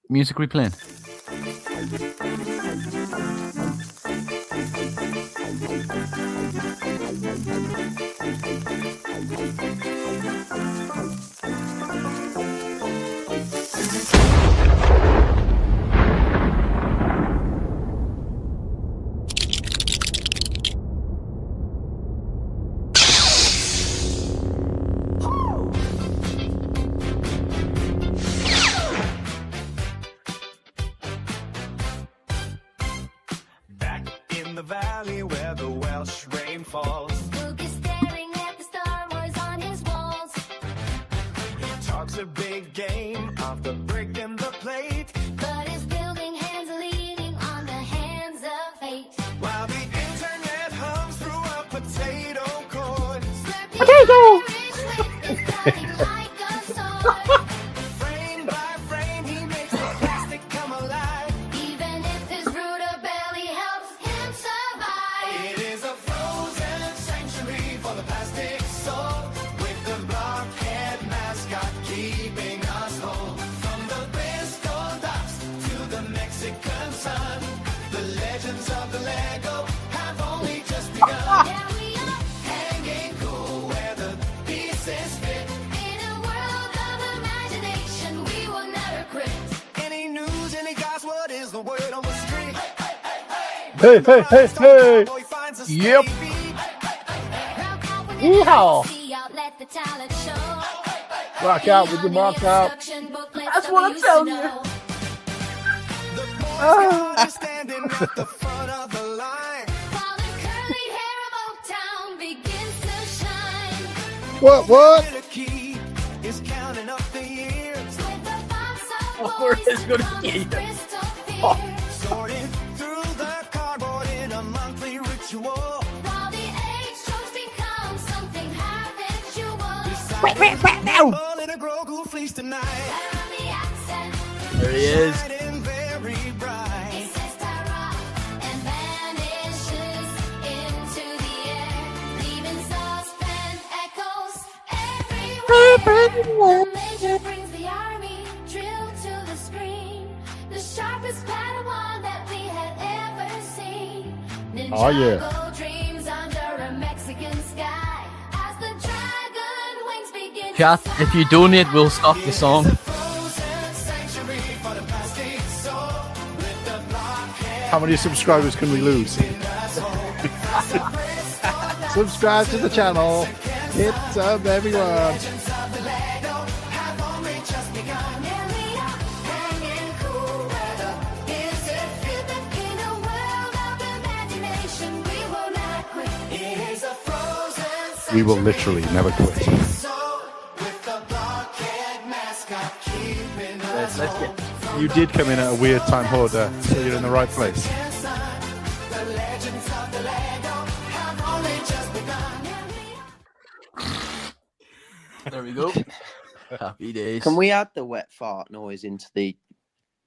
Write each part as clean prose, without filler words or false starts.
Music replaying. Back in the valley where the Welsh rain falls, Luke is staring at the Star Wars on his walls. he talks a big game after breaking the plate, But his building hands are leaning on the hands of fate. while the internet hums through a potato cord. Like a sword. Frame by frame he makes the plastic come alive. Even if his ruder belly helps him survive. It is a frozen sanctuary for the plastic soul, with the blockhead mascot keeping us whole. From the Bristol docks to the Mexican sun, the legends of the Lego have only just begun. There we are, Hanging cool where the pieces fit. in a world of imagination, we will never quit. Any news, any gossip, what is the word on the street? Hey, hey, hey, hey! Cowboy finds a Yep. steady beat. Round call with Yeehaw. see out, let the talent show. Rock out with the mark out. That's what I'm telling you. The Boy Scout is standing at the front of the line. While the curly hair of Old Town begins to shine. What? The key is counting up the years, With the box of Oh, where boys is gonna from be? his Bristol Oh. fear. sorting through the cardboard in a monthly ritual. While the age strokes become something habitual. Ballin a Grogu fleece tonight. Around the accent, There he is. Shining very he bright. says Tara and vanishes into the air, leaving suspend echoes everywhere. The major brings the army drilled to the screen, the sharpest Padawan that we had ever seen. Oh, yeah. Ninjago dreams under a Mexican sky as the dragon wings begin to Chat, if you donate, we'll stop the song. Frozen sanctuary for the plastic soul, with the blockhead How many subscribers can we lose? Subscribe to the channel. Hit up, everyone. legends of the Lego have only just begun. Here we are, hanging cool weather. Is it fit that in a world of imagination we will not quit? It is a frozen We will literally never quit. soul, with the blockhead mascot keeping us Let's get. You did come in at a weird time, Hoarder, so you're in the right place. inside. The legends of the Lego have only just begun. There we go. Happy days. Can we add the wet fart noise into the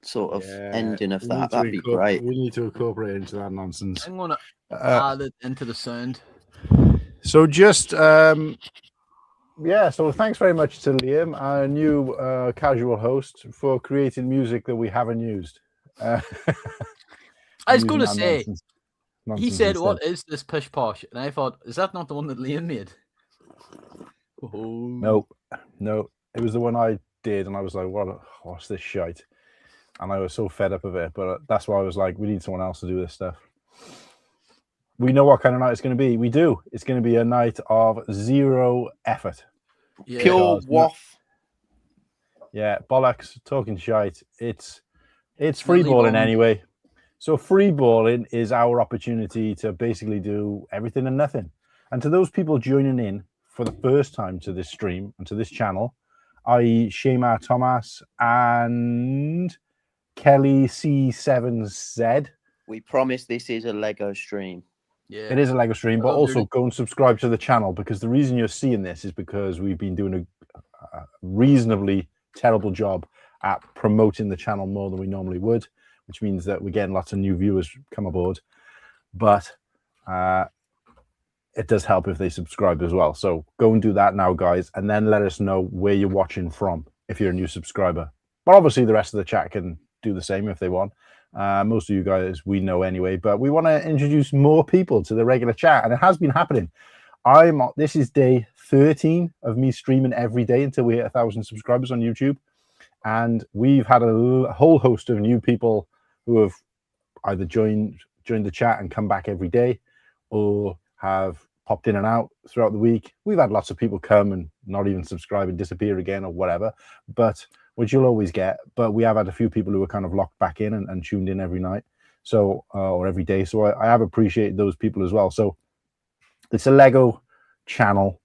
sort of ending of we that? need to That'd be great. We need to incorporate it into that nonsense. I'm gonna Uh, add it into the sound. So just yeah, so thanks very much to Liam, our new casual host, for creating music that we haven't used. I was using gonna that say, nonsense- he nonsense said, instead. "What is this pish posh?" And I thought, "Is that not the one that Liam made?" Oh. No, it was the one I did, and I was like, what's this shite? And I was so fed up of it, but that's why I was like, we need someone else to do this stuff. We know what kind of night it's going to be. We do. It's going to be a night of zero effort. Yeah. Pure Because- waff. Yeah, bollocks, talking shite. It's free balling bomb. anyway. So free balling is our opportunity to basically do everything and nothing. And to those people joining in for the first time to this stream and to this channel, i.e. Shema Thomas and Kelly C7Z. We promise this is a Lego stream. Yeah. It is a Lego stream, but Oh, also really? go and subscribe to the channel, because the reason you're seeing this is because we've been doing a reasonably terrible job at promoting the channel more than we normally would, which means that we're getting lots of new viewers come aboard. But it does help if they subscribe as well. So go and do that now, guys, and then let us know where you're watching from if you're a new subscriber. But obviously the rest of the chat can do the same if they want. Most of you guys we know anyway, but we want to introduce more people to the regular chat, and it has been happening. This is day 13 of me streaming every day until we hit 1,000 subscribers on YouTube, and we've had a whole host of new people who have either joined the chat and come back every day, or have popped in and out throughout the week. We've had lots of people come and not even subscribe and disappear again or whatever, but which you'll always get. But we have had a few people who are kind of locked back in and tuned in every night, so or every day. So I have appreciated those people as well. So it's a Lego channel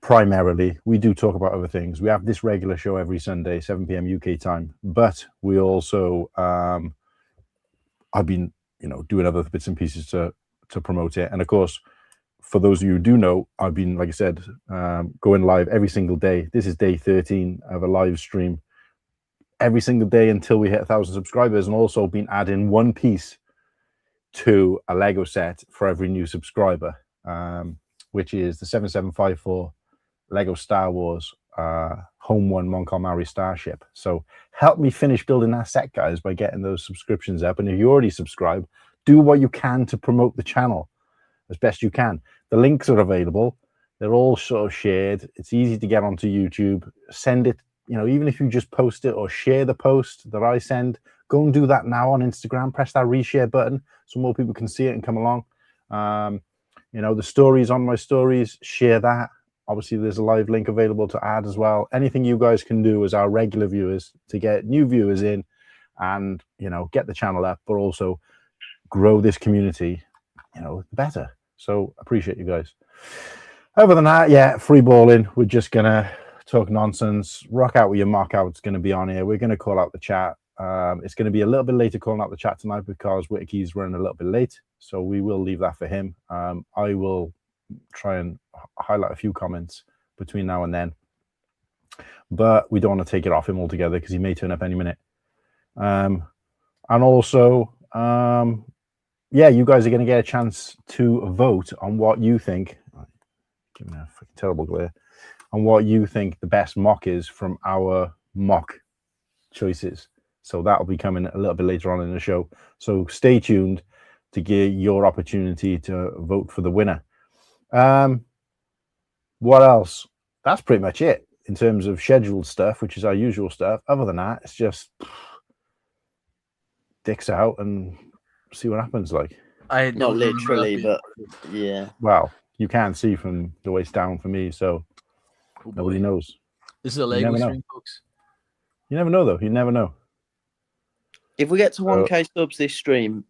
primarily. We do talk about other things. We have this regular show every Sunday, 7 p.m. UK time, but we also I've been doing other bits and pieces to promote it. And of course, for those of you who do know, I've been, like I said, going live every single day. This is day 13 of a live stream every single day until we hit 1,000 subscribers, and also been adding one piece to a Lego set for every new subscriber, which is the 7754 Lego Star Wars Home One Mon Calamari Starship. So help me finish building that set, guys, by getting those subscriptions up. And if you already subscribe, do what you can to promote the channel as best you can. The links are available. They're all sort of shared. It's easy to get onto YouTube. Send it, even if you just post it or share the post that I send, go and do that now on Instagram. Press that reshare button so more people can see it and come along. The stories on my stories, share that. Obviously, there's a live link available to add as well. Anything you guys can do as our regular viewers to get new viewers in and, get the channel up, but also grow this community, better. So appreciate you guys. Other than that, yeah, free balling. We're just going to talk nonsense. Rock out with your mock out's going to be on here. We're going to call out the chat. It's going to be a little bit later calling out the chat tonight because Whitakey's running a little bit late. So we will leave that for him. I will try and highlight a few comments between now and then, but we don't want to take it off him altogether because he may turn up any minute. And also, yeah, you guys are going to get a chance to vote on what you think. Give me a fucking terrible glare. On what you think the best mock is from our mock choices. So that'll be coming a little bit later on in the show. So stay tuned to get your opportunity to vote for the winner. What else? That's pretty much it in terms of scheduled stuff, which is our usual stuff. Other than that, it's just dicks out and see what happens. Like, Not literally, but yeah. Well, you can't see from the waist down for me, so nobody knows. This is a Lego stream, folks. You never know, though. You never know. If we get to 1K subs this stream,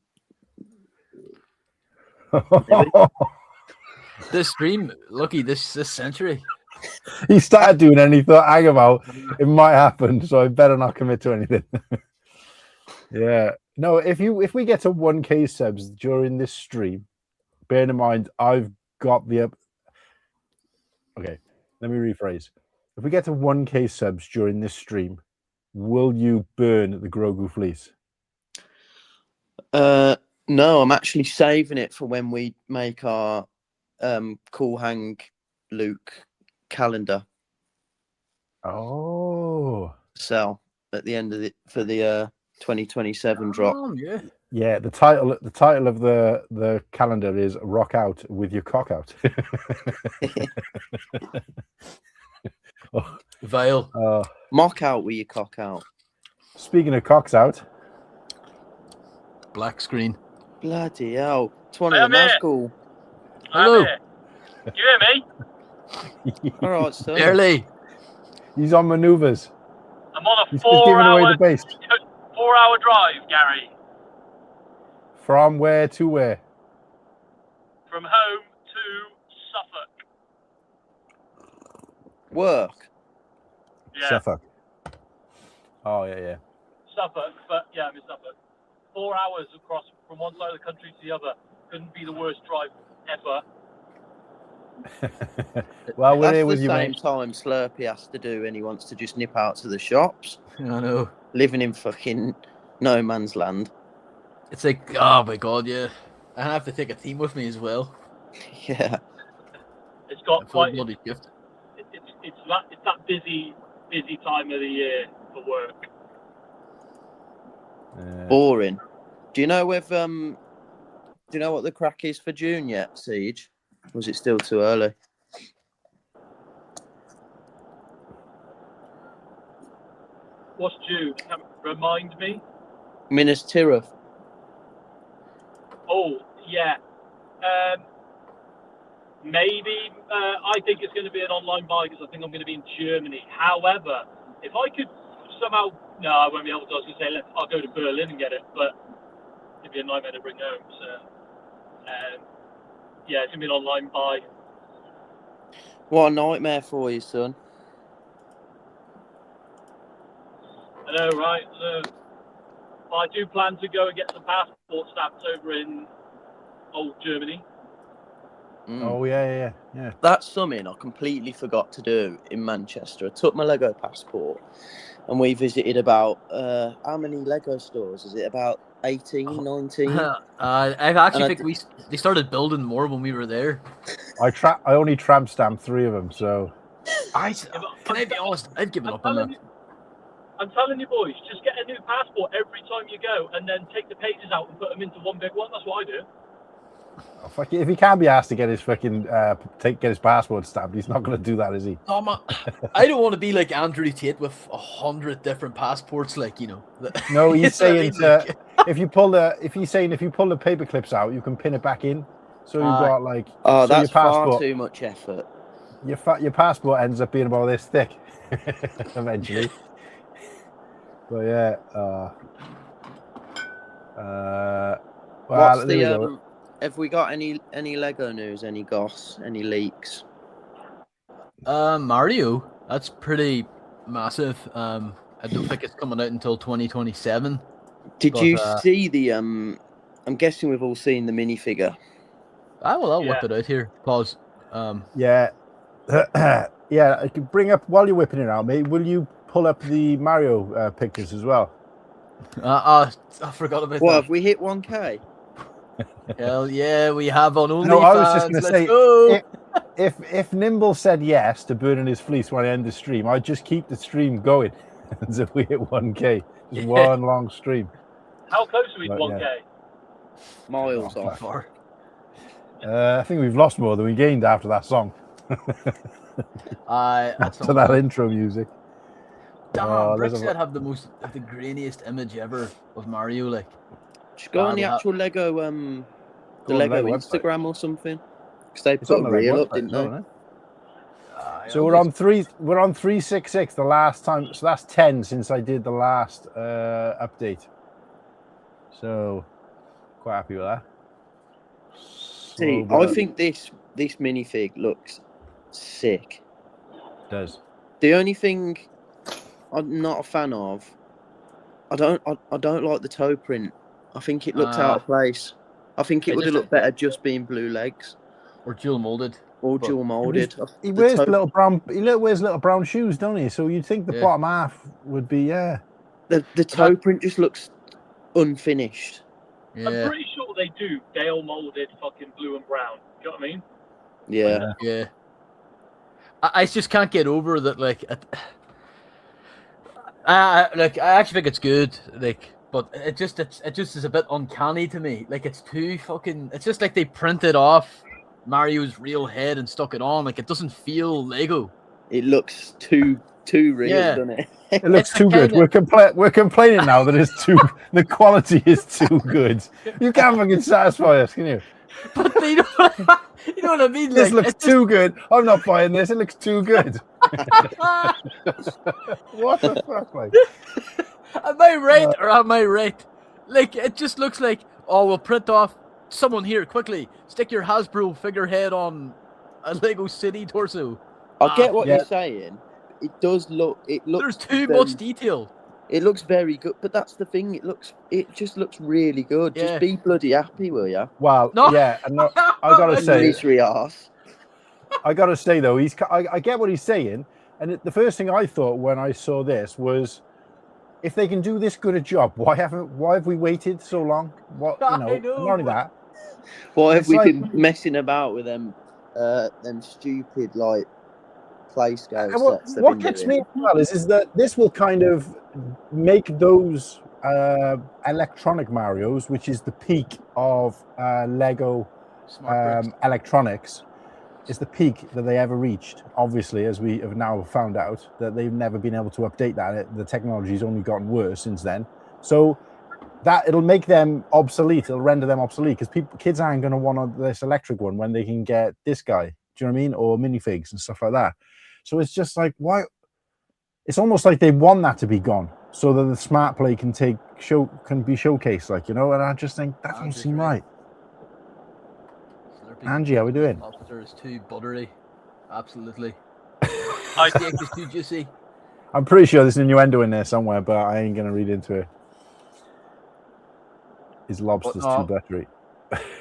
this stream, lucky this century. He started doing it and he thought, hang about, it might happen, so I better not commit to anything. Yeah. No, if we get to 1K subs during this stream, bearing in mind I've got the okay, let me rephrase. If we get to 1K subs during this stream, will you burn the Grogu fleece? No, I'm actually saving it for when we make our Cool Hang Luke calendar. Oh, Sell at the end of for the 2027 drop. Yeah. Yeah, the title of the calendar is "Rock Out with Your Cock Out." Veil. Mock out with your cock out. Speaking of cocks out, Black screen. Bloody hell! It's one of the Nazgul. Hello. You hear me? All right, sir. Early. he's on maneuvers. I'm on a He's just giving away the base. 4-hour drive, Gary. From where to where? From home to Suffolk. Work. Yeah, Suffolk. Oh yeah. Suffolk. But yeah, I'm in Suffolk. 4 hours across from one side of the country to the other. Couldn't be the worst drive ever. Well, we're That's here the with you, same mate. time Slurpee has to do, and he wants to just nip out to the shops. I know. Living in fucking no man's land. It's like, oh my god, yeah. I have to take a team with me as well. Yeah. It's got A full quite. bloody shift. It's that busy time of the year for work. Boring. Do you know if do you know what the crack is for June yet, Siege? Or was it still too early? What's June? Remind me. Minas Tirith. Oh, yeah. Maybe. I think it's going to be an online buy because I think I'm going to be in Germany. However, if I could somehow... No, I won't be able to. I was going to say, I'll go to Berlin and get it, but it'd be a nightmare to bring home. So, yeah, it's going to be an online buy. What a nightmare for you, son. I know, right? I do plan to go and get some passport stamps over in old Germany. Oh yeah. That's something I completely forgot to do in Manchester. I took my Lego passport and we visited about how many Lego stores? Is it about 18, 19? I actually And think they started building more when we were there. I only tramp stamped 3 of them, so Can I be honest? I've given up on that. I'm telling you, boys, just get a new passport every time you go, and then take the pages out and put them into one big one. That's what I do. oh, fuck it. If he can't be asked to get his fucking get his passport stamped, he's not going to do that, is he? No, man, I don't want to be like Andrew Tate with 100 different passports, like, you know. No, he's saying like, if you pull the paper clips out, you can pin it back in. So you've got like Oh, so that's your passport, far too much effort. Your passport ends up being about this thick eventually. But yeah, well, What's there we the go. have we got any Lego news, any goss, any leaks? Mario, that's pretty massive. I don't think it's coming out until 2027. Did you see the I'm guessing we've all seen the minifigure. I'll whip it out here. Pause. Yeah. Yeah, I could bring up while you're whipping it out, mate. Will you pull up the Mario pictures as well? I forgot about What, that. have we hit 1K? Hell yeah, we have on OnlyFans. No, I was just going to say, go. if Nimble said yes to burning his fleece when I end the stream, I'd just keep the stream going until we hit 1K. Just one long stream. How close are we to But, 1K? yeah. Miles Not off. far. I think we've lost more than we gained after that song. That's To that intro music. Damn, Brick there's said have the grainiest image ever of Mario. Like, Just go on the we'll actual Lego Go the on the Lego Lego Instagram or something. Because they It's on put a the Lego reel up, website, didn't they? isn't it? So we're on 366 the last time. So that's 10 since I did the last update. So quite happy with that. See, Slow I burn. think this minifig looks sick. It does. The only thing I'm not a fan of, I don't like the toe print. I think it looks out of place. I think it would have looked better just being blue legs or dual molded. or dual molded. He wears little brown shoes, don't he? So you'd think the bottom half would be The toe print just looks unfinished. Yeah. I'm pretty sure they do Gale molded fucking blue and brown. Do you know what I mean? Yeah. Yeah. I just can't get over that. Like, I actually think it's good. Like, but it just is a bit uncanny to me. Like, it's too fucking. It's just like they printed off Mario's real head and stuck it on. Like, it doesn't feel Lego. It looks too real, doesn't it? It looks It's too good. kinda- We're complaining now that it's too. The quality is too good. You can't fucking satisfy us, can you? But they don't. You know what I mean? This Like, looks too good. I'm not buying this. It looks too good. What the fuck, like? Am I right or am I right? Like, it just looks like, oh, we'll print off someone here quickly. Stick your Hasbro figurehead on a Lego City torso. I get what Yeah. you're saying. It does look. It looks. There's too very- much detail. It looks very good, but that's the thing. It just looks really good. Yeah. Just be bloody happy, will ya? Well, No. yeah. And no, I gotta say, Misery arse. I gotta say though, I get what he's saying, and the first thing I thought when I saw this was, if they can do this good a job, why have we waited so long? What I not know. only that. Why have It's we like- been messing about with them stupid like play scale And sets? they've what been gets doing? me as well is that this will kind of make those electronic Marios, which is the peak of Lego Smart bricks. electronics, is the peak that they ever reached. Obviously, as we have now found out, that they've never been able to update that. The technology's only gotten worse since then. So that it'll make them obsolete. It'll render them obsolete because kids aren't going to want this electric one when they can get this guy. Do you know what I mean? Or minifigs and stuff like that. So it's just like, why? It's almost like they want that to be gone so that the smart play can be showcased, like, you know. And I just think that doesn't seem right. Angie, how we doing? Lobster is too buttery. Absolutely. I- Steak is too juicy. I'm pretty sure there's an innuendo in there somewhere, but I ain't going to read into it. His lobster's too buttery.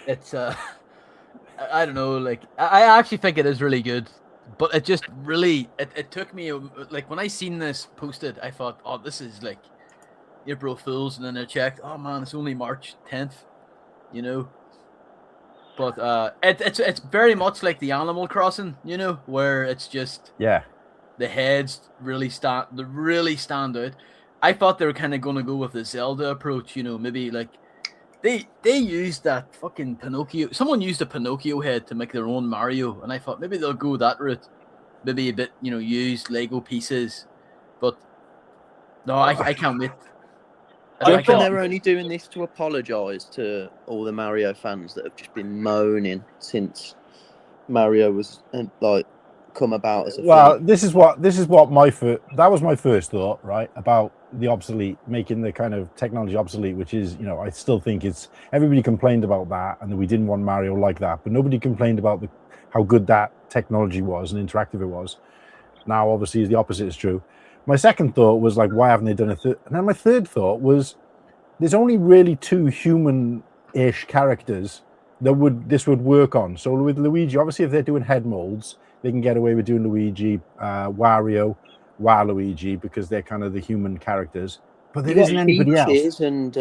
It's I don't know, like I actually think it is really good, but it just really it took me like when I seen this posted, I thought, oh, this is like April Fools, and then I checked, oh man, it's only March 10th, you know. But it's very much like the Animal Crossing, you know, where it's just the heads really stand out. I thought they were kind of going to go with the Zelda approach, you know, maybe like they used that fucking Pinocchio. Someone used a Pinocchio head to make their own Mario, and I thought maybe they'll go that route, maybe a bit, you know, use Lego pieces. But no, I can't wait. Do you reckon they're only doing this to apologise to all the Mario fans that have just been moaning since Mario was like come about as a thing? This is what that was my first thought, right, about the obsolete, making the kind of technology obsolete, which is, you know, I still think it's, everybody complained about that and that we didn't want Mario like that, but nobody complained about how good that technology was and interactive it was. Now obviously the opposite is true. My second thought was like, why haven't they done a third? And then my third thought was, there's only really two human-ish characters that this would work on. So with Luigi, obviously, if they're doing head molds, they can get away with doing Luigi, Wario, Waluigi, because they're kind of the human characters. But there isn't anybody else. And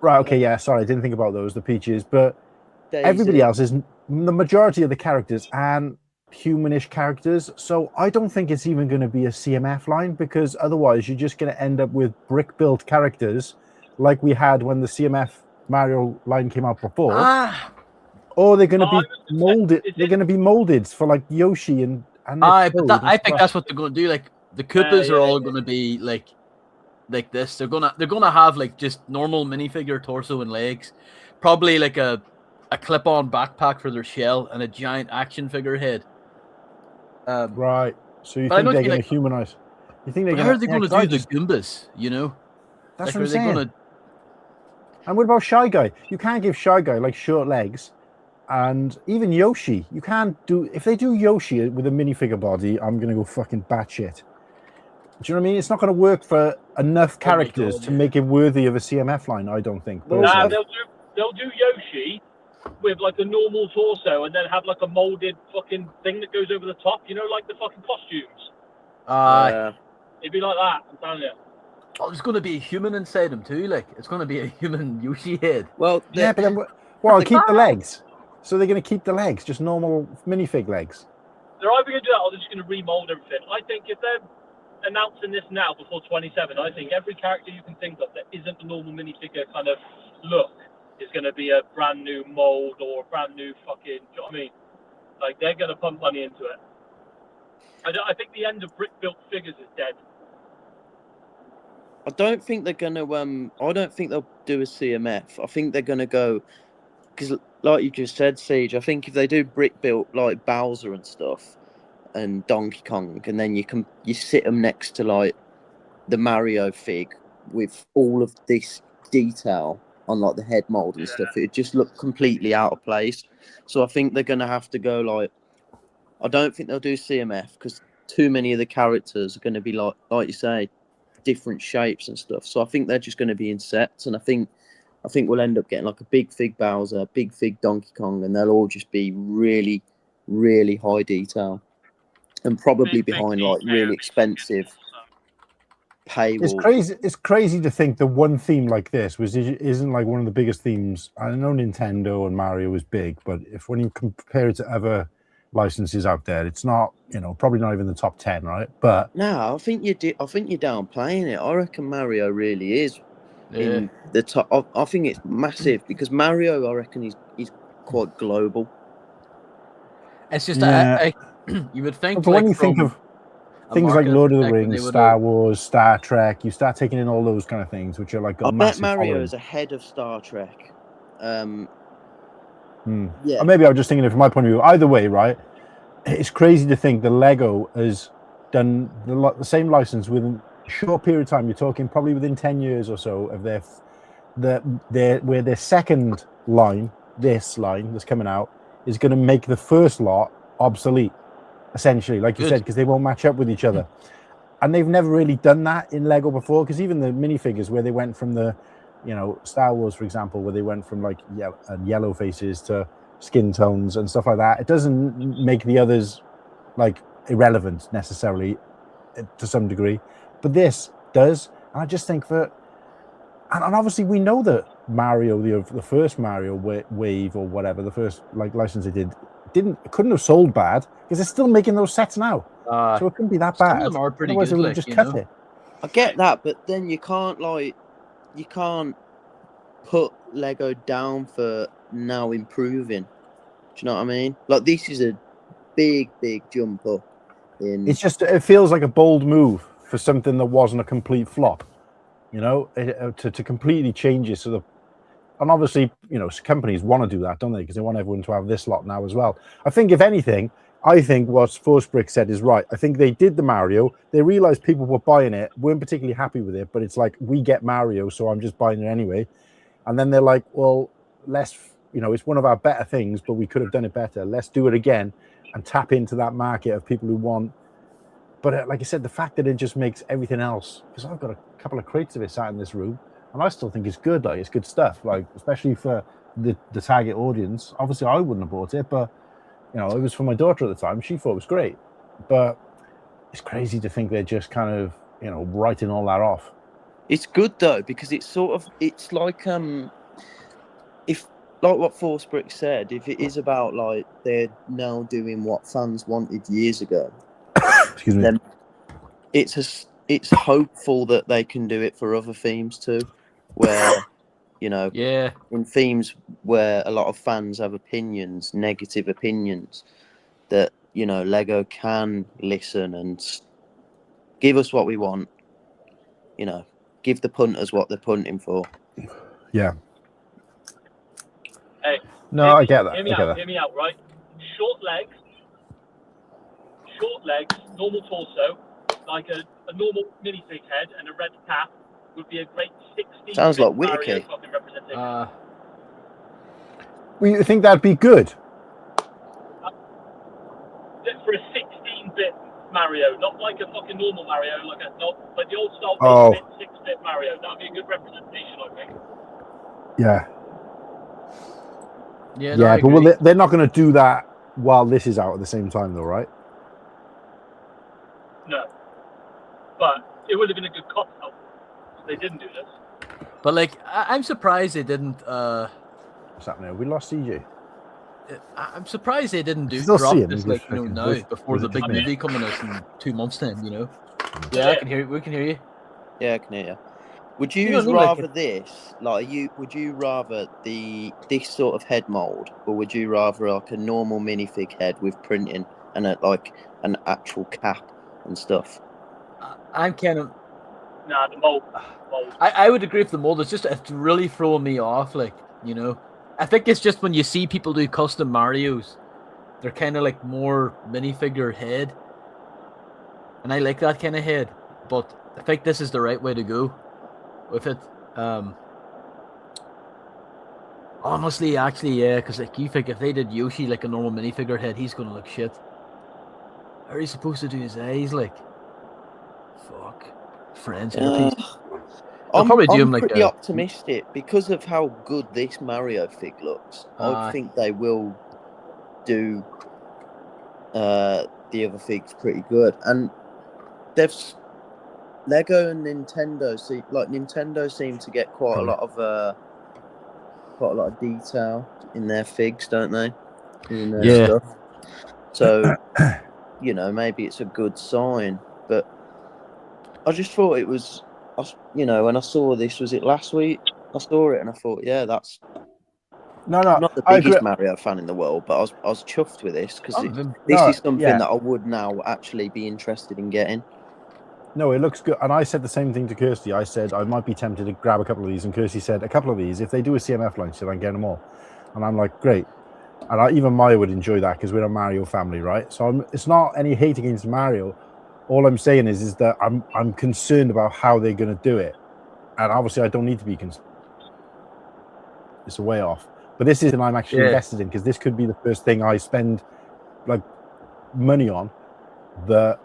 right, okay, yeah, sorry, I didn't think about those, the Peaches. But everybody else is, the majority of the characters and humanish characters, so I don't think it's even going to be a CMF line, because otherwise you're just going to end up with brick built characters like we had when the CMF Mario line came out before. Or they're going to be molded. They're going to be molded for like Yoshi and I think that's what they're going to do. Like the Koopas are all going to be like this. They're gonna have like just normal minifigure torso and legs, probably like a clip-on backpack for their shell and a giant action figure head. Right. So you think they're going to humanize? You think they're going to? How are they going to do the Goombas? You know, that's what I'm saying. And what about Shy Guy? You can't give Shy Guy like short legs, and even Yoshi. You can't do, if they do Yoshi with a minifigure body, I'm going to go fucking batshit. Do you know what I mean? It's not going to work for enough characters to make it worthy of a CMF line. I don't think. Nah, they'll do Yoshi with like a normal torso and then have like a molded fucking thing that goes over the top, you know, like the fucking costumes. It'd be like that, I'm telling you. Oh, there's going to be a human inside him too, like it's going to be a human Yoshi head. Well, yeah, but then keep the legs. So they're going to keep the legs, just normal minifig legs. They're either going to do that or they're just going to remold everything. I think if they're announcing this now before 27, I think every character you can think of that isn't a normal minifigure kind of look is going to be a brand new mold or a brand new fucking, do you know what I mean? Like, they're going to pump money into it. I think the end of brick-built figures is dead. I don't think they're going to, I don't think they'll do a CMF. I think they're going to go, because like you just said, Siege, I think if they do brick-built like Bowser and stuff and Donkey Kong, and then you sit them next to like the Mario fig with all of this detail on like the head mold and stuff, it just look completely out of place. So I think they're going to have to go like, I don't think they'll do CMF because too many of the characters are going to be like you say, different shapes and stuff. So I think they're just going to be in sets, and I think we'll end up getting like a big fig Bowser, big fig Donkey Kong, and they'll all just be really, really high detail and probably behind like really expensive paywall. It's crazy to think that one theme like this isn't like one of the biggest themes. I know Nintendo and Mario is big, but when you compare it to other licenses out there, it's not, you know, probably not even the top 10, right? But no, I think you're downplaying it. I reckon Mario really is in the top. I think it's massive because Mario, I reckon, he's quite global. It's just Yeah. you would think, But when like, you think from of a things like marketing Lord of the perspective, they Rings, would Star have. Wars, Star Trek, you start taking in all those kind of things, which are like got I bet massive Mario following. is ahead of Star Trek. Hmm. Yeah. Or maybe I was just thinking it from my point of view. Either way, right? It's crazy to think that Lego has done the same license within a short period of time. You're talking probably within 10 years or so of their second line, this line that's coming out, is going to make the first lot obsolete, essentially, like you Good. said, because they won't match up with each other. And they've never really done that in Lego before, because even the minifigures where they went from the, Star Wars, for example, where they went from like yellow faces to skin tones and stuff like that, it doesn't make the others like irrelevant necessarily to some degree, but this does. And I just think that, and obviously we know that Mario, the first Mario wave or whatever, the first like license they couldn't have sold bad because they're still making those sets now, so it couldn't be that Some bad. of them are pretty Otherwise good, they would have like, just you cut know. it. I get that, but then you can't put Lego down for now improving. Do you know what I mean? Like, this is a big jump up in. It feels like a bold move for something that wasn't a complete flop, to completely change it. And obviously, companies want to do that, don't they? Because they want everyone to have this lot now as well. I think, if anything, what Force Brick said is right. I think they did the Mario. They realized people were buying it, weren't particularly happy with it, but it's like, we get Mario, so I'm just buying it anyway. And then they're like, well, it's one of our better things, but we could have done it better. Let's do it again and tap into that market of people who want. But like I said, the fact that it just makes everything else, because I've got a couple of crates of it sat in this room, and I still think it's good. Like, it's good stuff. Like, especially for the target audience. Obviously, I wouldn't have bought it, but it was for my daughter at the time. She thought it was great. But it's crazy to think they're just kind of writing all that off. It's good though, because it's like if, like what Force Brick said, if it is about like they're now doing what fans wanted years ago, Excuse me. then it's hopeful that they can do it for other themes too, where Yeah. in themes where a lot of fans have negative opinions, that Lego can listen and give us what we want. Give the punters what they're punting for. Yeah. Hey, No, I get that. Hear me out, right? Short legs, normal torso, like a normal minifig head and a red cap would be a great 16. Sounds like Mario Whittaker. fucking representation. Well, you think that'd be good? For a 16-bit Mario, not like a fucking normal Mario, like the old style 8-bit, 6-bit Mario. That'd be a good representation, I think. Yeah. Yeah, Yeah, but they're not going to do that while this is out at the same time, though, right? No. But it would have been a good cop-out if they didn't do this. But like, I'm surprised they didn't. What's happening? We lost CJ. I'm surprised they didn't Still drop see him, this he's like just now fucking before the big me. movie coming out in 2 months' time. Yeah, I can hear. We can hear you. Yeah, I can hear you. Would you You know what I mean, like, rather this? Like, would you rather this sort of head mold, or would you rather like a normal minifig head with printing and an actual cap and stuff? I'm kind of. Nah, the mold. I would agree with the mold. It's really throwing me off. Like, I think it's just when you see people do custom Marios, they're kind of like more minifigure head, and I like that kind of head. But I think this is the right way to go with it. Honestly, actually, yeah, because like you think if they did Yoshi like a normal minifigure head, he's gonna look shit. How are you supposed to do his eyes? Like, fuck, French earpiece. I'm probably do him like pretty a- optimistic because of how good this Mario fig looks. I think they will do the other figs pretty good, and Lego and Nintendo seem to get quite a lot of detail in their figs, don't they? In their stuff. So maybe it's a good sign, but I just thought it was when I saw this, was it last week? I saw it and I thought, yeah, that's. No, I'm not the I agree. biggest Mario fan in the world, but I was chuffed with this because Oh, this no, is something yeah. that I would now actually be interested in getting. No, it looks good. And I said the same thing to Kirsty. I said I might be tempted to grab a couple of these. And Kirsty said, a couple of these, if they do a CMF line, she'll get them all. And I'm like, great. And even Maya would enjoy that because we're a Mario family, right? So it's not any hate against Mario. All I'm saying is that I'm concerned about how they're going to do it. And obviously, I don't need to be concerned. It's a way off. But this is an I'm actually invested in because this could be the first thing I spend like money on that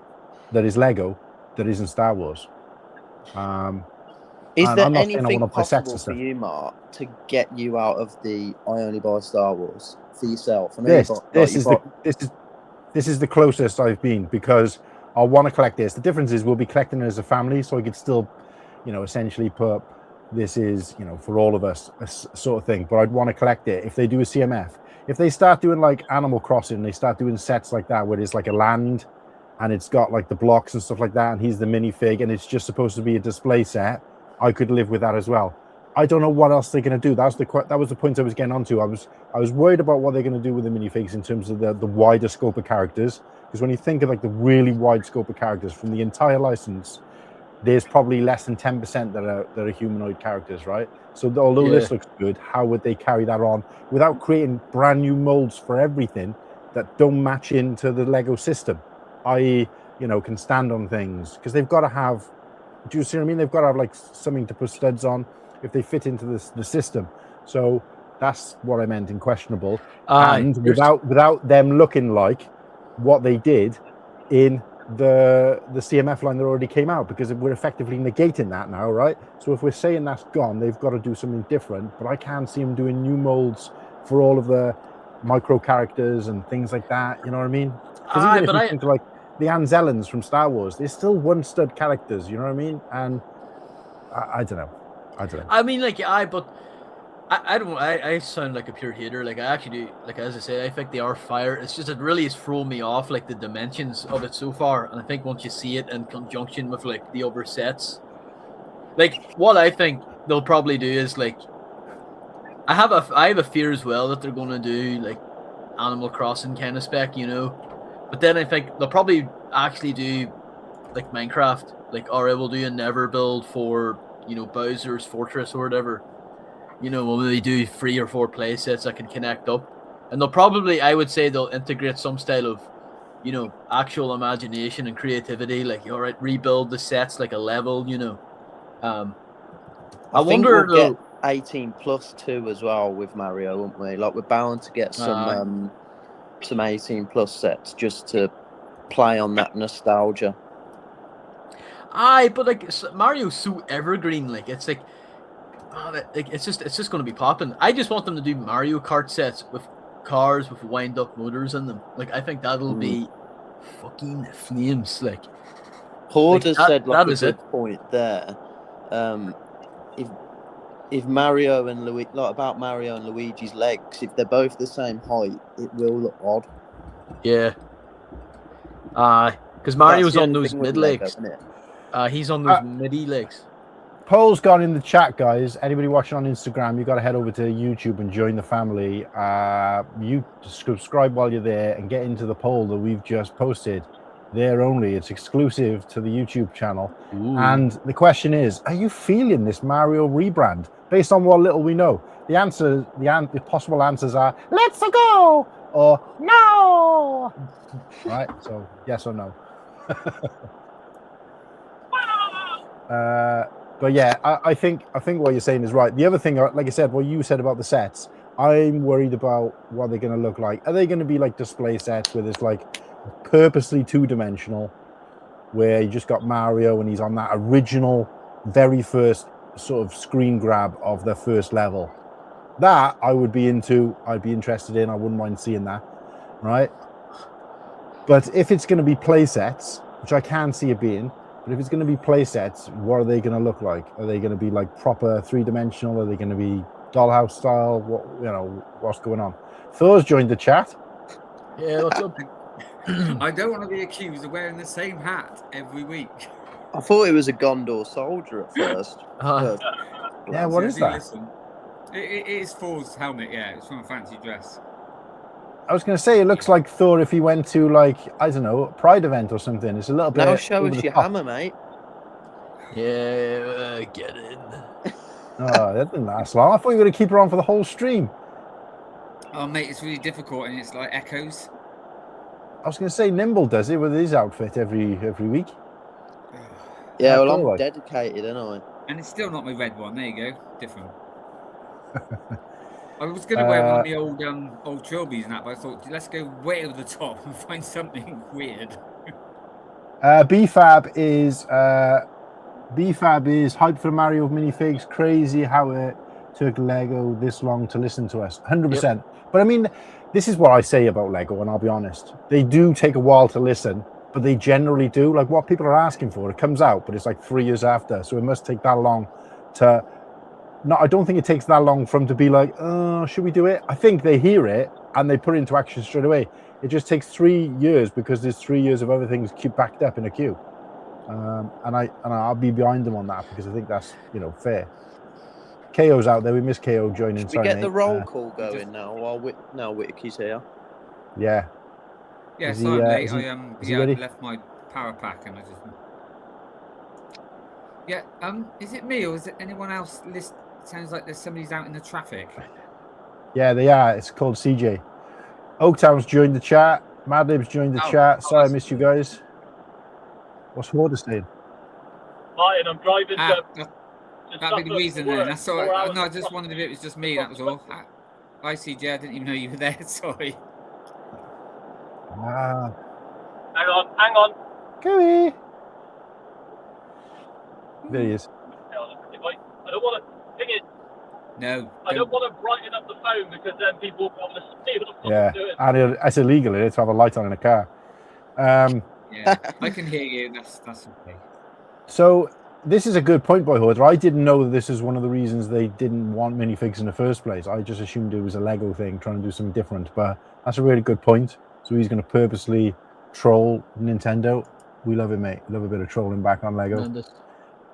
is Lego that isn't Star Wars. Is there I'm not saying I anything want to play sets possible and for stuff. you, Mark, to get you out of the I only buy Star Wars for yourself? I know This is the closest I've been because I want to collect this. The difference is we'll be collecting it as a family, so I could still, essentially put this is, for all of us, a sort of thing. But I'd want to collect it if they do a CMF. If they start doing like Animal Crossing, they start doing sets like that where it's like a land and it's got like the blocks and stuff like that, and he's the minifig, and it's just supposed to be a display set. I could live with that as well. I don't know what else they're going to do. That was the point I was getting onto. I was worried about what they're going to do with the minifigs in terms of the wider scope of characters. Because when you think of like the really wide scope of characters from the entire license, there's probably less than 10% that are humanoid characters, right? So although this looks good, how would they carry that on without creating brand new molds for everything that don't match into the Lego system, i.e., can stand on things? Because they've got to have. Do you see what I mean? They've got to have like something to put studs on if they fit into the system. So that's what I meant in questionable. And without them looking like what they did in the CMF line that already came out, because we're effectively negating that now, right? So if we're saying that's gone, they've got to do something different. But I can't see them doing new molds for all of the micro characters and things like that. You know what I mean? Because even if you think like the Anzellans from Star Wars, they're still one stud characters, you know what I mean? And I don't know. I mean, like, but I sound like a pure hater. Like, I actually do. Like, as I say, I think they are fire. It's just, it really has thrown me off, like, the dimensions of it so far. And I think once you see it in conjunction with, like, the other sets, like, what I think they'll probably do is, like, I have a fear as well that they're going to do, like, Animal Crossing kind of spec, But then I think they'll probably actually do, like, Minecraft. Like, all right, we'll do a never build for, Bowser's Fortress or whatever. We'll maybe do 3 or 4 play sets that can connect up. And they'll probably, I would say, they'll integrate some style of, actual imagination and creativity. Like, all right, rebuild the sets like a level, I wonder we'll get 18 plus 2 as well with Mario, won't we? Like, we're bound to get some 18 plus sets just to play on that nostalgia. But like Mario's so evergreen, like it's like, it's just going to be popping. I just want them to do Mario Kart sets with cars with wind-up motors in them. Like, I think that'll be fucking flames. Like, Porter said like a good point there. If Mario and Luigi, like about Mario and Luigi's legs, if they're both the same height, it will look odd. Yeah. Because Mario's on those mid legs. He's on those midi legs. Poll's gone in the chat, guys. Anybody watching on Instagram, you got to head over to YouTube and join the family. You subscribe while you're there and get into the poll that we've just posted. There only. It's exclusive to the YouTube channel. Ooh. And the question is, are you feeling this Mario rebrand? Based on what little we know, the possible answers are let's go or no. Right? So yes or no. But yeah, I think what you're saying is right. The other thing, like I said, what you said about the sets, I'm worried about what they're going to look like. Are they going to be like display sets where it's like purposely two-dimensional, where you just got Mario and he's on that original, very first sort of screen grab of the first level? That I would be into. I'd be interested in. I wouldn't mind seeing that, right? But if it's going to be play sets, which I can see it being. But if it's going to be play sets, what are they going to look like? Are they going to be like proper three-dimensional? Are they going to be dollhouse style? What's going on? Thor's joined the chat. Yeah, what's up? I don't want to be accused of wearing the same hat every week. I thought it was a Gondor soldier at first. First Yeah, glance. what is that? Listen, it is Thor's helmet. Yeah, it's from a fancy dress. I was going to say it looks like Thor if he went to like I don't know a Pride event or something. It's a little bit. Now show over us the your top. hammer, mate. Yeah, get in. Oh, that didn't last long. I thought you were going to keep her on for the whole stream. Oh, mate, it's really difficult, and it's like echoes. I was going to say Nimble does it with his outfit every week. Yeah, That's well, all I'm right. dedicated, aren't I? And it's still not my red one. There you go. Different. I was going to wear one of my old trilbies and that, but I thought, let's go way over the top and find something weird. BFAB is hyped for Mario minifigs. Crazy how it took Lego this long to listen to us. 100%. But I mean, this is what I say about Lego, and I'll be honest. They do take a while to listen, but they generally do. Like what people are asking for, it comes out, but it's like 3 years after. So it must take that long to... No, I don't think it takes that long for them to be like, oh, should we do it? I think they hear it and they put it into action straight away. It just takes 3 years because there's 3 years of other things backed up in a queue. And I'll be behind them on that because I think that's fair. KO's out there. We miss KO joining. Should we get the roll call going now while Whitaker's here? Yeah. Yeah, Is he, sorry, mate. is he- I is he ready? left my power pack and I just. Yeah. Is it me or is it anyone else? Sounds like there's somebody's out in the traffic. Yeah, they are. It's called CJ. Oaktown's joined the chat. Madlib's joined the chat. Sorry, I missed you guys. What's Horder saying? Martin, I'm driving to That'd be the reason then. That's all. 4 hours. No, I just wondered if it was just me. That was all. Hi, CJ. I didn't even know you were there. Sorry. Ah, Hang on. Gooey. There he is. I don't want to ping it. No. I don't want to brighten up the phone because then people will be able to see what I'm Yeah, doing. and it's illegal to have a light on in a car. Yeah, I can hear you. That's okay. So this is a good point by Horder. I didn't know that this is one of the reasons they didn't want minifigs in the first place. I just assumed it was a Lego thing, trying to do something different. But that's a really good point. So he's going to purposely troll Nintendo. We love it, mate. Love a bit of trolling back on Lego. Tremendous.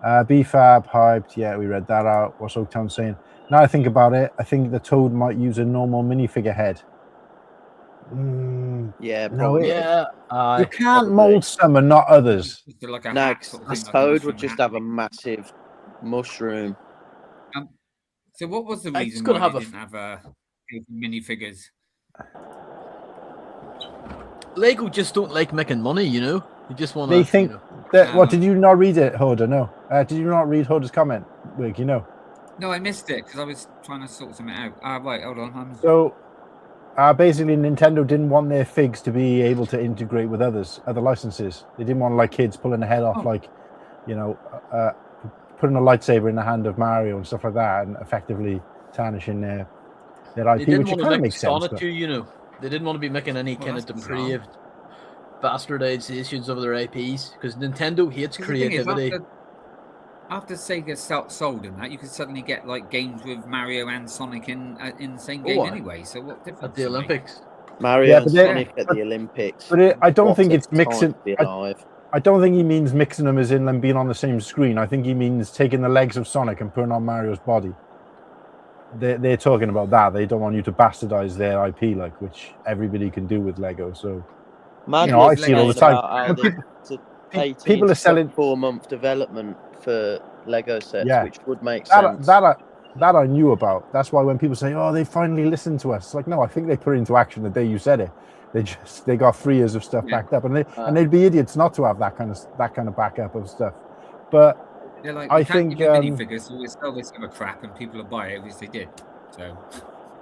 BFAB hyped. Yeah, we read that out. What's Oaktown saying? Now I think about it, I think the Toad might use a normal minifigure head. Yeah, No, probably. Yeah, you can't mold some and not others. Just like a No, hat 'cause sort of the thing, like a Toad mushroom would just hat. have a massive mushroom. So what was the I reason just gotta why have they a didn't have minifigures? Lego just don't like making money, you know. They just want to. They think that. What did you not read it, Hoda? No. Did you not read Hoda's comment? Wig, you know. No, I missed it because I was trying to sort something out. Right, hold on. So, basically, Nintendo didn't want their figs to be able to integrate with other licenses. They didn't want like kids pulling a head off, like, you know, putting a lightsaber in the hand of Mario and stuff like that, and effectively tarnishing their IP, They didn't which want kind to of make makes sense. Sonic too, you know. They didn't want to be making any kind of that's depraved bastardizations of their IPs because Nintendo hates 'Cause the thing is, creativity. after Sega sold and that, you could suddenly get like games with Mario and Sonic in the same Oh, game aye. anyway. So what difference? At the does it make? Olympics. Mario Yeah, and but they- Sonic at the Olympics. But I don't What think a it's time mixing. to be alive. I don't think he means mixing them as in them being on the same screen. I think he means taking the legs of Sonic and putting on Mario's body. They're talking about that. They don't want you to bastardize their IP, like which everybody can do with Lego. So Mad you know, I was see it all the saying time. about how And they- people- it's a people are selling- 4-month development for Lego sets, Yeah. which would make sense. that I knew about. That's why when people say, "Oh, they finally listened to us," it's like, no, I think they put it into action the day you said it. They got 3 years of stuff Yeah. backed up, and they'd be idiots not to have that kind of backup of stuff. But They're like, I we can't think, give you minifigures, so we sell this other crap and people will buy it, which they did. So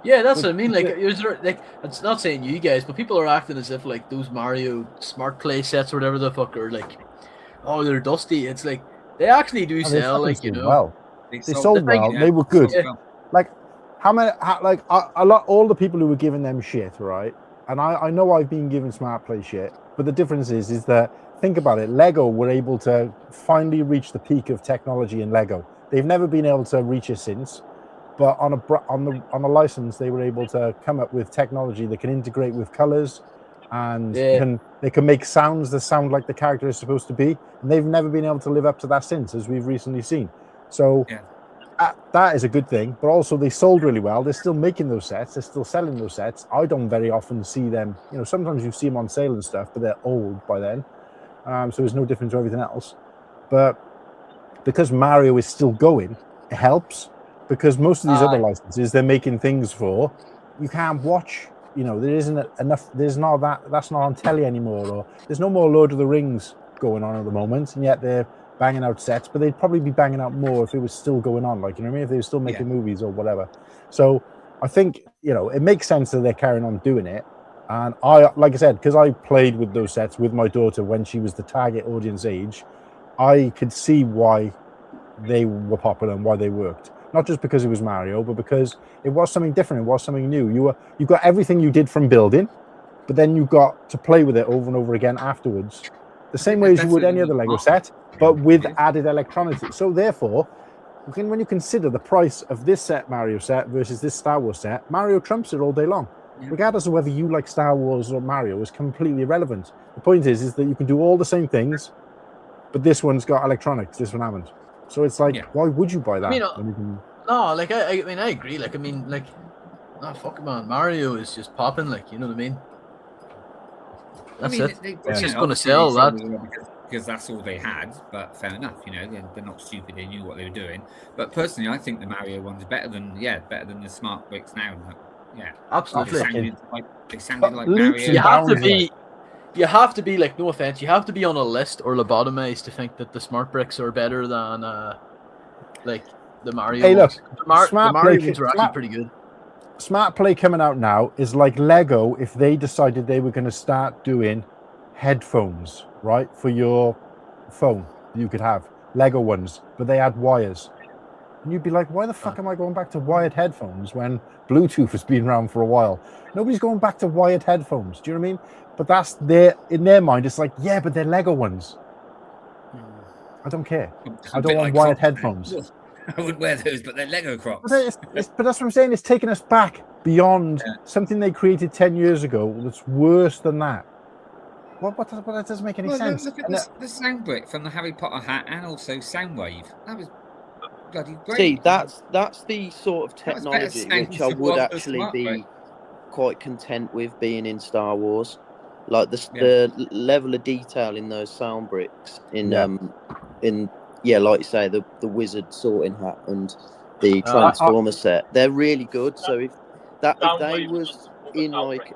Yeah, that's what I mean. Like, it's not saying you guys, but people are acting as if like those Mario Smart Play sets or whatever the fuck are like, oh, they're dusty. It's like they actually do they sell, fucking like you sold know. well. They sold well. They were good. sold well. Like all the people who were giving them shit, right? And I know I've been given Smart Play shit, but the difference is that think about it. Lego were able to finally reach the peak of technology in Lego. They've never been able to reach it since, but on a license, they were able to come up with technology that can integrate with colors and Yeah. they can make sounds that sound like the character is supposed to be, and they've never been able to live up to that since, as we've recently seen. So Yeah. that is a good thing, but also they sold really well. They're still making those sets. They're still selling those sets. I don't very often see them. You know, sometimes you see them on sale and stuff, but they're old by then. So there's no difference to everything else. But because Mario is still going, it helps, because most of these other licenses they're making things for, you can't watch. You know, there isn't enough. That's not on telly anymore, or there's no more Lord of the Rings going on at the moment, and yet they're banging out sets, but they'd probably be banging out more if it was still going on, like, you know what I mean, if they were still making movies or whatever. So I think, you know, it makes sense that they're carrying on doing it. And I, like I said, because I played with those sets with my daughter when she was the target audience age, I could see why they were popular and why they worked. Not just because it was Mario, but because it was something different, it was something new. You got everything you did from building, but then you got to play with it over and over again afterwards, the same way as you would any other Lego set, but with added electronics. So therefore, when you consider the price of this set, Mario set, versus this Star Wars set, Mario trumps it all day long. Regardless of whether you like Star Wars or Mario, is completely irrelevant. The point is that you can do all the same things, but this one's got electronics, this one hasn't. So it's like, why would you buy that? I mean, when you can... no, like I mean, I agree. Like, I mean, like, fuck it, man. Mario is just popping. Like, you know what I mean? That's it. It's just going to sell that. Because that's all they had. But fair enough, you know, they're not stupid. They knew what they were doing. But personally, I think the Mario one's better than the Smart Bricks now. Yeah, absolutely. They sounded like Mario. You have to be like, no offense, you have to be on a list or lobotomized to think that the Smart Bricks are better than like the Mario. Hey, look, ones. The Mario ones are actually pretty good. Smart Play coming out now is like Lego if they decided they were going to start doing headphones, right, for your phone. You could have Lego ones, but they had wires. And you'd be like, why the fuck am I going back to wired headphones when Bluetooth has been around for a while? Nobody's going back to wired headphones. Do you know what I mean? But that's in their mind, it's like, yeah, but they're Lego ones. I don't care. I don't want wired headphones. I wouldn't wear those, but they're Lego Crocs. But that's what I'm saying. It's taking us back beyond something they created 10 years ago that's worse than that. That doesn't make any sense. Look at the sound brick from the Harry Potter hat and also Soundwave. That was bloody great. See, that's the sort of technology which I would actually be quite content with being in Star Wars. Like the level of detail in those sound bricks like you say, the wizard sorting hat and the Transformer set, they're really good. So if they was in like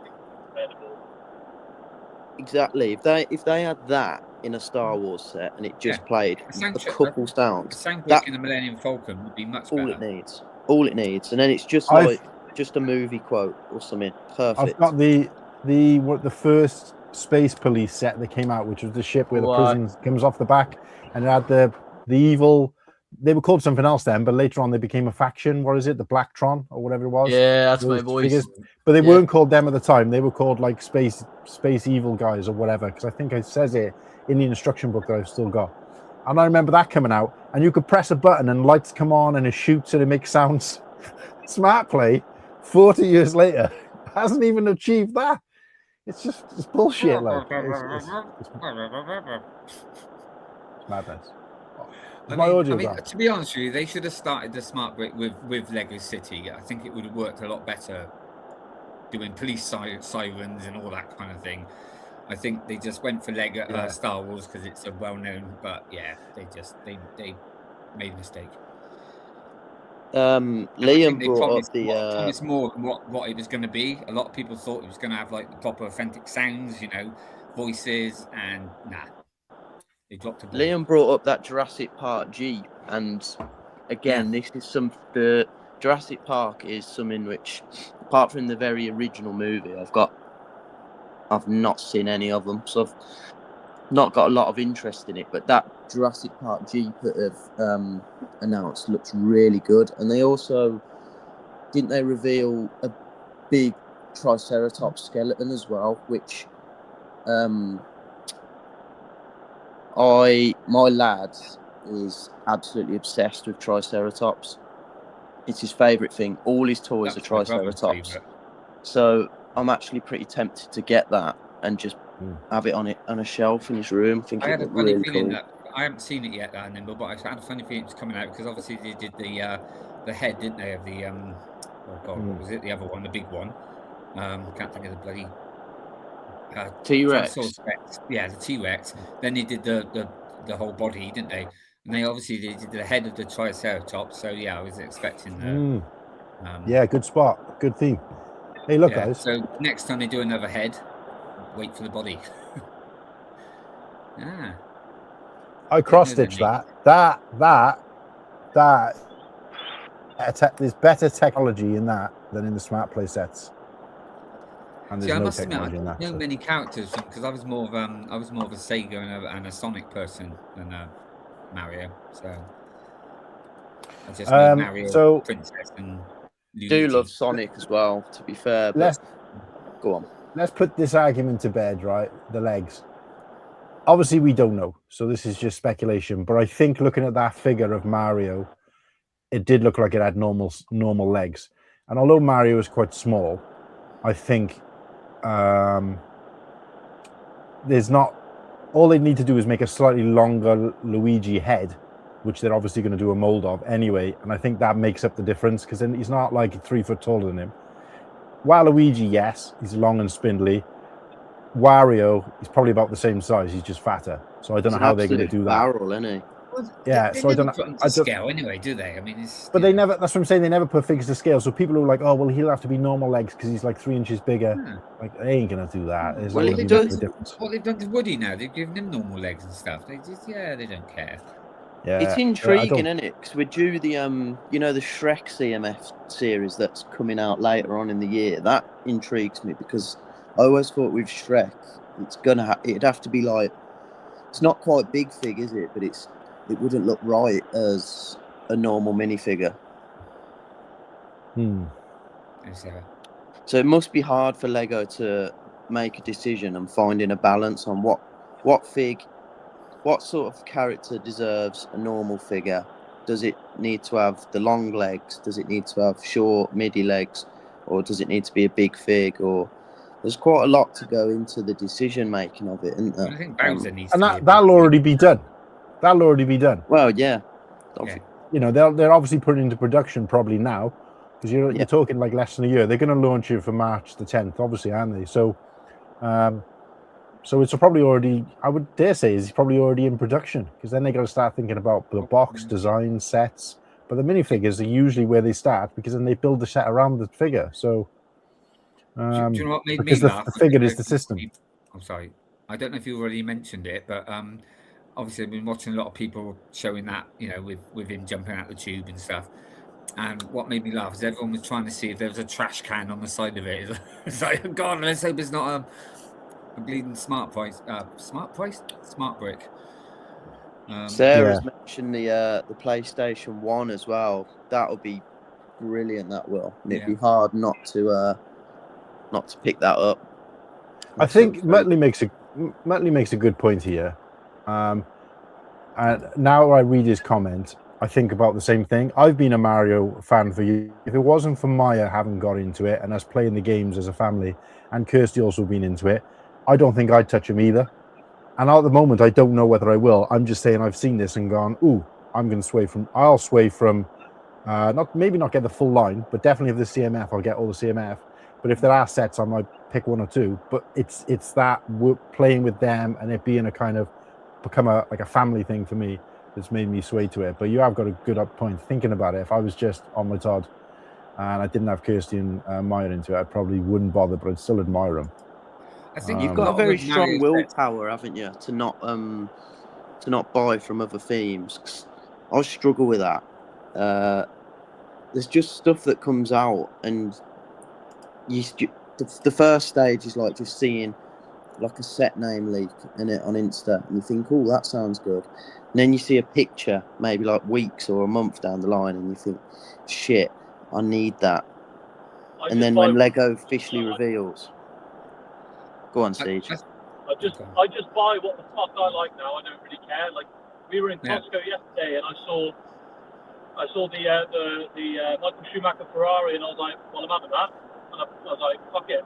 if they had that in a Star Wars set and it just played a couple sounds, the sound brick in the Millennium Falcon would be much better. All it needs, and then it's just like just a movie quote or something. Perfect. I've got the first Space Police set that came out, which was the ship where the prison comes off the back, and it had the evil. They were called something else then, but later on they became a faction. What is it? The Blacktron or whatever it was. Yeah, that's my voice. Figures. But they weren't called them at the time. They were called like space evil guys or whatever. Because I think it says it in the instruction book that I've still got. And I remember that coming out, and you could press a button and lights come on and it shoots and it makes sounds. Smart Play, 40 years later, hasn't even achieved that. It's bullshit. Like it's madness. To be honest with you, they should have started the Smart Brick with Lego City. I think it would have worked a lot better doing police sirens and all that kind of thing. I think they just went for Lego Star Wars because it's a well-known. But they made a mistake. Liam brought up it's more than what it was going to be. A lot of people thought it was going to have like the proper authentic sounds, you know, voices, and they dropped a ball. Liam brought up that Jurassic Park Jeep, and again, this is the Jurassic Park is something which, apart from the very original movie, I've not seen any of them, so I've not got a lot of interest in it. But that Jurassic Park Jeep that have announced looks really good, and they also didn't they reveal a big Triceratops skeleton as well, which my lad is absolutely obsessed with Triceratops. It's his favourite thing. All his toys are Triceratops. So I'm actually pretty tempted to get that. and just have it on a shelf in his room. I think I it had a looked funny really feeling cool. that I haven't seen it yet, that Nimble, but I had a funny feeling it's coming out because obviously they did the head, didn't they, of the oh god, what was it? The other one, the big one. Can't think of the bloody T-Rex. Tyrannosaurus Rex. Yeah, the T-Rex. Then they did the whole body, didn't they? And they did the head of the Triceratops. So yeah, I was expecting the. Yeah, good spot, good theme. Hey, look, Yeah, guys. so next time they do another head, wait for the body. I cross-stitched that. There's better technology in that than in the smart play sets. And there's See, I no must admit, I technology in don't that. know So. many characters because I was more of a Sega and a Sonic person than Mario. So I just know Mario, Princess, and Luigi. Do love Sonic as well, to be fair. But go on. Let's put this argument to bed, right? The legs. Obviously, we don't know, so this is just speculation. But I think looking at that figure of Mario, it did look like it had normal legs. And although Mario is quite small, I think there's not. All they need to do is make a slightly longer Luigi head, which they're obviously going to do a mold of anyway. And I think that makes up the difference because then he's not like 3 foot taller than him. Waluigi, yes, he's long and spindly. Wario is probably about the same size. He's just fatter. So I don't know how they're going to do that. Barrel, isn't he? Well, yeah, they so I don't never put know. them to scale anyway, do they? I mean, it's. But they never. That's what I'm saying. They never put figures to scale. So people who are like, "Oh, well, he'll have to be normal legs because he's like 3 inches bigger." Like they ain't gonna do that. There's Well, not gonna be much of a difference. what they've done to Woody now, they've given him normal legs and stuff. They just, they don't care. Yeah, it's intriguing, isn't it? Because we're due the the Shrek CMF series that's coming out later on in the year. That intrigues me because I always thought with Shrek, it'd have to be like, it's not quite Big Fig, is it? But it wouldn't look right as a normal minifigure. So it must be hard for Lego to make a decision and finding a balance on what sort of character deserves a normal figure. Does it need to have the long legs? Does it need to have short, midi legs? Or does it need to be a big fig? Or there's quite a lot to go into the decision making of it, isn't there? I think Bowser needs and to that'll already be done. That'll already be done. Well, yeah. You know, they're obviously putting into production probably now because you're talking like less than a year. They're going to launch it for March the 10th, obviously, aren't they? So, so it's probably already. I would dare say it's probably already in production because then they got to start thinking about the box design sets. But the minifigures are usually where they start because then they build the set around the figure. So, do you know what made me because laugh? the figure is the system. I'm sorry, I don't know if you already mentioned it, but obviously I've been watching a lot of people showing that, with him jumping out the tube and stuff. And what made me laugh is everyone was trying to see if there was a trash can on the side of it. It's like, oh God, let's hope it's not a bleeding smart brick. Sarah's mentioned the PlayStation 1 as well. That'll be brilliant. That will. And it'd be hard not to pick that up. I think Muttley makes a good point here. And now I read his comment, I think about the same thing. I've been a Mario fan for years. If it wasn't for Maya having got into it and us playing the games as a family, and Kirsty also been into it, I don't think I'd touch him either. And at the moment, I don't know whether I will. I'm just saying I've seen this and gone, ooh, I'll sway from, maybe not get the full line, but definitely if the CMF, I'll get all the CMF. But if there are sets, I might pick 1 or 2. But it's that playing with them and it being a kind of become a family thing for me that's made me sway to it. But you have got a good point thinking about it. If I was just on my Todd and I didn't have Kirsty and Maya into it, I probably wouldn't bother, but I'd still admire them. I think you've got a very strong willpower, haven't you, to not buy from other themes. I struggle with that. There's just stuff that comes out, and the first stage is like just seeing like a set name leak in it on Insta, and you think, oh, that sounds good. And then you see a picture, maybe like weeks or a month down the line, and you think, shit, I need that. And then when Lego officially reveals. Go on, Siege. I just buy what the fuck I like now. I don't really care. Like, we were in Costco yesterday, and I saw the Michael Schumacher Ferrari, and I was like, well, I'm having that. And I was like, fuck it.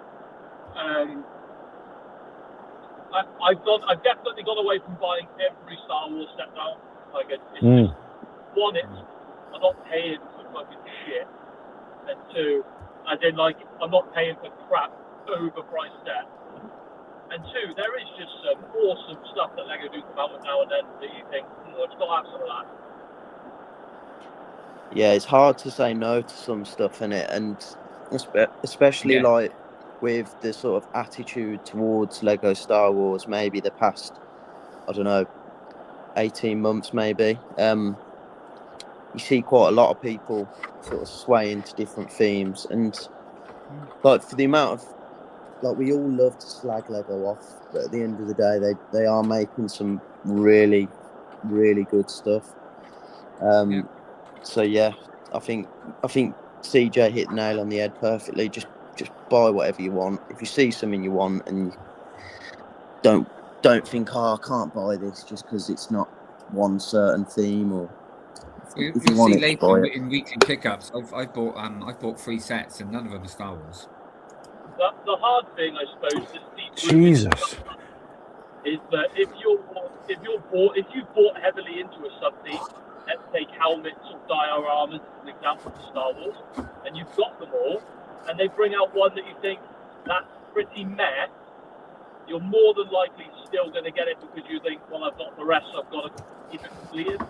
I've definitely gone away from buying every Star Wars set now. Like it's Mm. just, one, I'm not paying for fucking shit, and two, as in like I'm not paying for crap overpriced set. And two, there is just some awesome stuff that Lego do come out with now and then that you think, it's got to have some of that. Yeah, it's hard to say no to some stuff in it, and especially like with the sort of attitude towards Lego Star Wars, maybe the past, I don't know, 18 months maybe. You see quite a lot of people sort of sway into different themes, and like for the amount of like we all love to slag Lego off, but at the end of the day, they are making some really, really good stuff. So yeah, I think CJ hit the nail on the head perfectly. Just buy whatever you want. If you see something you want and you don't think, I can't buy this just because it's not one certain theme, or You'll if you want see it, later buy it. in weekly pickups. I've bought 3 sets and none of them are Star Wars. The hard thing, I suppose, Jesus. is that if you bought heavily into a sub-theme, let's take helmets or dioramas as an example for Star Wars, and you've got them all, and they bring out one that you think that's pretty meh, you're more than likely still going to get it because you think, well, I've got the rest, so I've got to keep it completed.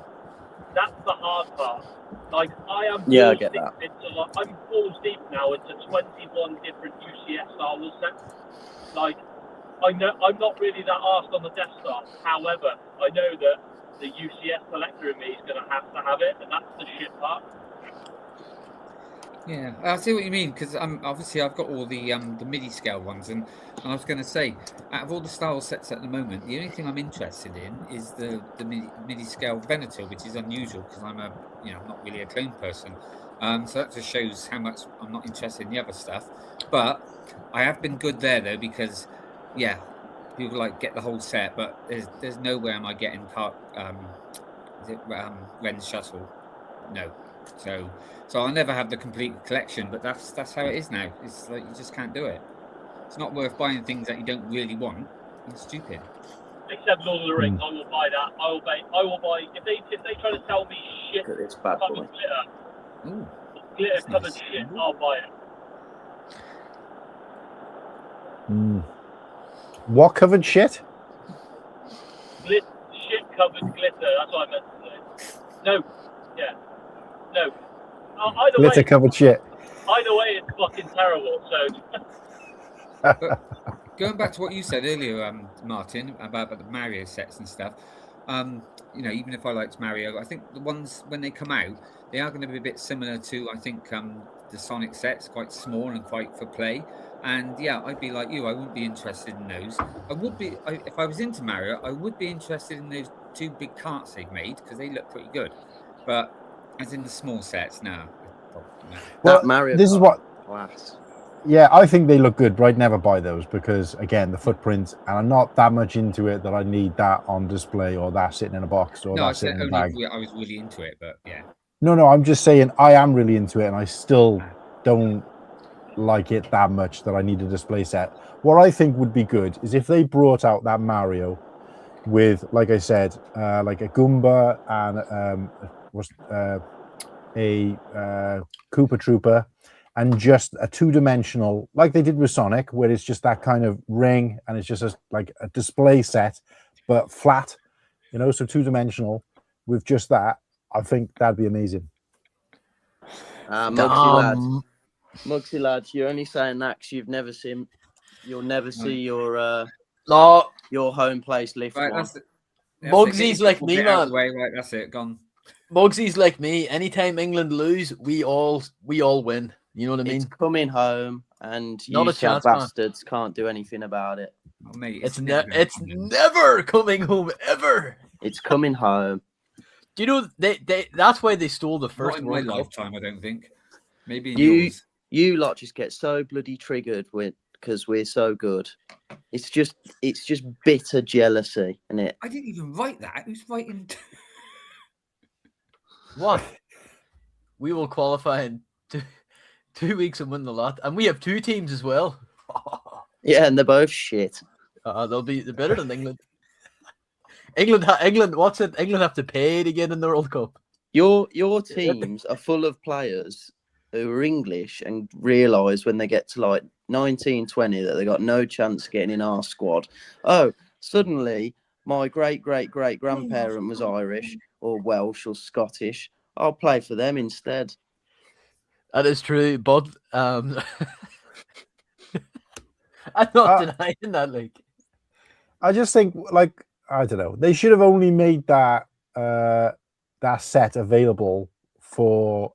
That's the hard part. Like, I am Yeah, I get that. I'm balls deep now into 21 different UCS Star Wars sets. Like, I know I'm not really that arsed on the Death Star. However, I know that the UCS collector in me is going to have it, and that's the shit part. Yeah, I see what you mean, because obviously I've got all the MIDI scale ones, and I was going to say, out of all the Star Wars sets at the moment, the only thing I'm interested in is the MIDI scale Venator, which is unusual because I'm not really a clone person. So that just shows how much I'm not interested in the other stuff. But I have been good there though, because people like get the whole set, but there's no way am I getting Ren's shuttle. No. So I'll never have the complete collection, but that's how it is now. It's like you just can't do it. It's not worth buying things that you don't really want. It's stupid. Except Lord of the Rings, I will buy that. I will buy if they try to sell me shit It's bad covered boy. glitter. Glitter covered shit, I'll buy it. What covered shit? Shit covered glitter. That's what I meant to say. No. Yeah. No. Either Glitter way, covered shit. Either way, it's fucking terrible. So. Going back to what you said earlier, Martin, about the Mario sets and stuff. Even if I liked Mario, I think the ones when they come out, they are going to be a bit similar to the Sonic sets, quite small and quite for play. And yeah, I'd be like you. I wouldn't be interested in those. I would be if I was into Mario. I would be interested in those 2 big carts they've made because they look pretty good. But as in the small sets, no. Well, That Mario this Kart is what. class. Yeah, I think they look good, but I'd never buy those because, again, the footprints, and I'm not that much into it that I need that on display or that sitting in a box or that sitting in a bag. I was really into it, but yeah. No, I'm just saying I am really into it, and I still don't like it that much that I need a display set. What I think would be good is if they brought out that Mario with, like I said, like a Goomba and a Koopa Trooper, and just a 2-dimensional, like they did with Sonic, where it's just that kind of ring and it's just like a display set, but flat, so 2-dimensional with just that. I think that'd be amazing. Mugsy lad, you're only saying that because you'll never see your home place lift right, one. Mugsy's like me, man. Right, that's it, gone. Mugsy's like me. Anytime England lose, we all win. You know what I mean? It's coming home, and Not you a chance, bastards can't do anything about it. Oh, mate, it's never coming home ever. It's coming home. Do you know they that's why they stole the first Not in World my Cup. lifetime, I don't think. Maybe in yours. You lot just get so bloody triggered because we're so good. It's just bitter jealousy, isn't it? I didn't even write that. Who's writing? What? We will qualify in 2 weeks and win the lot, and we have 2 teams as well. Yeah, and they're both shit. They're better than England. England. What's it? England have to pay to get in the World Cup. Your teams are full of players who are English and realise when they get to like 19, 20 that they got no chance getting in our squad. Oh, suddenly my great grandparent was Irish or Welsh or Scottish. I'll play for them instead. That is true, but I'm not denying that. Like, I just think, like, I don't know, they should have only made that that set available for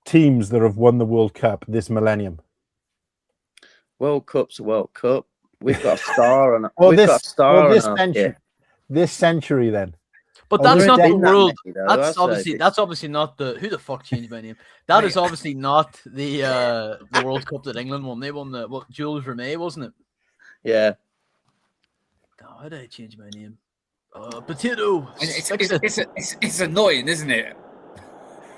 teams that have won the World Cup this millennium. World Cup's a World Cup. We've got a star on. Well, we've got a star this on century. Yeah. This century, then. but Oh, that's there not ain't the that world. many, though, That's obviously not the who the fuck changed my name. That is obviously not the World Cup that England won. They won the Jules Rimet, wasn't it? Yeah. How did I change my name? Potato. It's annoying, isn't it?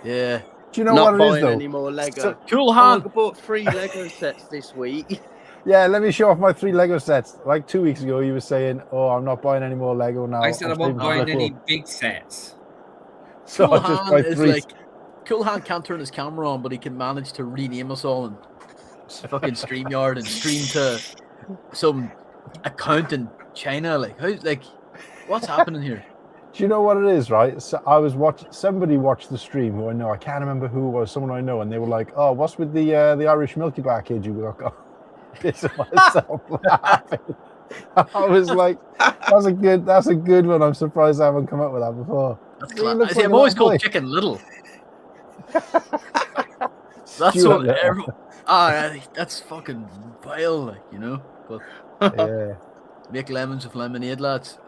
Yeah. Do you know Not what it is, buying though? any more Lego. Cool I hand. bought 3 Lego sets this week. Yeah, let me show off my 3 Lego sets. Like 2 weeks ago, you were saying, "Oh, I'm not buying any more Lego now." I said I won't buy any Cool. big sets. So Cool I just hand buy is 3. like Cool Hand can't turn his camera on, but he can manage to rename us all and fucking StreamYard and stream to some account in China. Like, what's happening here? Do you know what it is, right? So I was somebody watched the stream who I know. I can't remember who it was. Someone I know, and they were like, "Oh, what's with the Irish Milky Bar kid?" You were like, pissing myself laughing. I was like, "That's a good one." I'm surprised I haven't come up with that before. That's He looks See, like I'm a always little called boy. Chicken Little. That's Stuart what Little. everyone. That's fucking vile, like, you know. But Yeah. make lemons with lemonade, lads.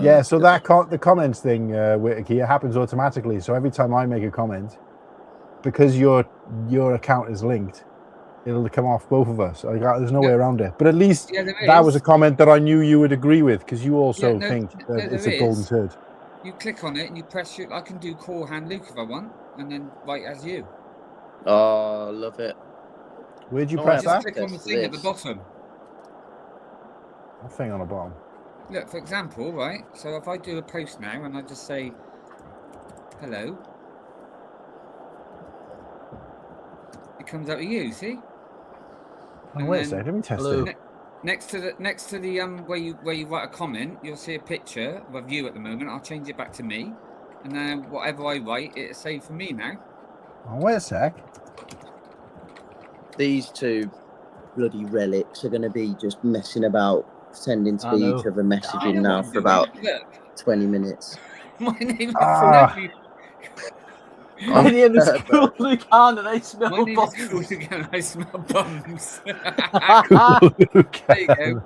Yeah, so the comments thing, Whittaky, it happens automatically. So every time I make a comment, because your account is linked, it'll come off both of us. There's no way around it. But at least that was a comment that I knew you would agree with, because you also think that it's a golden turd. You click on it and you press I can do call hand Luke if I want, and then write as you. Oh, love it. Where'd you Oh, press Just that? click on the thing at the bottom. What thing on the bottom? Look, for example, right? So if I do a post now and I just say hello, it comes out of you. See? Oh, wait a second, let me test Hello. it. Next to the where you write a comment, you'll see a picture of you at the moment. I'll change it back to me, and then whatever I write, it'll say for me now. Oh, wait a sec. These two bloody relics are going to be just messing about, pretending to I be know. each other, messaging know now what I'm for doing. about Look, 20 minutes. my name is Ah. My name is Cool Luke Hand and I smell My name is bums. Cool again. I smell bums. There you go.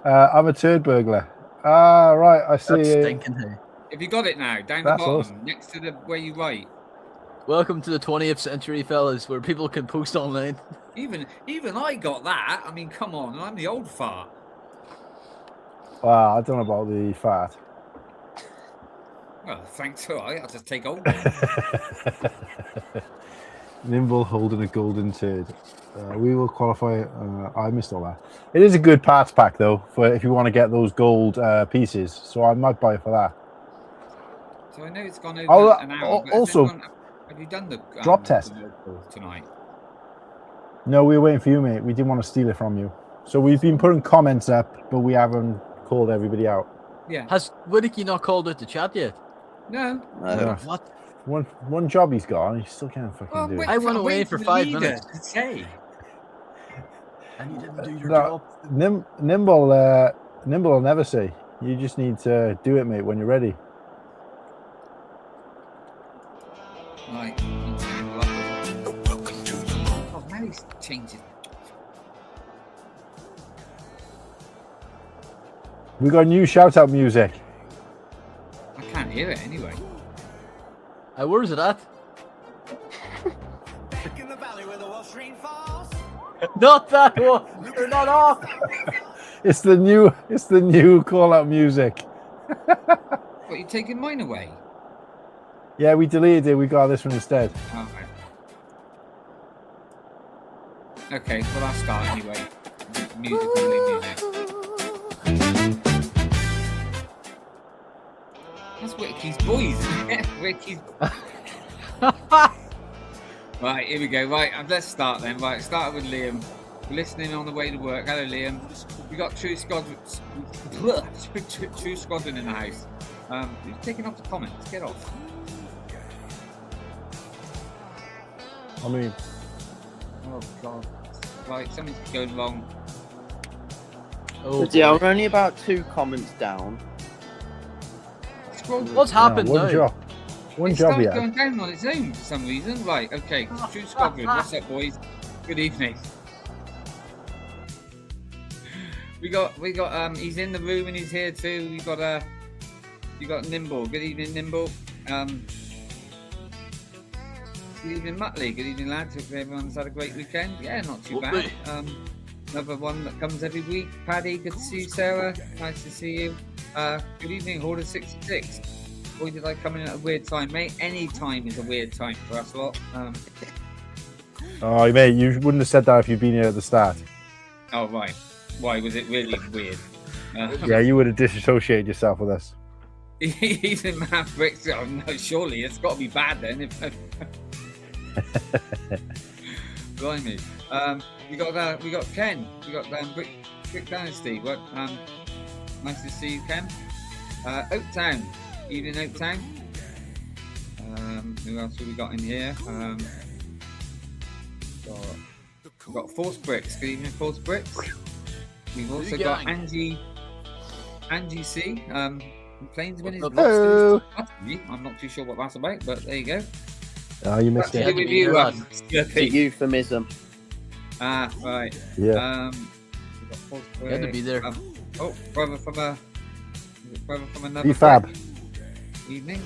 I'm a turd burglar. Ah, right, I see. That's stinking here. Have you got it now? Down That's the bottom, awesome. next to the where you write. Welcome to the 20th century, fellas, where people can post online. Even I got that. I mean, come on, I'm the old fart. Wow, I don't know about the fat. Well, thanks for I'll just take old. Nimble holding a golden turd. We will qualify. I missed all that. It is a good parts pack though, for if you want to get those gold pieces. So I might buy it for that. So I know it's gone over an hour. But also, have you done the drop test tonight? No, we were waiting for you, mate. We didn't want to steal it from you. So we've been putting comments up, but we haven't called everybody out. Yeah. Has Whittaky not called out the chat yet? No. Yeah. What? One job he's got, and he still can't fucking do it. I went away for 5 minutes. To say. And you didn't do your No, job. Nimble will never say. You just need to do it, mate, when you're ready. Right. Oh, now he's changing. We got new shout-out music. I can't hear it anyway. Where's it at? Back in the valley where the Wall Street falls. Not that one. They're not off. It's the new call-out music. What, you taking mine away? Yeah, we deleted it. We got this one instead. Oh, right. Okay, well, I'll start anyway. Music, only music. That's Wicky's boys, isn't it? Wicky's. Right, here we go. Right, let's start then. Right, start with Liam. We're listening on the way to work. Hello, Liam. We got True Squadron in the house. Who's taking off the comments? Get off. I mean, Oh God. Right, something's going wrong. Oh, Yeah, boy. we're only about 2 comments down. What's happened one now? job. One It job started yet. going down on its own for some reason. Right, okay. True Squadron, what's up, boys? Good evening. We got. He's in the room and he's here too. You got Nimble. Good evening, Nimble. Good evening, Muttley. Good evening, lads. Hope everyone's had a great weekend. Yeah, not too bad. Another one that comes every week. Paddy, good to see you. Sarah, nice to see you. Good evening, Horder 66. Boy, did I come in at a weird time, mate. Any time is a weird time for us lot. Oh, mate, you wouldn't have said that if you'd been here at the start. Oh, right. Why was it really weird? Yeah, you would have disassociated yourself with us. Even Mavericks. Oh no, surely it's got to be bad then. Blimey. We got Ken. We got Brick Dynasty. What? Nice to see you, Ken. Oaktown. Evening, Oaktown. Who else have we got in here? We've got Force Bricks. Good evening, Force Bricks. We've also got Angie C. Complains when his Hello. I'm not too sure what that's about, but there you go. Oh, you missed That's to it. do with you, It's a Slurpee. euphemism. Ah, right. Yeah. We've got Force You had to Bricks. be there. Brother from another Fab. brick. Evening.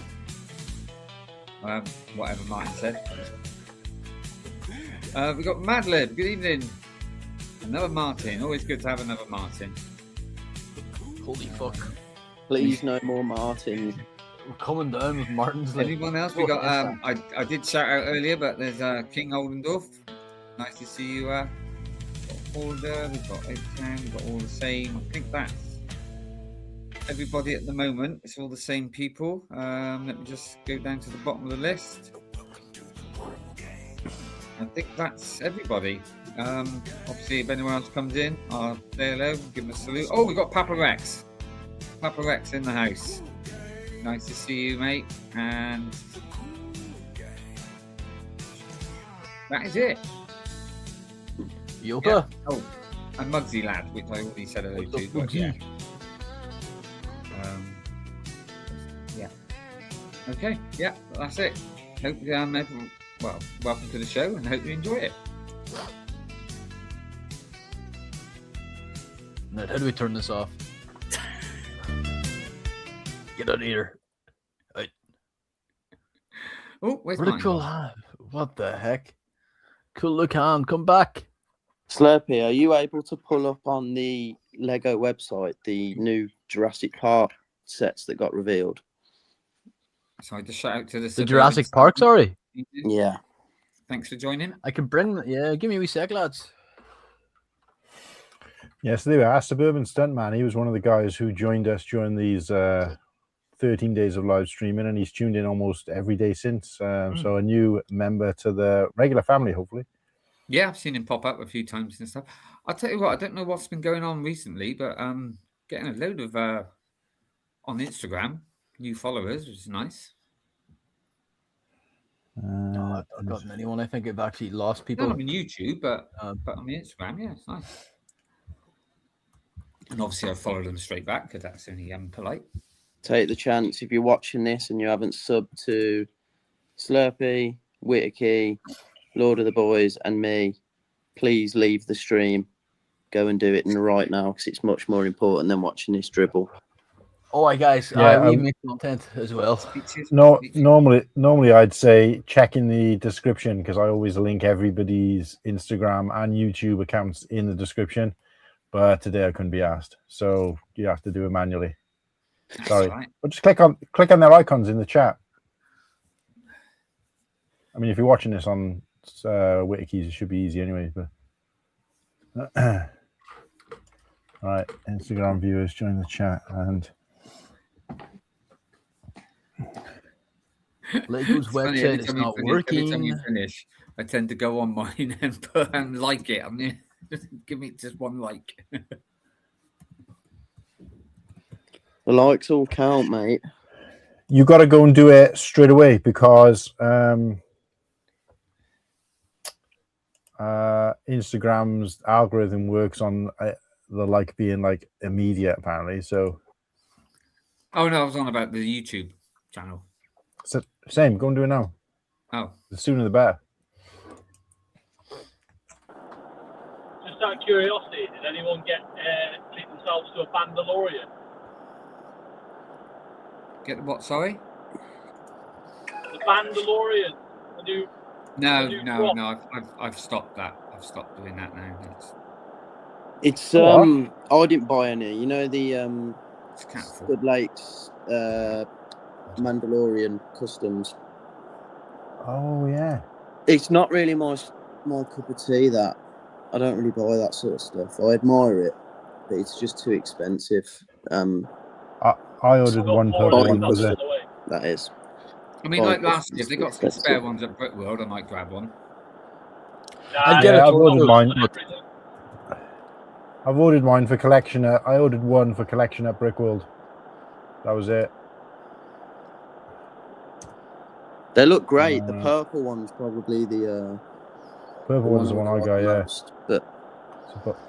Whatever Martin said. We got Madlib. Good evening. Another Martin. Always good to have another Martin. Holy fuck. Please, no more Martin. We're coming down with Martin's. Like, Anyone else? We got. I did shout out earlier, but there's King Oldendorf. Nice to see you. Got Holder. We've got Oaktown. We've got all the same. I think that's everybody at the moment. It's all the same people. Let me just go down to the bottom of the list. I think that's everybody. Obviously, if anyone else comes in, I'll say hello, give them a salute. Oh, we got Papa Rex. Papa Rex in the house. Nice to see you, mate. And that is it. Yopa. Yeah. Oh, and Mugsy Lad, which I already said hello to. But yeah. Yeah. Okay. Yeah, that's it. Hope everyone, well, welcome to the show, and hope you enjoy it. Now, how do we turn this off? Get out of here. Out. Oh, where's Pretty mine? cool hand. What the heck? Cool look hand. Come back. Slurpee, are you able to pull up on the Lego website the new Jurassic Park sets that got revealed? So I just shout out to the The Jurassic Park, sorry. Yeah. Thanks for joining. I can bring. Yeah, give me a wee sec, lads. Yeah, so there we are. Suburban Stuntman. He was one of the guys who joined us during these 13 days of live streaming, and he's tuned in almost every day since. So a new member to the regular family, hopefully. Yeah, I've seen him pop up a few times and stuff. I'll tell you what, I don't know what's been going on recently, but getting a load of on Instagram, new followers, which is nice. No, I've not gotten anyone. I think I've actually lost Not people. on YouTube, but on the Instagram, yeah, it's nice. And obviously, I followed them straight back because that's only polite. Take the chance if you're watching this and you haven't subbed to Slurpee, Whittaky, Lord of the Boys, and me. Please leave the stream. Go and do it right now because it's much more important than watching this dribble. Oh, hi guys. Yeah, we make content as well. No, normally I'd say check in the description because I always link everybody's Instagram and YouTube accounts in the description. But today I couldn't be asked, so you have to do it manually. Sorry, right. but just click on their icons in the chat. I mean, if you're watching this on Whittaky's, it should be easy anyway. But All right, Instagram viewers, join the chat and Lego's It's funny, every website is time you not finish, every time working. you finish, I tend to go on mine and put like it. I mean, give me just one like. The likes all count, mate. you got to go and do it straight away because Instagram's algorithm works on the like being like immediate apparently. So Oh no, I was on about the YouTube channel. same, go and do it now. Oh, The sooner the better. Just out of curiosity, did anyone treat themselves to a Bandalorian? get what? Sorry. The Bandalorian. The new. No, new no, drop. no. I've stopped that. I've stopped doing that now. It's What? I didn't buy any. You know the It's catful. Good Lakes Mandalorian customs. Oh yeah. It's not really my cup of tea. That I don't really buy that sort of stuff. I admire it, but it's just too expensive. I ordered Got one more purple of one. them Was on it? the way. That is. I mean, Buy like last year, customs they too got some spare expensive. ones at Brickworld. I might grab one. I'd get Yeah, a I've ordered Torso. mine. I've ordered mine for collection. I ordered one for collection at Brickworld. That was it. They look great. The purple one's probably the Purple one's the one I like got. Yeah, most, but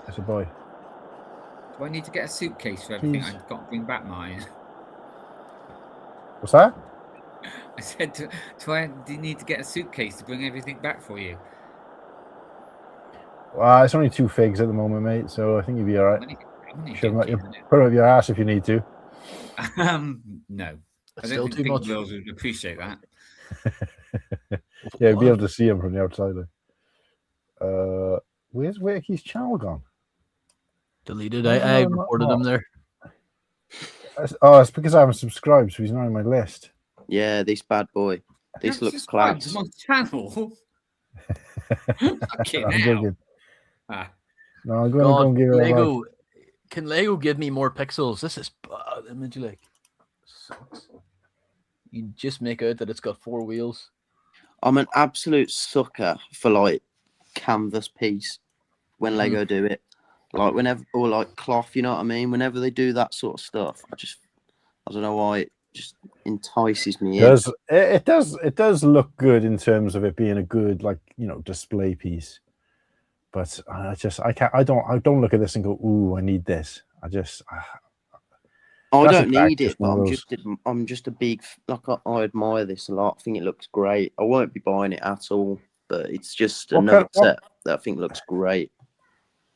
it's a boy. Do I need to get a suitcase for everything Please. I've got to bring back mine? What's that? I said, do you need to get a suitcase to bring everything back for you? It's only 2 figs at the moment, mate. So I think you'll be all right. I'm only Put joking, it up your ass if you need to. no. I Still don't too think big much. girls would appreciate that. Yeah, you'll be able to see him from the outside. Where's Wakey's channel gone? Deleted. Why is he I not on reported my- him there. It's because I haven't subscribed, so he's not on my list. yeah, this bad boy. This Don't looks subscribe class. to my channel. Fucking I'm hell. joking. Ah, No, I'm going to go and give it a like. Lego. Can Lego give me more pixels? This is bad image. Like, sucks. You just make out that it's got 4 wheels. I'm an absolute sucker for like canvas piece when Lego do it. Like whenever, or like cloth, you know what I mean? Whenever they do that sort of stuff, I don't know why it just entices me in. It does look good in terms of it being a good, like, display piece. But I don't look at this and go, ooh, I need this. I don't need it, but one of I'm just a big, like I admire this a lot. I think it looks great. I won't be buying it at all, but it's just another set that I think looks great.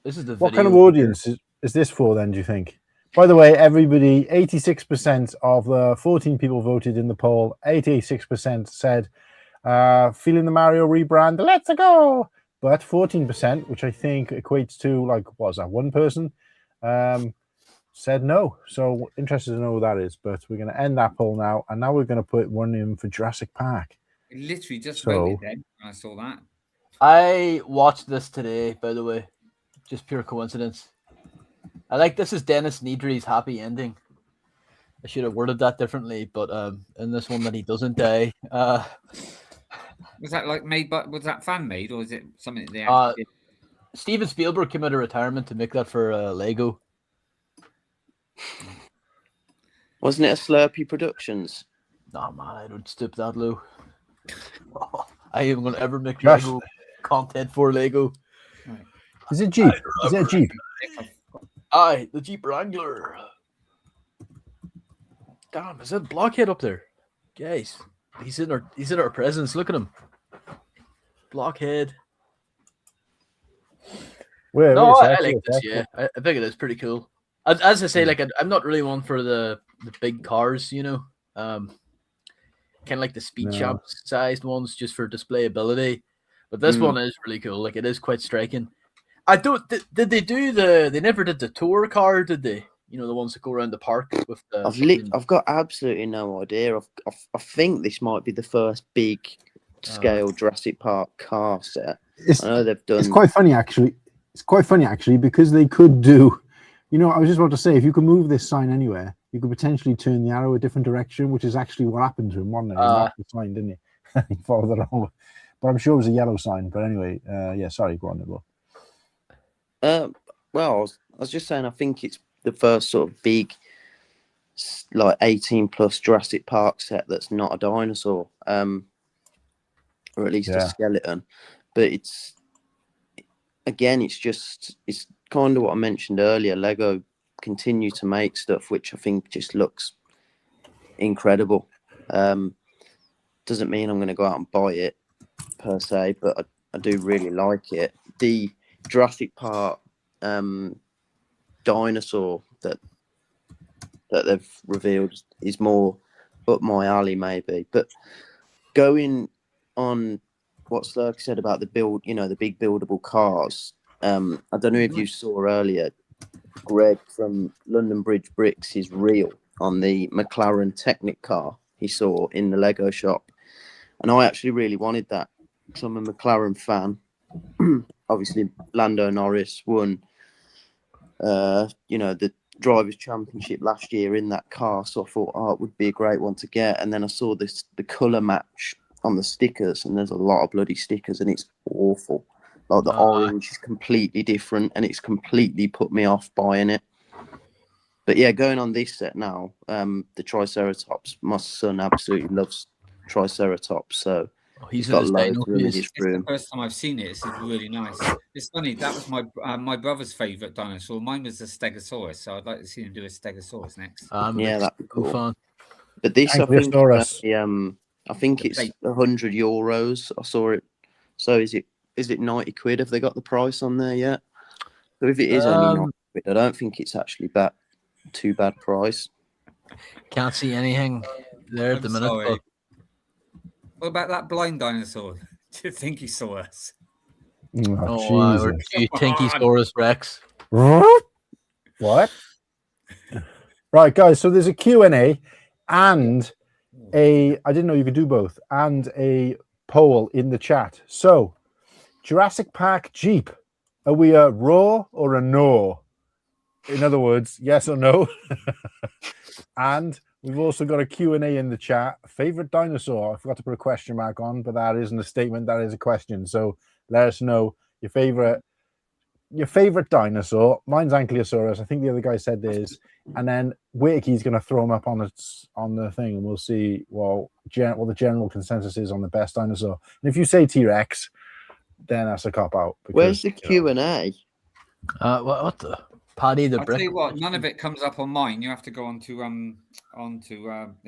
This is the What video. kind of audience is this for then, do you think? By the way, everybody, 86% of the 14 people voted in the poll, 86% said, feeling the Mario rebrand, let's go. But 14%, which I think equates to, like, what was that, one person, said no. So interested to know who that is. But we're going to end that poll now. And now we're going to put one in for Jurassic Park. I literally just voted then when I saw that. I watched this today, by the way. Just pure coincidence. I like this is Dennis Nedry's happy ending. I should have worded that differently, but in this one that he doesn't die. Was that like made by, was that fan made, or is it something that they actually did? Steven Spielberg came out of retirement to make that for Lego. Wasn't it a Slurpee Productions? Nah, man, I don't stoop that low. I ain't gonna ever make Josh. Lego content for Lego. Is it Jeep? Is it a Jeep? Aye, the Jeep Wrangler. Damn, is that Blockhead up there? Guys, he's in our presence. Look at him. Blockhead. No, I like this, yeah. I think it is pretty cool. As I say, like I'm not really one for the big cars, kind of like the Speed Champs sized ones just for displayability. But this one is really cool. Like it is quite striking. I don't. Did they do They never did the tour car, did they? The ones that go around the park with the. I've got absolutely no idea. I think this might be the first big scale Jurassic Park car set. I know they've done. It's quite funny actually. It's quite funny actually because they could do. You know, I was just about to say, if you could move this sign anywhere, you could potentially turn the arrow a different direction, which is actually what happened to him, wasn't it? He knocked the sign, didn't he? He followed the wrong way. But I'm sure it was a yellow sign. But anyway, yeah, sorry, go on, Nibble. Well, I was just saying, I think it's the first sort of big, like 18 plus Jurassic Park set that's not a dinosaur, or at least a skeleton. But it's kind of what I mentioned earlier. Lego continue to make stuff which I think just looks incredible. Doesn't mean I'm going to go out and buy it per se, but I do really like it. The Jurassic Park dinosaur that they've revealed is more up my alley, maybe. But going on what Slurk said about the build, the big buildable cars. I don't know if you saw earlier, Greg from London Bridge Bricks is real on the McLaren Technic car he saw in the Lego shop. And I actually really wanted that. So I'm a McLaren fan. Obviously, Lando Norris won, the Drivers' Championship last year in that car. So I thought, it would be a great one to get. And then I saw the colour match on the stickers, and there's a lot of bloody stickers, and it's awful. Like the orange is completely different, and it's completely put me off buying it. But yeah, going on this set now, the Triceratops. My son absolutely loves Triceratops, so he's got in loads of them in his room. It's the first time I've seen it. It's really nice. It's funny. That was my brother's favourite dinosaur. Mine was the Stegosaurus, so I'd like to see him do a Stegosaurus next. Yeah, that'd be cool. Fun. But this, I think it's €100. I saw it. So is it 90 quid? Have they got the price on there yet? So if it is only 90 quid, I don't think it's actually too bad price. Can't see anything there at the minute. But... What about that blind dinosaur? Do you think he saw us? Or do you think he saw us, Rex? What? Right, guys. So there's a Q&A and I didn't know you could do both, and a poll in the chat. So, Jurassic Park Jeep, are we a raw or a no? In other words, yes or no? And we've also got a Q&A in the chat. Favorite dinosaur? I forgot to put a question mark on, but that isn't a statement. That is a question. So let us know your favorite dinosaur. Mine's Ankylosaurus. I think the other guy said theirs. And then Wiki's going to throw them up on the thing, and we'll see what the general consensus is on the best dinosaur. And if you say T-Rex, then that's a cop out. Because, where's the Q&A? What the? Paddy the I'll Brick. tell you what, none of it comes up on mine. You have to go onto the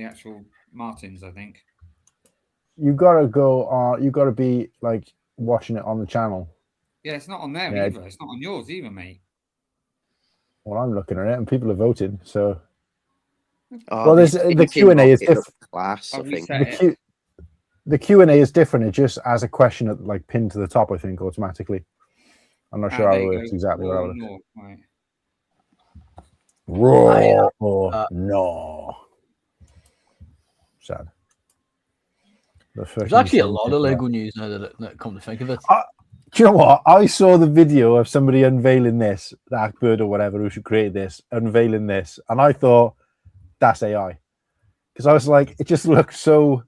actual Martins, I think. You gotta go on. You gotta be like watching it on the channel. Yeah, it's not on there either. It's not on yours either, mate. Well, I'm looking at it, and people are voting. So, well, there's the Q&A is different. Class, I think. The Q&A is different. It just has a question at, pinned to the top, I think, automatically. I'm not sure how it works exactly. Right. Raw or no? Sad. There's actually a lot of Lego news now that come to think of it. Do you know what? I saw the video of somebody unveiling this, that bird or whatever who should create this, unveiling this, and I thought that's AI, because I was like, it just looked so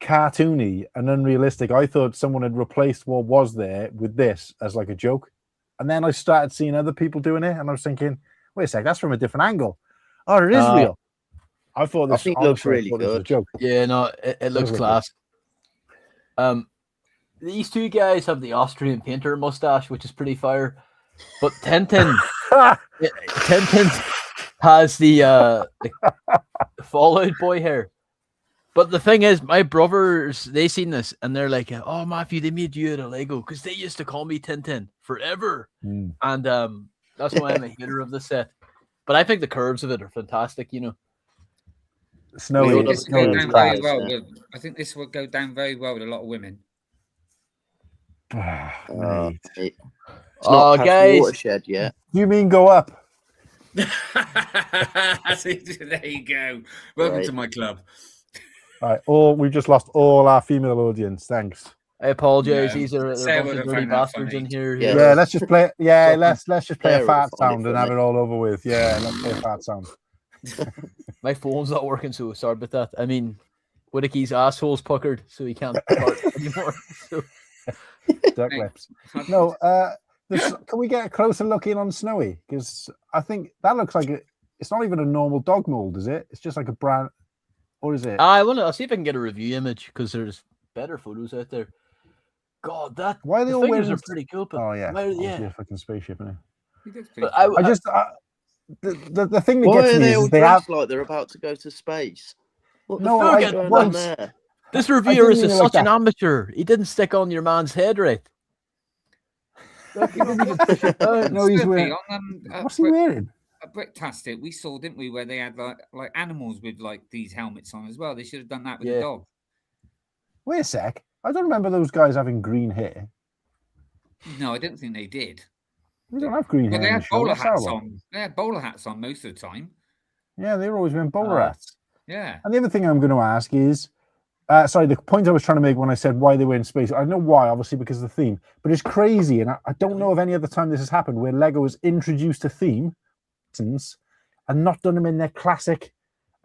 cartoony and unrealistic. I thought someone had replaced what was there with this as like a joke, and then I started seeing other people doing it, and I was thinking, wait a sec, that's from a different angle. Oh, it is real. I thought this looks really good. Was a joke. Yeah, no, it looks class. These two guys have the Austrian painter mustache, which is pretty fire. But Tintin has the Fallout Boy hair. But the thing is, my brothers, they seen this and they're like, "Oh, Matthew, they made you out of Lego," because they used to call me Tintin forever. And that's why I'm a hater of the set. But I think the curves of it are fantastic. Snowy. I think this would go down very well with a lot of women. It's not guys, watershed yet. You mean go up? There you go. Welcome to my club. All right. We've just lost all our female audience. Thanks. I apologize. No, These are Sarah they're a bunch would of have dirty found that bastards funny. in here. Yeah. Yeah, let's just play. Yeah, So- let's just play a Sarah would fart find it sound and have funny. it all over with. Yeah, let's play a fart sound. My phone's not working, so sorry about that. I mean, Whittaky's asshole's puckered, so he can't fart anymore. So Duck Hey. lips. No, can we get a closer look in on Snowy? Because I think that looks like it's not even a normal dog mold, is it? It's just like a brand, or is it? I'll see if I can get a review image because there's better photos out there. God, Why are they the all figures wearing? are pretty cool, but Oh yeah, obviously yeah. a fucking spaceship in it. He looks pretty But I, cool. I just the thing that Why gets are me they is all they have dressed like they're about to go to space? What the No, fuck I- is going what? on there? this I reviewer didn't is mean it like such an that. amateur. He didn't stick on your man's head right. Look, he didn't even push it down. No, he's Snoopy wearing. on, What's he wearing? At Bricktastic, we saw, didn't we, where they had like animals with like these helmets on as well. They should have done that with Yeah. the dog. Wait a sec. I don't remember those guys having green hair. No, I don't think they did. They don't have green Well, hair. they in had the show. bowler What's that hats about? on. They had bowler hats on most of the time. Yeah, they were always wearing bowler hats. Yeah. And the other thing I'm going to ask is, sorry, the point I was trying to make when I said why they were in space, I know why, obviously because of the theme, but it's crazy, and I don't know of any other time this has happened where Lego has introduced a theme and not done them in their classic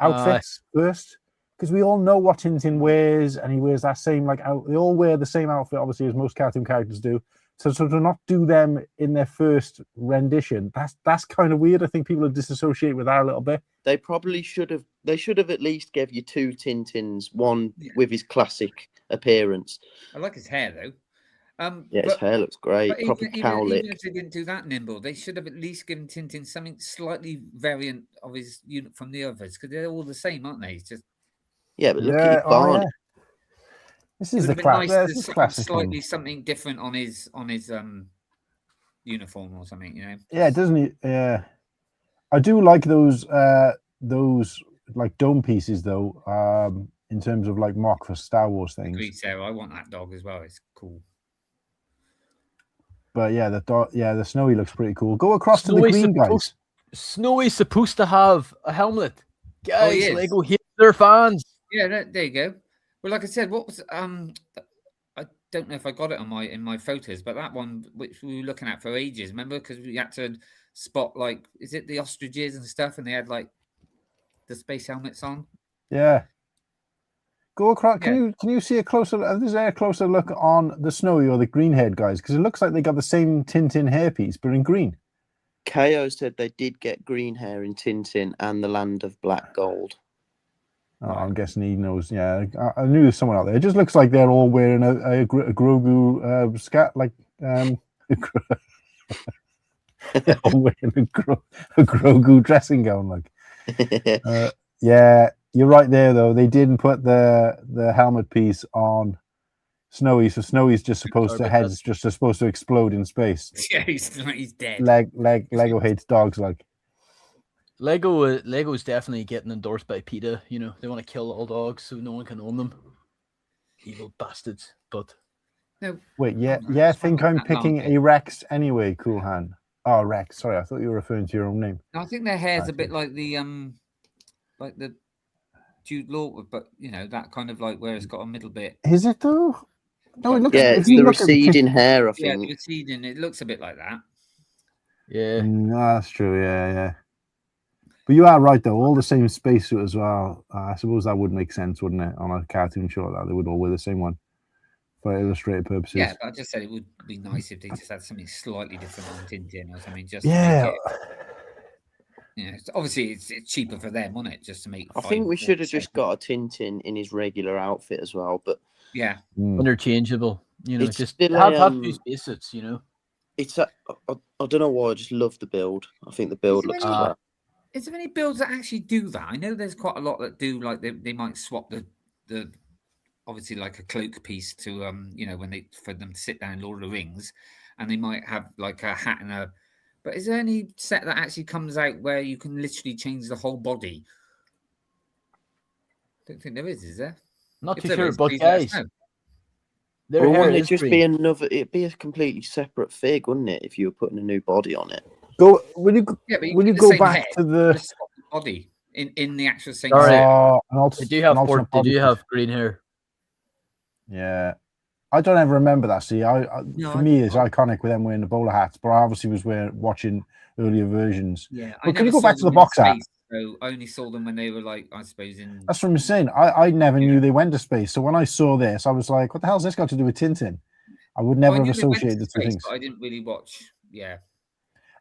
outfits first, because we all know what Tintin wears, and he wears that same they all wear the same outfit, obviously, as most cartoon characters do. So to not do them in their first rendition, that's kind of weird. I think people are disassociated with that a little bit. They probably should have. They should have at least gave you two Tintins, one with his classic appearance. I like his hair though. Yeah, his hair looks great. But Proper cow lick. even if they didn't do that nimble, they should have at least given Tintin something slightly variant of his unit from the others, because they're all the same, aren't they? It's just Yeah, but look at his barn. This is it the would have been class. nice This to is see classic slightly thing. something different on his uniform or something, you know. Yeah, doesn't he? Yeah, I do like those like dome pieces though. In terms of like mock for Star Wars things. Agreed, Sarah. I want that dog as well. It's cool. But yeah, the Snowy looks pretty cool. Go across to the green guys. Snowy's supposed to have a helmet. Guys, he is. Lego hits their fans. Yeah, there you go. Well, like I said, what was I don't know if I got it on in my photos, but that one which we were looking at for ages. Remember, because we had to spot like, is it the ostriches and stuff, and they had like the space helmets on. Yeah. Go across. Can you see a closer? Is there a closer look on the Snowy or the green-haired guys? Because it looks like they got the same Tintin hairpiece, but in green. KO said they did get green hair in Tintin and the Land of Black Gold. Oh, I'm guessing he knows. Yeah, I knew there was someone out there. It just looks like they're all wearing a Grogu scat, like they're all wearing a Grogu dressing gown, like. Yeah, you're right there though. They didn't put the helmet piece on Snowy, so Snowy's just supposed to explode in space. Yeah, he's dead. Lego hates dogs, like. Lego's definitely getting endorsed by PETA. You know, they want to kill all dogs so no one can own them. Evil bastards. But no, wait, I think I'm picking a Rex anyway, Cool Han. Oh, Rex. Sorry, I thought you were referring to your own name. I think their hair's a bit like the Jude Law, but you know, that kind of like where it's got a middle bit. Is it though? No, it looks. Yeah, it's the receding hair. I think. Yeah, receding. It looks a bit like that. Yeah, no, that's true. Yeah. But you are right though. All the same spacesuit as well. I suppose that would make sense, wouldn't it? On a cartoon show like that, they would all wear the same one for illustrated purposes. Yeah, but I just said it would be nice if they just had something slightly different on Tintin or something. Just yeah. To make it, you know, obviously it's cheaper for them, wasn't it? Just to make. I think we should have just got a Tintin in his regular outfit as well. But yeah, interchangeable. You know, It's just still have two spacesuits. You know, it's I don't know why I just love the build. I think the build looks great. Is there any builds that actually do that? I know there's quite a lot that do, like they might swap the obviously like a cloak piece to you know, when for them to sit down in Lord of the Rings, and they might have like a hat and a. But is there any set that actually comes out where you can literally change the whole body? Don't think there is there? Not If too there sure, is, but please let us guys, know. their Or hair wouldn't it is just green. be another? It'd be a completely separate fig, wouldn't it? If you were putting a new body on it. Go. Will you keep the go same back head, to the? just swap the body in the actual same Sorry. set. They They do have green hair. Yeah. I don't ever remember that. See, No, for me, it's iconic with them wearing the bowler hats, but I obviously was watching earlier versions. Yeah, But can you go back to the box art? So I only saw them when they were like, I suppose, in. That's what I'm saying. I never knew they went to space. So when I saw this, I was like, what the hell's this got to do with Tintin? I would never have associated the two things. I didn't really watch. Yeah.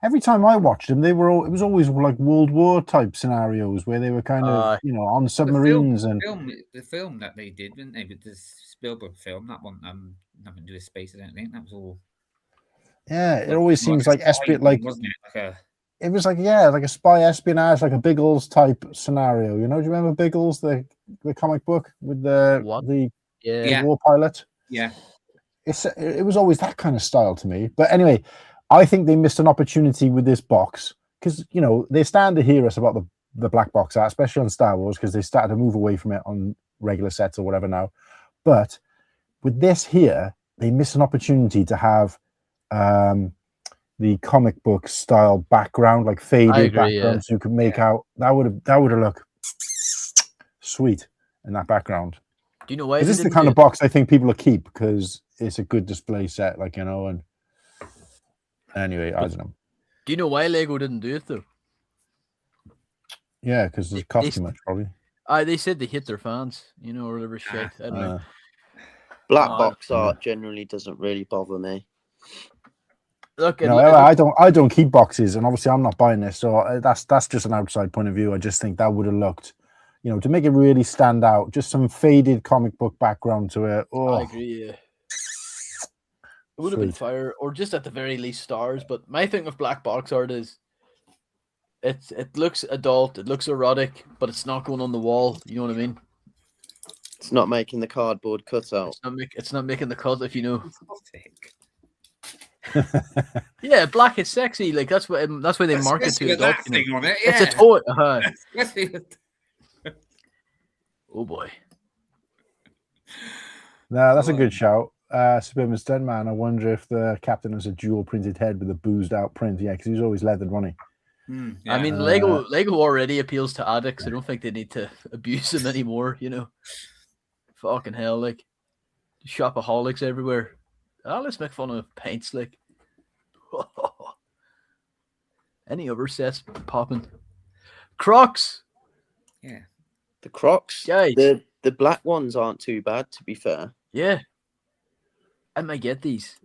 Every time I watched them, it was always like World War type scenarios where they were kind of, on submarines the film that they did, didn't they? With the Spielberg film, that one, nothing to do with space. I don't think that was all. Yeah, it always seems like espionage, wasn't it? It was like a spy espionage, like a Biggles type scenario. Do you remember Biggles, the comic book with the war pilot? Yeah. It was always that kind of style to me. But anyway, I think they missed an opportunity with this box because they stand to hear us about the black box art, especially on Star Wars, because they started to move away from it on regular sets or whatever now. But with this here, they missed an opportunity to have the comic book style background, like faded background, so you could make out that would have looked sweet in that background. Do you know why? This is the kind of box I think people will keep because it's a good display set, and anyway, I don't know. Do you know why Lego didn't do it though? Yeah, because it cost too much, probably. They said they hit their fans, or whatever shit. I don't know. Black box art generally doesn't really bother me. Look, I don't keep boxes, and obviously I'm not buying this, so that's just an outside point of view. I just think that would have looked, to make it really stand out, just some faded comic book background to it. Oh, I agree. Yeah. It would have been fire, or just at the very least stars. But my thing with black box art is, it looks adult, it looks erotic, but it's not going on the wall. You know what I mean? It's not making the cardboard cutout. It's not making the cut, if you know. Yeah, black is sexy. Like that's why they market to adult. On it, yeah. It's a toy. Oh boy. No, that's a good shout. Suburban Stuntman. I wonder if the captain has a dual printed head with a boozed out print. Yeah, because he was always leathered, wasn't he? Yeah. I mean, Lego already appeals to addicts. I don't think they need to abuse him anymore. Fucking hell, like shopaholics everywhere. Let's make fun of paints, like. Any other sets popping? Crocs. Yeah, the Crocs. Guys. The black ones aren't too bad, to be fair. Yeah, I might get these.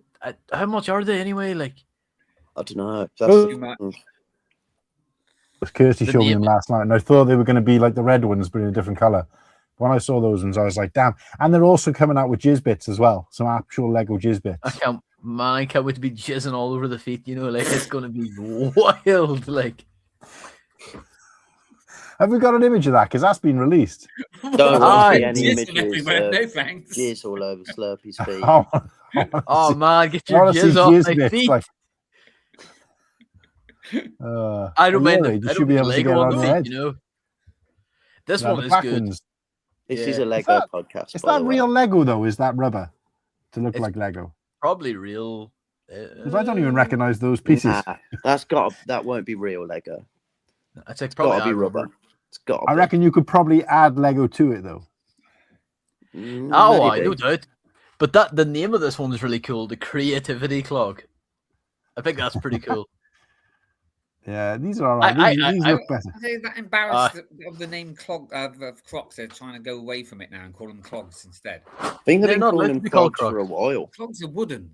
How much are they anyway? Like, I don't know. Kirsty showed me them last night, and I thought they were going to be like the red ones, but in a different color. When I saw those ones, I was like, damn. And they're also coming out with jizz bits as well. Some actual Lego jizz bits. I can't wait to be jizzing all over the feet. Like it's going to be wild. Like, have we got an image of that? Because that's been released. Don't see any images. No thanks. Jizz all over Slurpy's feet. Oh man, get your jizz off my feet. Like, I don't mind. I don't be able to get on the feet. This one is good. Ones. This is a Lego podcast. Is that real Lego though? Is that rubber to look like Lego? Probably real. Because I don't even recognize those pieces. That won't be real Lego. It's probably be rubber. It's got. I reckon you could probably add Lego to it though. No doubt. But the name of this one is really cool. The Creativity Clog. I think that's pretty cool. Yeah, these are all right. These look better. Are that embarrassed of the name clog of Crocs? They're trying to go away from it now and call them clogs instead. I think they've been calling them clogs for a while. Clogs are wooden.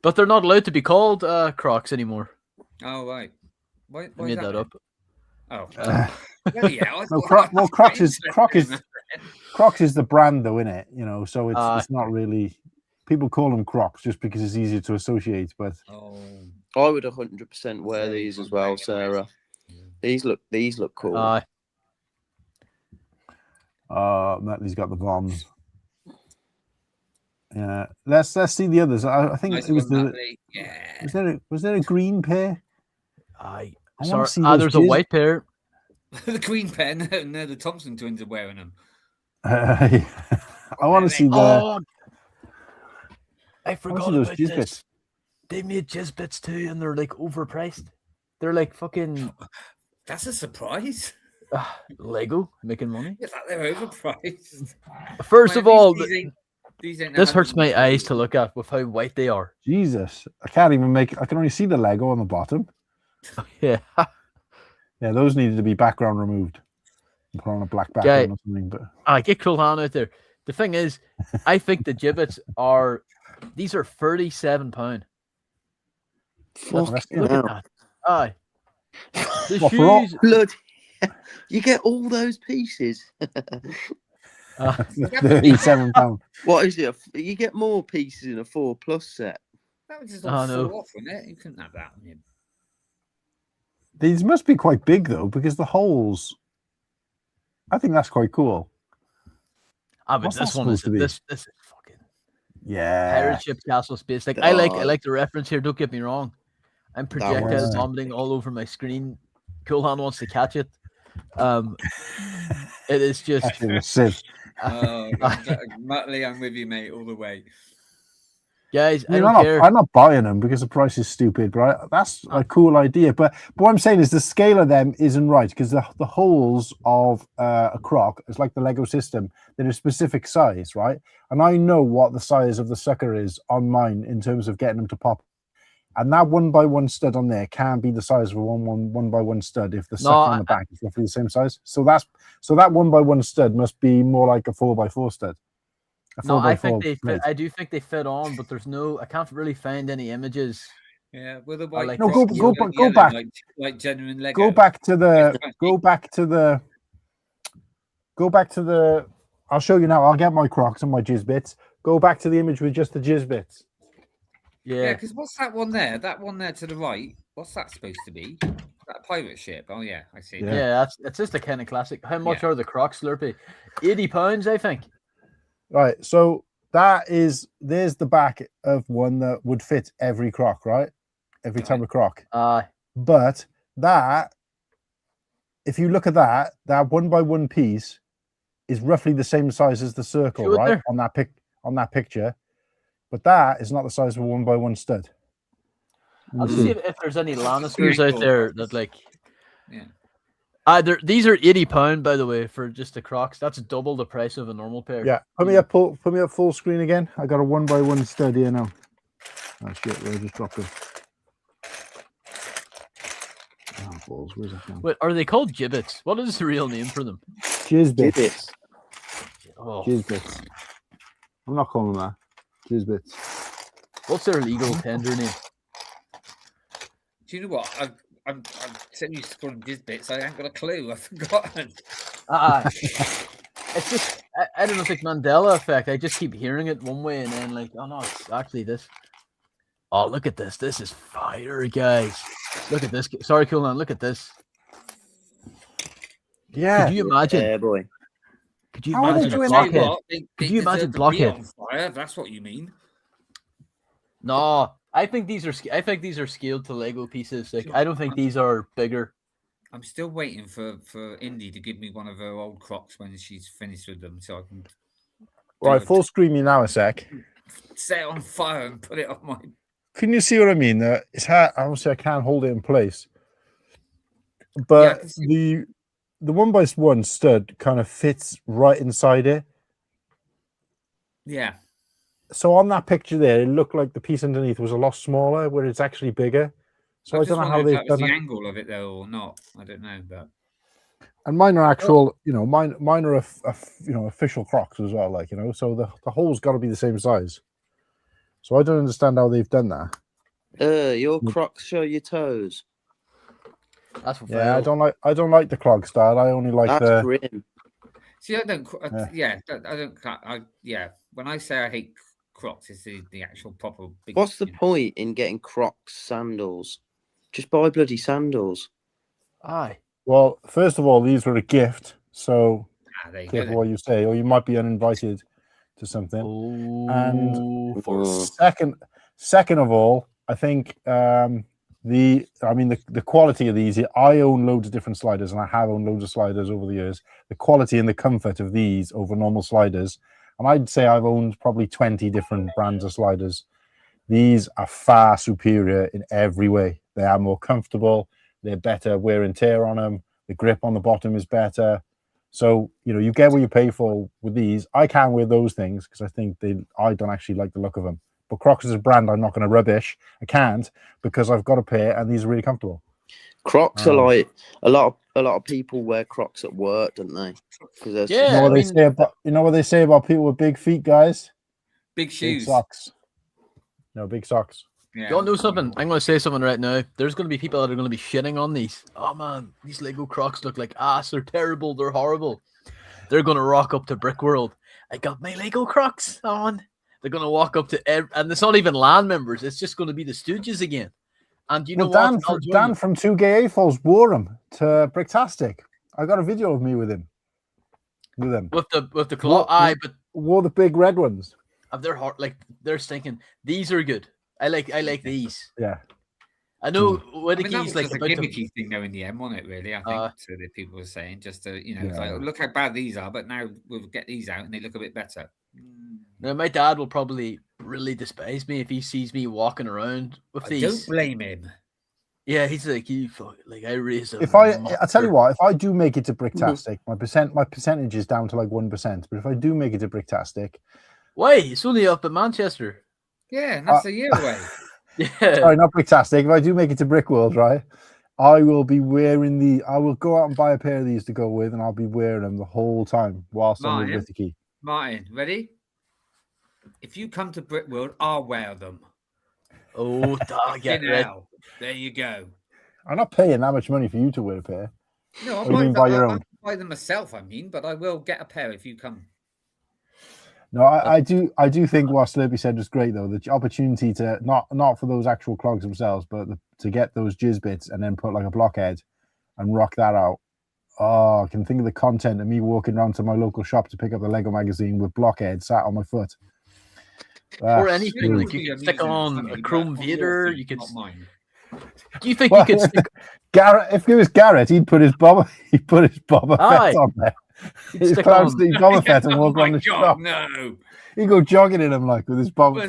But they're not allowed to be called Crocs anymore. Oh, right. Why I made that up. Oh. Yeah. Crocs is the brand though, isn't it? So it's not really. People call them Crocs just because it's easier to associate, but. I would 100% wear these as well, Sarah. These look cool. Metley's got the bombs. Yeah, let's see the others. I think it was Was there a green pair? There's a white pair. The green pair. No, the Thompson twins are wearing them. I want to see the. I forgot about this. They made jizz bits too, and they're like overpriced. They're like fucking. That's a surprise. Lego making money. They're overpriced. First of all, These ain't This hurts my 100 eyes to look at with how white they are. Jesus, I can't even make. I can only see the Lego on the bottom. Yeah. Yeah, those needed to be background removed. And put on a black background or something. But I get cool hand out there. The thing is, I think the gibbets are. These are £37. Fucking Look at hell. that. Aye. The What, for all- shoes. Blood. You get all those pieces. £37. What is it? You get more pieces in a 4+ set. That would just Oh, all no. fall off, wouldn't it? You couldn't have that on you. These must be quite big though, because the holes. I think that's quite cool. But What's this that one is supposed to be? this is fucking Yeah. pirate ship castle space. Like I like God. the reference here. Don't get me wrong. I'm projectile was- vomiting all over my screen. Cool hand wants to catch it. It is just. That shit was sick. Oh, Muttley, I'm with you, mate, all the way. Guys, I I mean, don't care. I'm not buying them because the price is stupid, but that's a cool idea. But what I'm saying is the scale of them isn't right because the holes of a croc is like the Lego system. They're a specific size, right? And I know what the size of the sucker is on mine in terms of getting them to pop. And that 1x1 stud on there can be the size of a 1x1 stud if the sucker on the back is roughly the same size. So that 1x1 stud must be more like a 4x4 stud. No, I think they fit. I do think they fit on, but there's no. I can't really find any images. Yeah, with the white. like- No, cross, go yellow, back. like genuine Lego. Go back to the. I'll show you now. I'll get my Crocs and my jizz bits. Go back to the image with just the jizz bits. Yeah, Yeah. because what's that one there? That one there to the right. What's that supposed to be? That pirate ship. Oh yeah, I see. Yeah. Yeah, that's just a kind of classic. How much Yeah. are the Crocs, Slurpee? £80, I think. Right. So there's the back of one that would fit every Croc, right? Every type of Croc. But that, if you look at that 1x1 piece is roughly the same size as the circle, Sure right? there. On that picture. But that is not the size of a 1x1 stud. I'll just see if there's any Lannisters Pretty out cool. there that like. Yeah. These are £80, by the way, for just the Crocs. That's double the price of a normal pair. Yeah, put me up full screen again. I got a 1x1 stud here now. Oh shit, I just dropped it. Oh, balls, where's that gone? Wait, are they called gibbets? What is the real name for them? Jizz bits. Oh, Jizz bits. I'm not calling them that. Jizz bits. what's their legal tender name? Do you know what? I'm saying you call them jizz bits. I ain't got a clue. I've forgotten. It's just I don't know if it's Mandela effect. I just keep hearing it one way and then like, oh no, it's actually this. Oh, look at this. This is fire, guys. Look at this. Sorry, cool man. Look at this. Yeah. Could you imagine? Yeah, boy. Could you How are they imagine doing Blockhead? What? Could you imagine deserve to be Blockhead? on fire, if that's what you mean. No, I think these are scaled to Lego pieces. Like I don't think these are bigger. I'm still waiting for Indy to give me one of her old Crocs when she's finished with them, so I can Right, full screen me now a sec. set it on fire and put it on my. Can you see what I mean? It's hard. Obviously, I can't hold it in place. Yeah, I But can see- the 1x1 stud kind of fits right inside it. Yeah, So on that picture there, it looked like the piece underneath was a lot smaller, where it's actually bigger. So I just don't know how wondered if they've that was done the it. angle of it though, or not. I don't know, but And mine are actual, mine are official Crocs as well, like So the hole's got to be the same size. So I don't understand how they've done that. Your Crocs show your toes. That's for Yeah, I don't like the clog style. I only like That's the. grim. see, I don't. Yeah. I don't. When I say I hate Crocs, it's the actual proper big. What's the point in getting Crocs sandals? Just buy bloody sandals. Aye. Well, first of all, these were a gift, so There you go. careful then. what you say, or you might be uninvited to something. Oh, Oh. Second of all, I think the quality of these. I own loads of different sliders, and I have owned loads of sliders over the years. The quality and the comfort of these over normal sliders, and I'd say I've owned probably 20 different brands of sliders. These are far superior in every way. They are more comfortable. They're better wear and tear on them. The grip on the bottom is better. So you get what you pay for with these. I can't wear those things because I think I don't actually like the look of them. But Crocs as a brand, I'm not going to rubbish. I can't because I've got a pair and these are really comfortable. Crocs are like a lot of people wear Crocs at work, don't they? Because Yeah, you know what they say about what they say about people with big feet, guys? Big shoes. Big socks. No, big socks. Yeah. You want to know something? I'm going to say something right now. There's going to be people that are going to be shitting on these. Oh man, these Lego Crocs look like ass. They're terrible. They're horrible. They're going to rock up to Brick World. I got my Lego Crocs on. They're going to walk up to and it's not even LAN members. It's just going to be the Stooges again. And you know what? Dan from 2 Gay A-Falls wore them to Bricktastic. I got a video of me with him. With the claw eye, but wore the big red ones. They're hard, like they're stinking. These are good. I like these. Yeah. I know what that was he's like just a gimmicky thing though in the end, wasn't it? Really, I think so that people were saying just to it's like, look how bad these are, but now we'll get these out and they look a bit better. Now my dad will probably really despise me if he sees me walking around with these. Don't blame him. Yeah, he's like I raise him. I tell you what, if I do make it to Bricktastic, my percentage is down to like 1%. But if I do make it to Bricktastic, why? It's only up in Manchester. Yeah, and that's a year away. Yeah. Sorry, not Bricktastic. If I do make it to Brickworld, right, I will be wearing I will go out and buy a pair of these to go with, and I'll be wearing them the whole time whilst I'm with the key. Martin, ready? If you come to Brickworld, I'll wear them. Oh, get it. There you go. I'm not paying that much money for you to wear a pair. No, I'll buy them myself. I mean, but I will get a pair if you come. No, I do think what Slurpee said was great though. The opportunity to not for those actual clogs themselves, but to get those jizz bits and then put like a blockhead and rock that out. Oh, I can think of the content of me walking around to my local shop to pick up the Lego magazine with blockhead sat on my foot. Or anything like you can stick on a Chrome Vader. You could. Do you think you could stick? Garrett, if it was Garrett, he'd put his Boba Fett on there. His Cloud City Boba Fett and walk around the shop. No, he'd go jogging in him like with his Cloud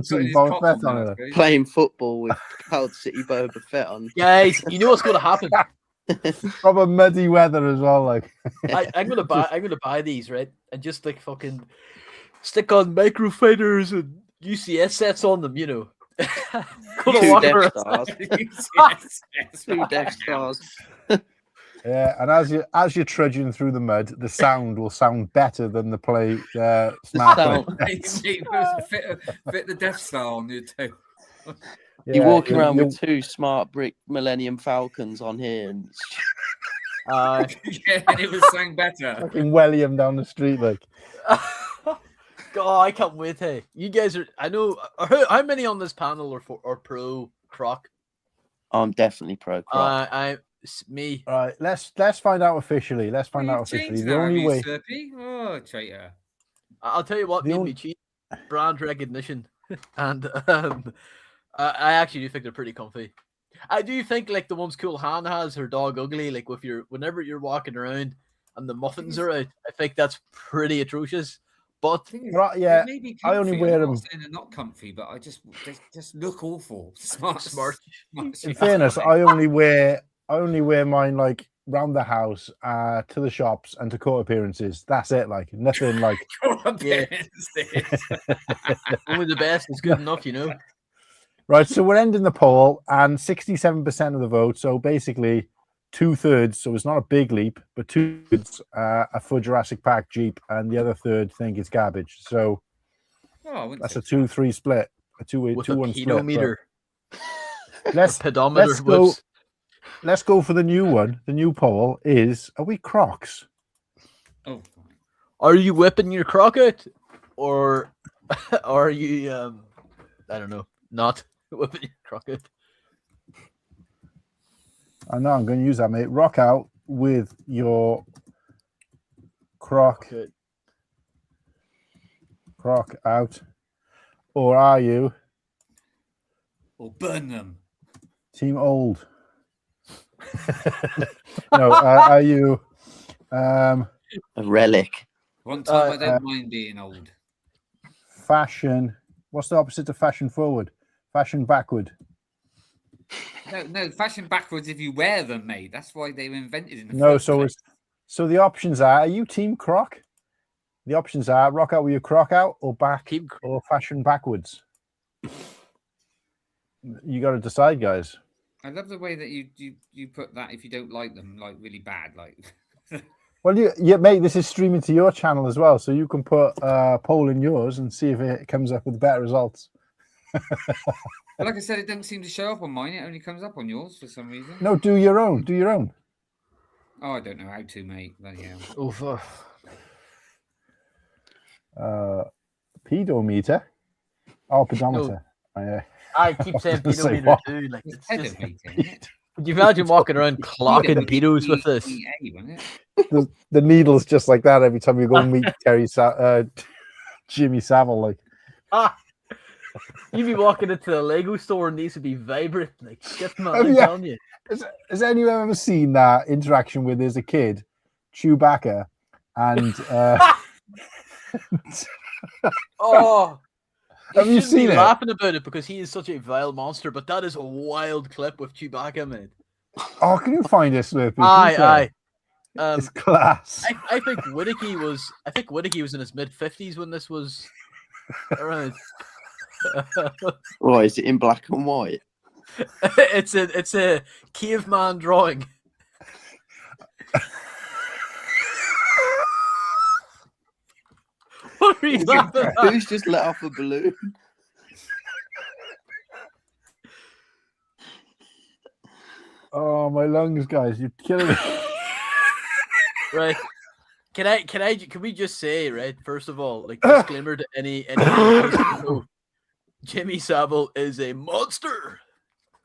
City Boba Fett on it. Playing football with Cloud City Boba Fett on. Guys, you know what's going to happen? Proper muddy weather as well. Like I'm gonna buy these, right, and just like fucking stick on microfighters and UCS sets on them, you know. Two Death Stars. Two Death Stars. Yeah, and as you're trudging through the mud, the sound will sound better than the play smart. Fit the Death Star on you too. You're walking around with two smart brick Millennium Falcons on here, and yeah, and it was sang better. Fucking Welliam down the street, like. God, I can't wait. Hey, you guys are. I know. How many on this panel are pro Croc? I'm definitely pro Croc. Me. All right, let's find out officially. Let's find out officially. The only way. Oh, traitor! I'll tell you what made me cheat. Brand recognition, and I actually do think they're pretty comfy. I do think like the ones Cool Han has, her Dog Ugly, like whenever you're walking around and the muffins are out, I think that's pretty atrocious. But yeah, I only wear them. They're not comfy, but they just look awful. Smart. In fairness, I only wear mine like round the house, to the shops, and to court appearances. That's it. Like nothing like. Only the best is good enough, you know. Right, so we're ending the poll, and 67% of the vote. So basically, 2/3. So it's not a big leap, but 2/3 are for Jurassic Park Jeep, and the other third think it's garbage. So that's a 2-3 split, a 2-1 split. Meter. Let's go for the new one. The new poll is: are we Crocs? Oh, are you whipping your Croc out, or are you? I don't know. Not whipping your Croc out. I know I'm going to use that, mate. Rock out with your Croc out, or are you? Or burn them. Team old. No, are you? A relic. One time I don't mind being old. Fashion. What's the opposite of fashion forward? Fashion backward. No, fashion backwards if you wear them, mate. That's why they were invented in the No, first place. So the options are you team croc? The options are rock out with your croc out or or fashion backwards. You got to decide, guys. I love the way that you put that if you don't like them, like really bad, like. Well, you mate, this is streaming to your channel as well, so you can put a poll in yours and see if it comes up with better results. But like I said, it doesn't seem to show up on mine. It only comes up on yours for some reason. No, do your own. Do your own. Oh, I don't know how to, mate. Bloody hell. Pedometer. Oh, pedometer. Oh, yeah. I keep saying Say pedometer what? too. Like, it's Head just, of meeting, isn't it? could you imagine walking around clocking pedos with this? EA, wasn't it? The needle's just like that every time you go and meet Jimmy Savile. Like, You'd be walking into a Lego store and these would be vibrant. Like, shit, man, Oh, I'm yeah. telling you. has anyone ever seen that interaction with as a kid, Chewbacca, and Oh, have you shouldn't seen be it? laughing about it because he is such a vile monster, but that is a wild clip with Chewbacca, man. Oh, can you find this? With Aye. It's class. I think Whittaky was in his mid-50s when this was around. Oh, is it in black and white? It's a caveman drawing. What are you laughing at? Who's just let off a balloon? Oh, my lungs, guys, you're killing me. Right. Can we just say, right, first of all, like, disclaimer to any people, Jimmy Savile is a monster.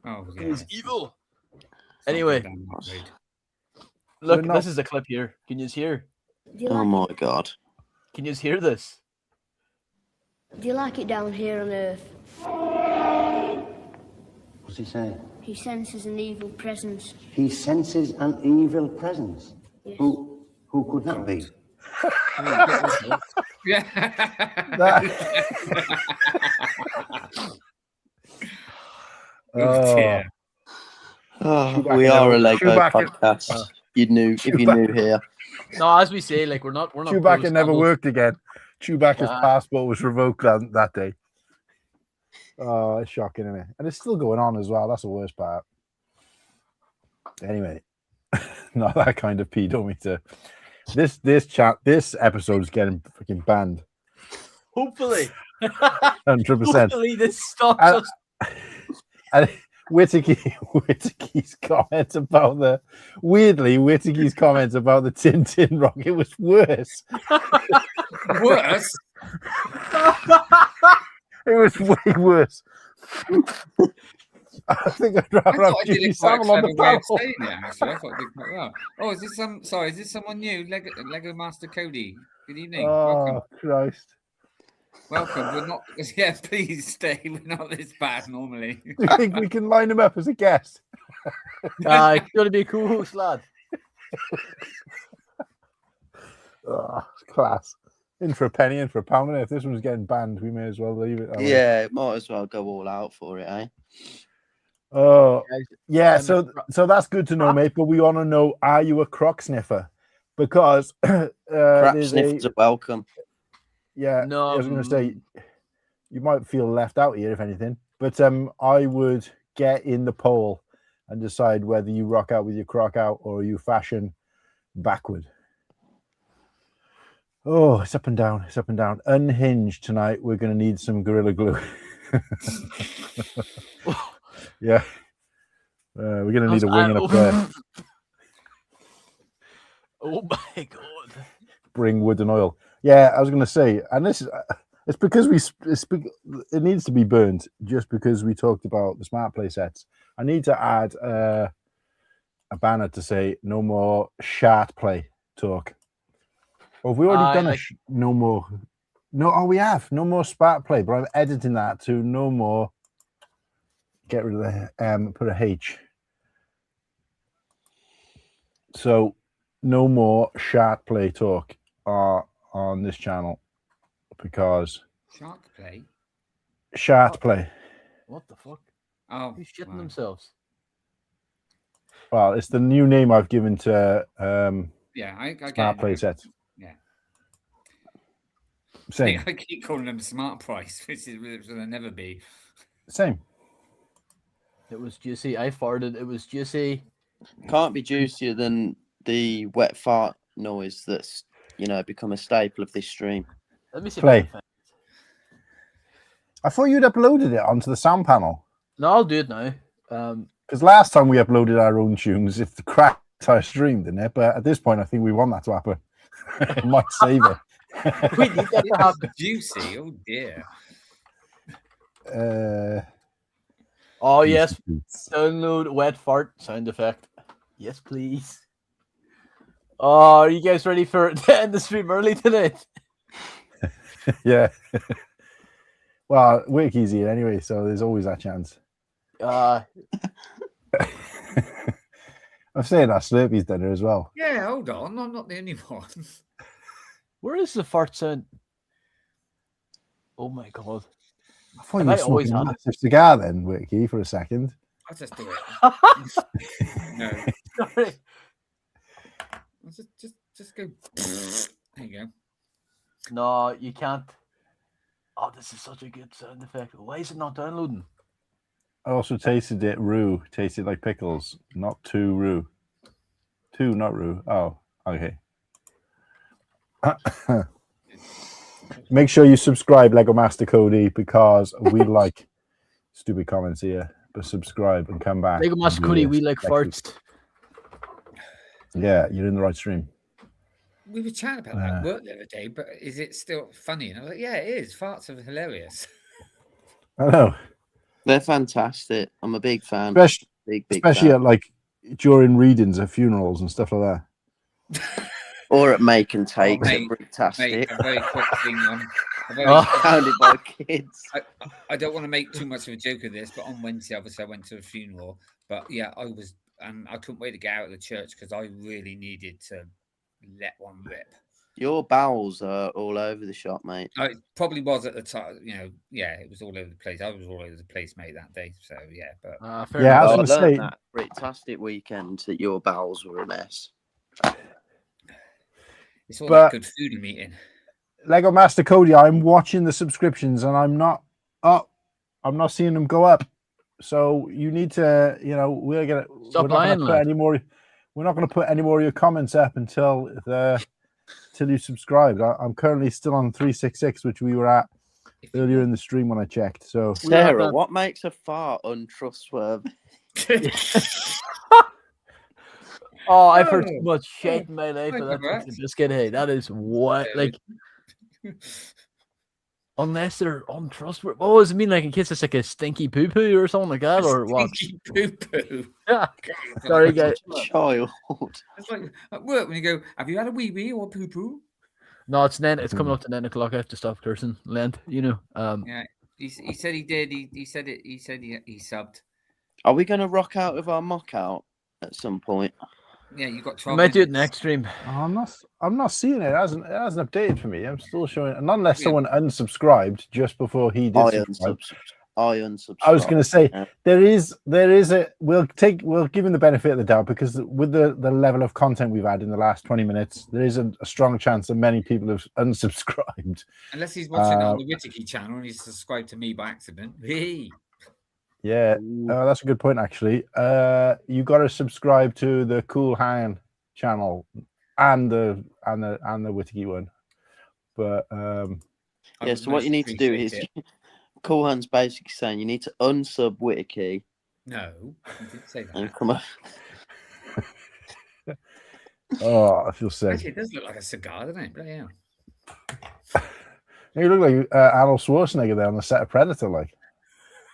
Oh, He yeah. is evil. It's not Anyway. going down that road. Look, We're not- this is a clip here. Can you hear? Do you Oh like my god. Can you hear this? Do you like it down here on Earth? What's he saying? He senses an evil presence. He senses an evil presence. Yes. Who could that be? Yeah. Oh, dear. Oh, Chewbacca we are a never- Lego Chewbacca- podcast. You knew if you knew here. No, as we say, like, we're not. Chewbacca never pro-Savile. worked again. Chewbacca's Ah. passport was revoked that day. Oh, it's shocking, isn't it? And it's still going on as well. That's the worst part. Anyway, not that kind of pedometer. This episode is getting freaking banned. Hopefully. 100%. Hopefully this stops Uh, us. And Whittaky's comment about Whittaky's comments about the Tintin rocket was worse. Worse. It was way worse. I think I'd I rather have thought I did Jimmy it quite a Savile on clever the way of panel. saying it, actually. I thought I did quite well. Oh, is this someone new? Lego Master Cody. Good evening. Welcome. Oh, Christ. Welcome. We're not. Yeah, please stay. We're not this bad normally. Do you think we can line him up as a guest? It's going to be a cool host, lad. Oh, class. In for a penny, in for a pound. And if this one's getting banned, we may as well leave it. that way. Yeah, might as well go all out for it, eh? Oh, yeah. And So that's good to know, mate. But we want to know: are you a croc sniffer? Because Crap there's sniffers are welcome. yeah. No, I was going to say you might feel left out here, if anything. But I would get in the poll and decide whether you rock out with your croc out or you fashion backward. Oh, it's up and down. It's up and down. Unhinged tonight. We're going to need some Gorilla Glue. Yeah. We're going to need a wing and a prayer. Oh my god. Bring wood and oil. Yeah, I was going to say, and this is, it's because it needs to be burned just because we talked about the smart play sets. I need to add a banner to say no more shart play talk. Or have we already done no more? No, oh, we have no more smart play, but I'm editing that to no more. Get rid of the put a H. So no more shart play talk on this channel because Shark play. shart play. What the fuck? Oh, Who's shitting wow. themselves? Well, it's the new name I've given to Yeah, I get Smart it. play sets. Yeah. Same. I keep calling them smart price, which will never be. Same. It was juicy. I farted. It was juicy. Can't be juicier than the wet fart noise that's become a staple of this stream. Let me see. Play. If I can find it. I thought you'd uploaded it onto the sound panel. No, I'll do it now. Because last time we uploaded our own tunes, it cracked our stream, didn't it? But at this point, I think we want that to happen. It might save it. We need that to happen. Juicy. Oh dear. Oh yes, download wet fart sound effect. Yes, please. Oh, are you guys ready for to end the stream early tonight? Yeah. Well, work easy anyway, so there's always that chance. I'm saying that Slurpee's dinner as well. Yeah, hold on. I'm not the only one. Where is the fart sound? Oh my god! I thought you were always smoking a had it? massive cigar then, Wiki, for a second. I'll just do it. No. Sorry. Just go. There you go. No, you can't. Oh, this is such a good sound effect. Why is it not downloading? I also tasted it roux. Tasted like pickles, not two roux. Two, not roux. Oh, okay. Make sure you subscribe, Lego Master Cody, because we like stupid comments here. But subscribe and come back. Lego Master Cody, we like farts. Yeah, you're in the right stream. We were chatting about that at work the other day, but is it still funny? And I was like, yeah, it is. Farts are hilarious. I know. They're fantastic. I'm a big fan. Especially at like during readings at funerals and stuff like that. Or at make and takes. Mate, Fantastic. a very quick thing. Founded by kids. I don't want to make too much of a joke of this, but on Wednesday, obviously, I went to a funeral. But yeah, I couldn't wait to get out of the church because I really needed to let one rip. Your bowels are all over the shop, mate. It probably was at the time, yeah, it was all over the place. I was all over the place, mate, that day. So yeah, but yeah, I was learned going to say that fantastic weekend that your bowels were a mess. It's all that good food I'm eating. Lego Master Cody, I'm watching the subscriptions and I'm not seeing them go up. So you need to, we're not going to put any more of your comments up until you subscribed. I'm currently still on 366, which we were at earlier in the stream when I checked. So Sarah, what makes a fart untrustworthy? Oh, I've heard too much shit in my life for that fucking biscuit. Hey, that is what unless they're untrustworthy. What does it mean? Like in case it's like a stinky poo poo or something like that, or what? Stinky poo poo. Yeah. Sorry, guys. Child. It's like at work when you go, have you had a wee wee or poo poo? No, it's coming up to 9 o'clock. I have to stop cursing. Lent, Yeah, he said he did. He said it. He said he subbed. Are we going to rock out with our mock out at some point? Yeah, you got I 12 might do it minutes. next stream. I'm not seeing it. It hasn't updated for me. I'm still showing, and unless someone unsubscribed just before he did. I unsubscribed. I was going to say there is a we'll give him the benefit of the doubt because with the level of content we've had in the last 20 minutes, there is a strong chance that many people have unsubscribed. Unless he's watching it on the Whittaky channel and he's subscribed to me by accident. Hey. Yeah, that's a good point. Actually, you got to subscribe to the Cool Hand channel and the Whittaky one. But so what you need to do is, Cool Hand's basically saying you need to unsub Whittaky. No, he didn't say that. And come on. Oh, I feel sick. Actually, it does look like a cigar, doesn't it? Bloody hell. You look like Arnold Schwarzenegger there on the set of Predator, like.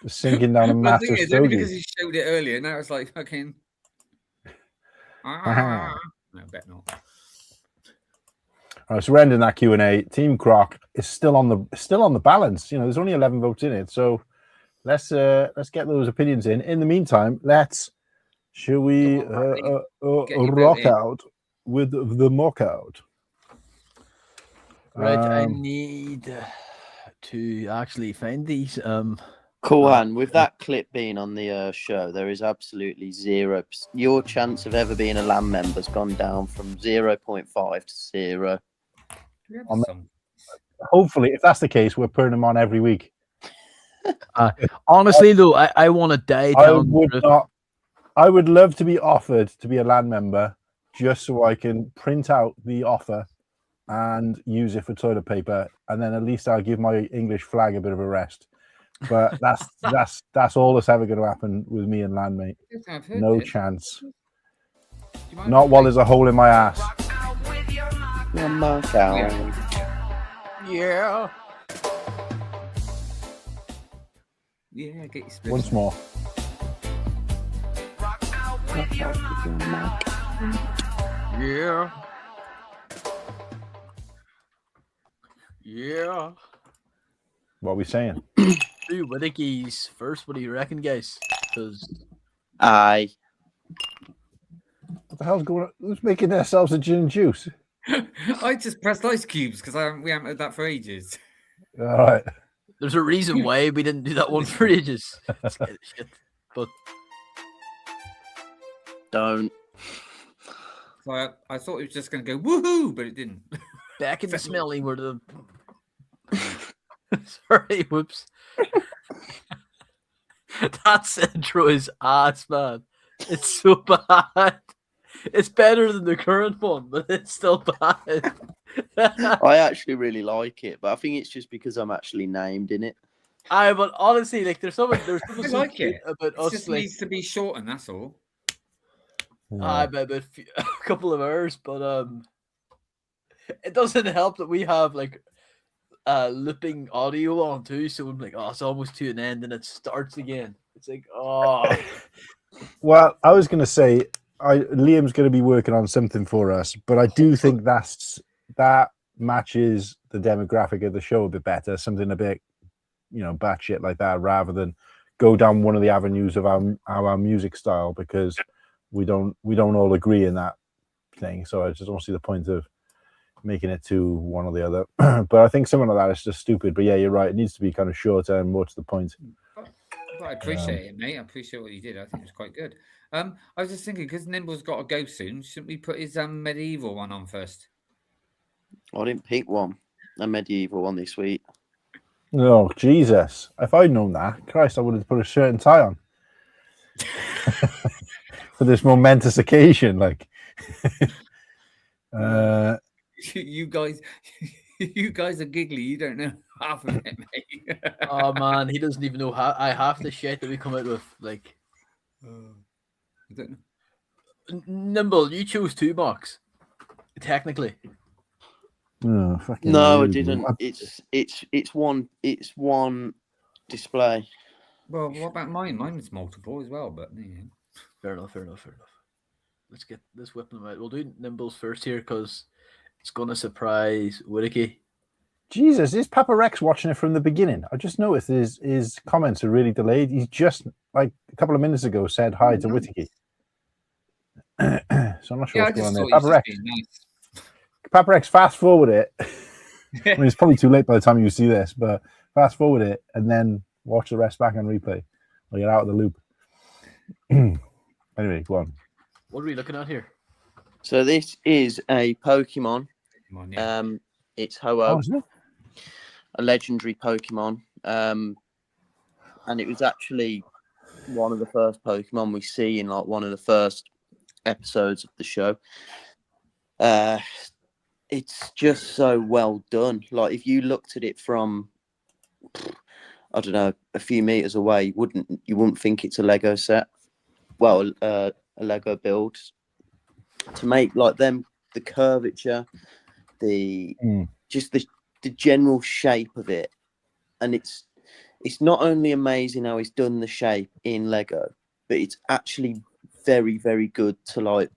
Just sinking down a massive stogie. Because he showed it earlier, now it's like fucking. No, bet not. All right, so we're ending that Q&A. Team Croc is still on the balance. There's only 11 votes in it, so let's get those opinions in. In the meantime, shall we rock out with the mock out? Right, I need to actually find these. Kohan, with that clip being on the show, there is absolutely zero. Your chance of ever being a LAN member's gone down from 0.5 to 0. We have On a the- song. Hopefully, if that's the case, we're putting them on every week. Honestly, though, I want to die I telling the would truth. not. I would love to be offered to be a LAN member just so I can print out the offer and use it for toilet paper, and then at least I'll give my English flag a bit of a rest. But that's all that's ever going to happen with me and LAN, mate. Yes, I've heard No this. chance. Do you mind Not if while I there's a hole in my ass. Yeah, mark out. Yeah. Yeah, get your splits. Once more. Yeah. Yeah. What are we saying? Dude, Whittaky's first. What do you reckon, guys? Because Aye. What the hell's going on? Who's making themselves a gin and juice? I just pressed ice cubes because we haven't had that for ages. All right. there's a reason why we didn't do that one for ages. Scared of shit. But Don't. So I thought it was just going to go woohoo, but it didn't. back in the smelly where the. Sorry, whoops. That intro is ass, man. It's so bad. It's better than the current one, but it's still bad. I actually really like it, but I think it's just because I'm actually named in it. But honestly, like there's something I so like cute it. about It us. just Like, needs to be shortened, that's all. about a couple of hours, but it doesn't help that we have like looping audio on too. So I'm like, oh, it's almost to an end, and it starts again. It's like, oh, Well, I was going to say, Liam's going to be working on something for us, but I do think that matches the demographic of the show a bit better. Something a bit, batshit like that, rather than go down one of the avenues of our music style, because we don't all agree in that thing. So I just don't see the point of making it to one or the other. But I think something like that is just stupid. But yeah, you're right. It needs to be kind of shorter and more to the point. But I appreciate it, mate. I appreciate what you did. I think it was quite good. I was just thinking, because Nimble's got to go soon, shouldn't we put his medieval one on first? I didn't pick one, a medieval one this week. Oh, Jesus. If I'd known that, Christ, I would have put a shirt and tie on. For this momentous occasion. Like, You guys are giggly. You don't know half of it, mate. oh man, he doesn't even know half the shit that we come out with. Like, I don't know. Nimble, you chose 2 box. Technically, oh, fucking No, I rude, didn't. man. It's one display. Well, what about mine? Mine was multiple as well, but yeah. fair enough. Let's get this whipping out. We'll do Nimble's first here because it's gonna surprise Whittaky. Jesus, is Papa Rex watching it from the beginning? I just noticed his comments are really delayed. He's just, like, a couple of minutes ago said hi to Whittaky. So I'm not sure Yeah, I what's going just on there. thought Papa you Rex, being nice. Papa Rex, fast forward it. I mean, it's probably too late by the time you see this, but fast forward it and then watch the rest back on replay or you're out of the loop. Anyway, go on. What are we looking at here? So this is a Pokemon. Come on, yeah. It's Ho-Oh, Oh, isn't it? a legendary Pokemon. And it was actually one of the first Pokemon we see in like one of the first episodes of the show. It's just so well done. Like, if you looked at it from, I don't know, a few meters away, you wouldn't think it's a Lego set. Well, a Lego build. To make like them, the curvature, just the general shape of it, and it's not only amazing how he's done the shape in Lego, but it's actually very, very good to like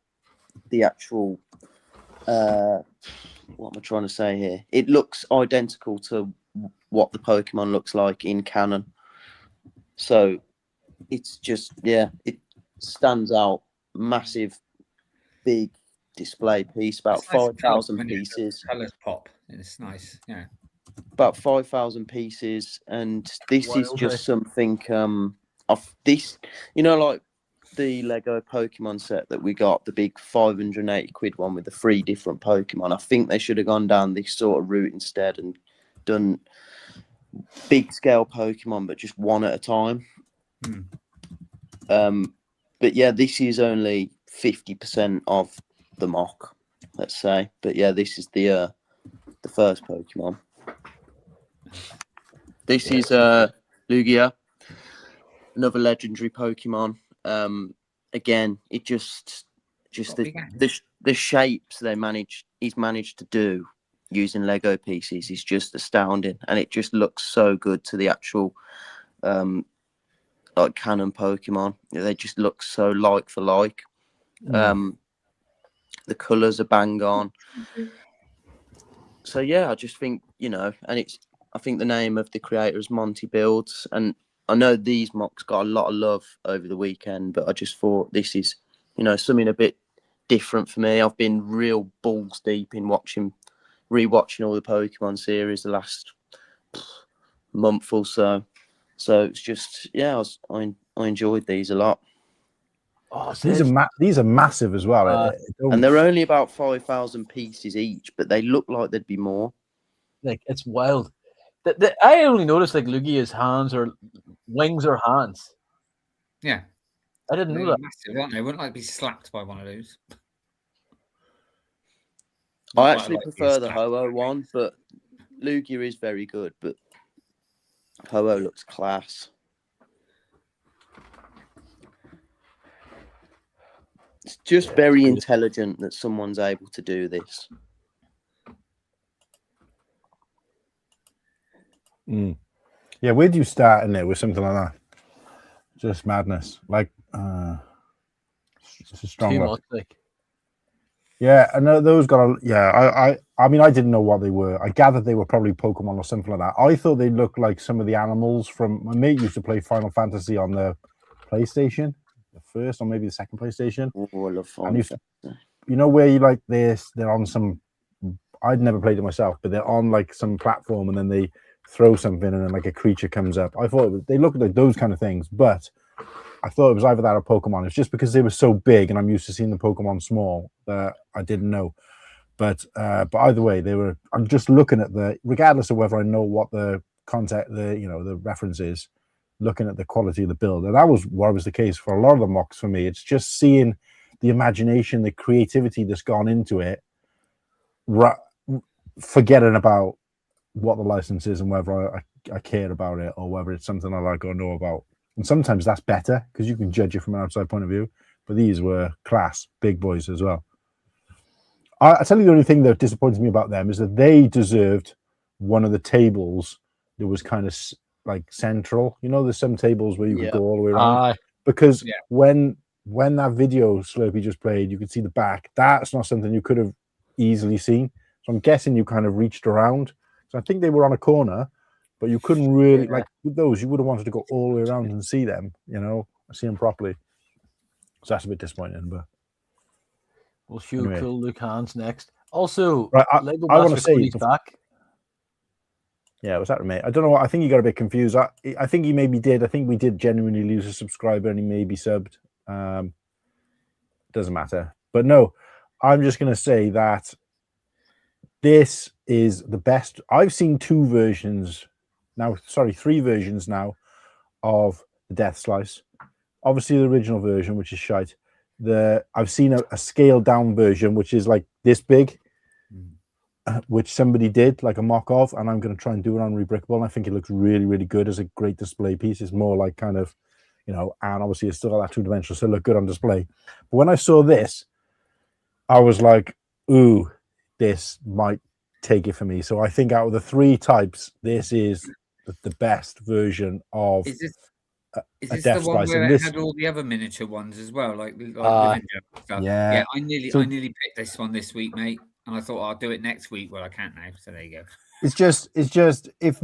the actual. What am I trying to say here? It looks identical to what the Pokemon looks like in canon. So it's just, yeah, it stands out. Massive, big display piece, about It's nice 5,000 when the pieces. colours pop. It's nice. Yeah. about 5,000 pieces, and this is Wild, just eh? something of this, like the Lego Pokemon set that we got, the big 580 quid one with the 3 different Pokemon. I think they should have gone down this sort of route instead and done big scale Pokemon, but just one at a time. But yeah, this is only 50% of the mock, let's say. But yeah, this is the first Pokemon. This is Lugia, another legendary Pokemon. Again, it just the shapes he's managed to do using Lego pieces is just astounding, and it just looks so good to the actual like canon Pokemon. They just look so like for like. The colours are bang on. So yeah, I just think, and I think the name of the creator is Monty Builds, and I know these mocks got a lot of love over the weekend, but I just thought this is, something a bit different for me. I've been real balls deep in rewatching all the Pokemon series the last month or so. So it's just, yeah, I enjoyed these a lot. Oh, These are massive as well. And they're only about 5,000 pieces each, but they look like there'd be more. Like, it's wild. I only noticed like Lugia's wings or hands. Yeah. I didn't know that. Massive, aren't they? Wouldn't like be slapped by one of those. I actually prefer the Ho-Oh one, but Lugia is very good, but Ho-Oh looks class. It's just very intelligent that someone's able to do this. Yeah, where do you start in it with something like that? Just madness. Like, it's a strong Too look. much, like. Yeah, and those got a I mean, I didn't know what they were. I gathered they were probably Pokemon or something like that. I thought they looked like some of the animals from my mate used to play Final Fantasy on the PlayStation, the first or maybe the second PlayStation. Oh, I love Final Fantasy. You know where you like this? They're on some. I'd never played it myself, but they're on like some platform, and then they throw something, and then like a creature comes up. I thought they looked like those kind of things, but I thought it was either that or Pokemon. It's just because they were so big, and I'm used to seeing the Pokemon small that I didn't know. But either way, they were. I'm just looking at regardless of whether I know what the content, the reference is, looking at the quality of the build, and that was what was the case for a lot of the mocks for me. It's just seeing the imagination, the creativity that's gone into it, forgetting about what the license is and whether I care about it or whether it's something I like or know about. And sometimes that's better because you can judge it from an outside point of view. But these were class, big boys as well. I tell you, the only thing that disappoints me about them is that they deserved one of the tables that was kind of like central. There's some tables where you could go all the way around. Because when that video Slurpee just played, you could see the back. That's not something you could have easily seen. So I'm guessing you kind of reached around. So I think they were on a corner, but you couldn't really, like with those, you would have wanted to go all the way around and see them, see them properly. So that's a bit disappointing, but. We'll show cool Luke Hans next. Also, right, I want to say back. Yeah, was that mate? I don't know. I think you got a bit confused. I think he maybe did. I think we did genuinely lose a subscriber, and he maybe subbed. Doesn't matter. But no, I'm just going to say that this is the best. I've seen 2 versions now. Sorry, 3 versions now of the Death Slice. Obviously, the original version, which is shite. I've seen a scaled down version, which is like this big, which somebody did like a mock of, and I'm going to try and do it on Rebrickable. And I think it looks really, really good as a great display piece. It's more like kind of, and obviously it's still got that 2-dimensional, so it look good on display. But when I saw this, I was like, ooh, this might take it for me. So I think out of the 3 types, this is the best version of. Is this the one where it had all the other miniature ones as well, like living stuff? Yeah. I nearly picked this one this week, mate, and I thought I'll do it next week. Well, I can't now, so there you go. It's just if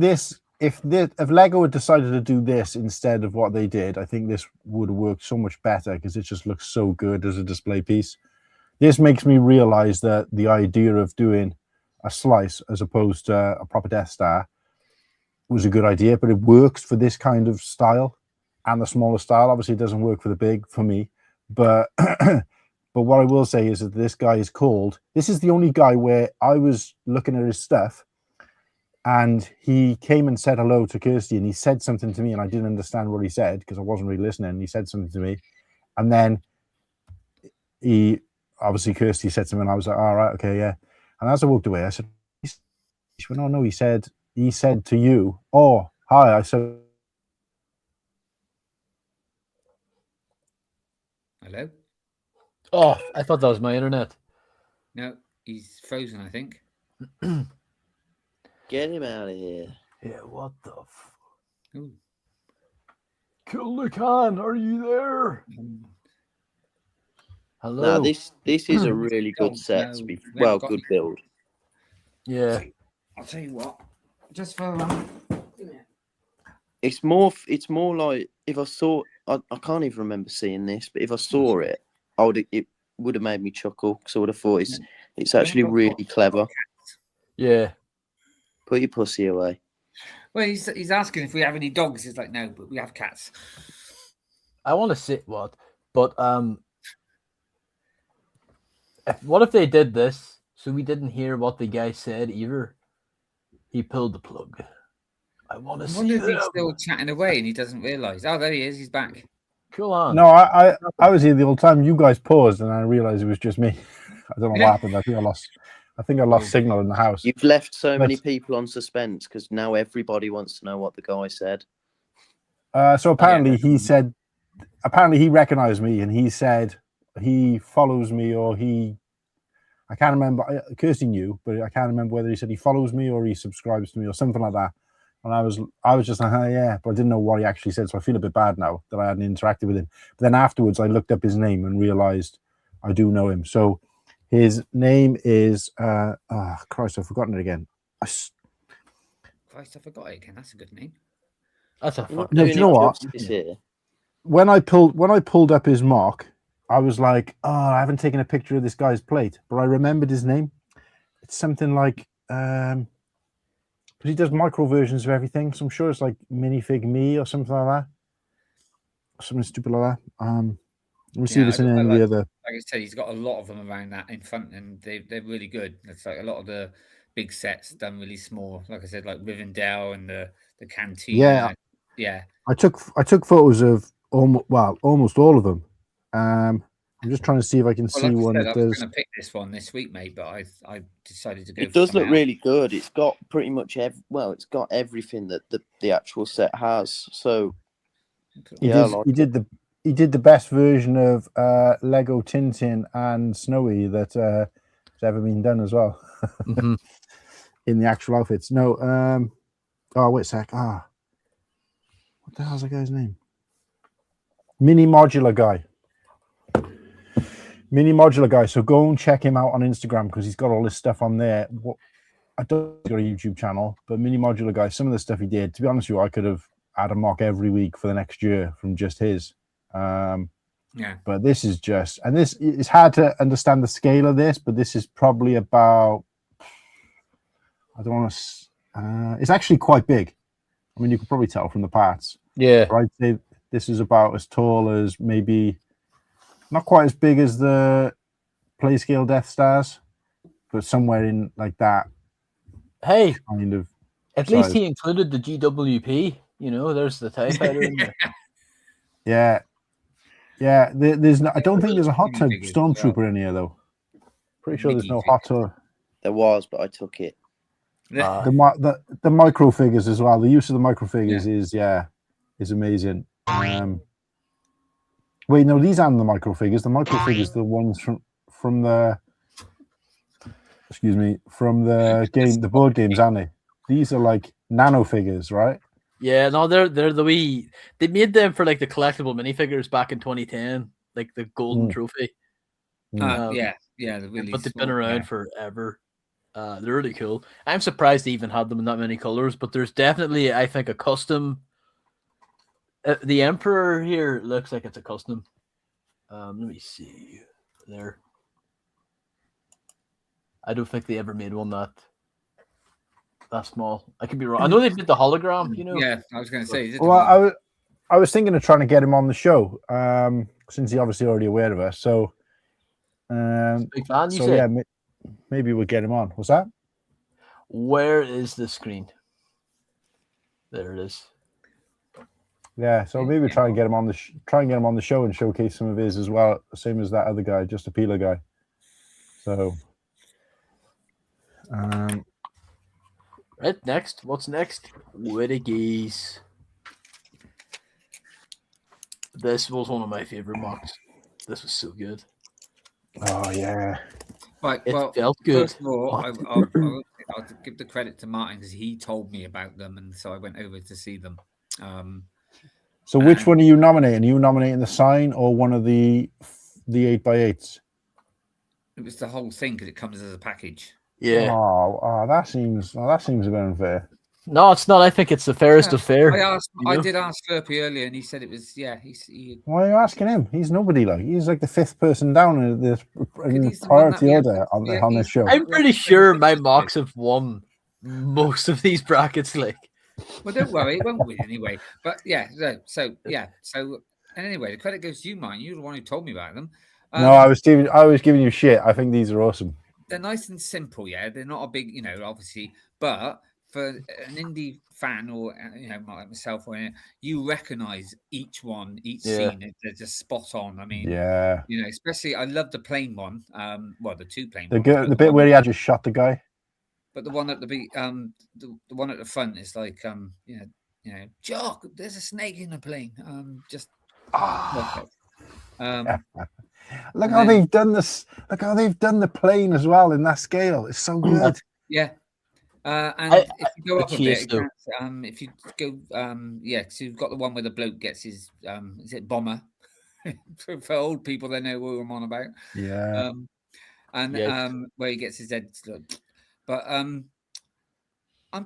Lego had decided to do this instead of what they did, I think this would have worked so much better because it just looks so good as a display piece. This makes me realize that the idea of doing a slice as opposed to a proper Death Star was a good idea, but it works for this kind of style and the smaller style. Obviously, it doesn't work for the big for me, but but what I will say is that this guy is called. This is the only guy where I was looking at his stuff, and he came and said hello to Kirsty, and he said something to me, and I didn't understand what he said because I wasn't really listening. And he said something to me, and then he obviously Kirsty said something, and I was like, all right, okay, yeah. And as I walked away, I said, she went, oh no, he said to you, oh hi. I said, Hello? Oh, I thought that was my internet. No, he's frozen, I think. Get him out of here. Yeah, what the f... Ooh. Kill the Khan, are you there? Hello. No, this is a really good set. To be well, good build. Yeah. I'll tell you what. Just for It's more like if I saw. I can't even remember seeing this, but if I saw it, it would have made me chuckle because I would have thought it's actually really clever. Yeah. Put your pussy away. Well, he's asking if we have any dogs. He's like, no, but we have cats. I want to say what, but what if they did this so we didn't hear what the guy said either? He pulled the plug. I want to see wonder if them. he's still chatting away and he doesn't realise. Oh, there he is. He's back. Cool on. no, I was here the whole time. You guys paused, and I realized it was just me. I don't know what happened. I think I lost signal in the house. You've left so many people on suspense because now everybody wants to know what the guy said. So apparently he said, apparently he recognized me, and he said he follows me, or I can't remember. Kirsty knew, but I can't remember whether he said he follows me or he subscribes to me or something like that. And I was just like, oh, yeah, but I didn't know what he actually said, so I feel a bit bad now that I hadn't interacted with him. But then afterwards, I looked up his name and realized I do know him. So his name is Christ, I've forgotten it again. Christ, I forgot it again. That's a good name. That's a fuck. No, do you know what? Here. When I pulled up his mock, I was like, oh, I haven't taken a picture of this guy's plate, but I remembered his name. It's something like because he does micro versions of everything, so I'm sure it's like Minifig Me or something like that, something stupid like that. We see this in any of the other. Like I said, he's got a lot of them around that in front, and they're really good. It's like a lot of the big sets done really small. Like I said, like Rivendell and the canteen. Yeah, yeah. I took photos of almost all of them. I'm just trying to see if I can see one that I does. was going to pick this one this week, mate, but I decided to go. It does look really good. It's got pretty much it's got everything that the actual set has. So He did the best version of Lego Tintin and Snowy that has ever been done as well. Mm-hmm. In the actual outfits. No, oh wait a sec. What the hell's that guy's name? Mini Modular Guy. Mini Modular Guy. So go and check him out on Instagram because he's got all this stuff on there. I don't think he's got a YouTube channel, but Mini Modular Guy, some of the stuff he did, to be honest with you, I could have had a mock every week for the next year from just his. Yeah. But this is just, and this it's hard to understand the scale of this, but this is probably about, I don't want to, it's actually quite big. I mean, you could probably tell from the parts. Yeah. I'd say this is about as tall as maybe, not quite as big as the play scale Death Stars, but somewhere in like that. Hey, kind of. At size. least he included the GWP. You know, there's the TIE Fighter in there. Yeah. Yeah, there's no, I don't think there's a hot tub stormtrooper in here though. Pretty sure there's no hot tub. There was, but I took it. The micro figures as well. The use of the micro figures is amazing. Wait, no, these aren't the micro figures. The micro figures, the ones from the game, the board games, aren't they? These are like nano figures, right? Yeah, no, they're the wee. They made them for like the collectible minifigures back in 2010, like the golden trophy. Yeah, really. But they've been around forever. They're really cool. I'm surprised they even had them in that many colors. But there's definitely, I think, a custom. The Emperor here looks like it's a custom. Let me see there. I don't think they ever made one that that small. I could be wrong. I know they did the hologram. You know. Yeah, I was going to say. Is it Well, I was thinking of trying to get him on the show, since he's obviously already aware of us. So, Big fan, you so say? yeah, maybe we'll get him on. What's that? Where is the screen? There it is. Yeah, so maybe try and get him on the show and showcase some of his as well, same as that other guy, just a peeler guy. So, right, next. What's next? Wittigies. This was one of my favorite mocks. This was so good. oh yeah, Right, It well, felt good. first of all, I'll give the credit to Martin because he told me about them, and so I went over to see them. so which one are you nominating? Are you nominating the sign or one of the 8x8s? It was the whole thing because it comes as a package. Yeah. Oh, that seems a bit unfair. No, it's not. I think it's the fairest of fair. I did ask Slurpee earlier, and he said it was. Yeah, Why are you asking him? He's nobody. Like, he's like the 5th person down in the he's the one that priority we order have- on yeah, on he's- this show. I'm pretty sure my mocks have won most of these brackets. Like, Well, don't worry, it won't win anyway. But yeah, so and anyway, the credit goes to you, Martin. You're the one who told me about them. No, I was giving you shit. I think these are awesome. They're nice and simple, yeah. They're not a big, obviously, but for an indie fan or like myself, you recognize each scene. They're just spot on. I mean, Yeah, especially I love the plane one. Well, the two plane. the bit where he had just shot the guy. But the one at the one at the front is like Jock, there's a snake in the plane. Just perfect. Look how they've done this. Look how they've done the plane as well in that scale. It's so good. Yeah. And if you go up a cheers, bit, if you go, so you've got the one where the bloke gets his, is it bomber? for old people, they know what I'm on about. Yeah. Where he gets his head. But I'm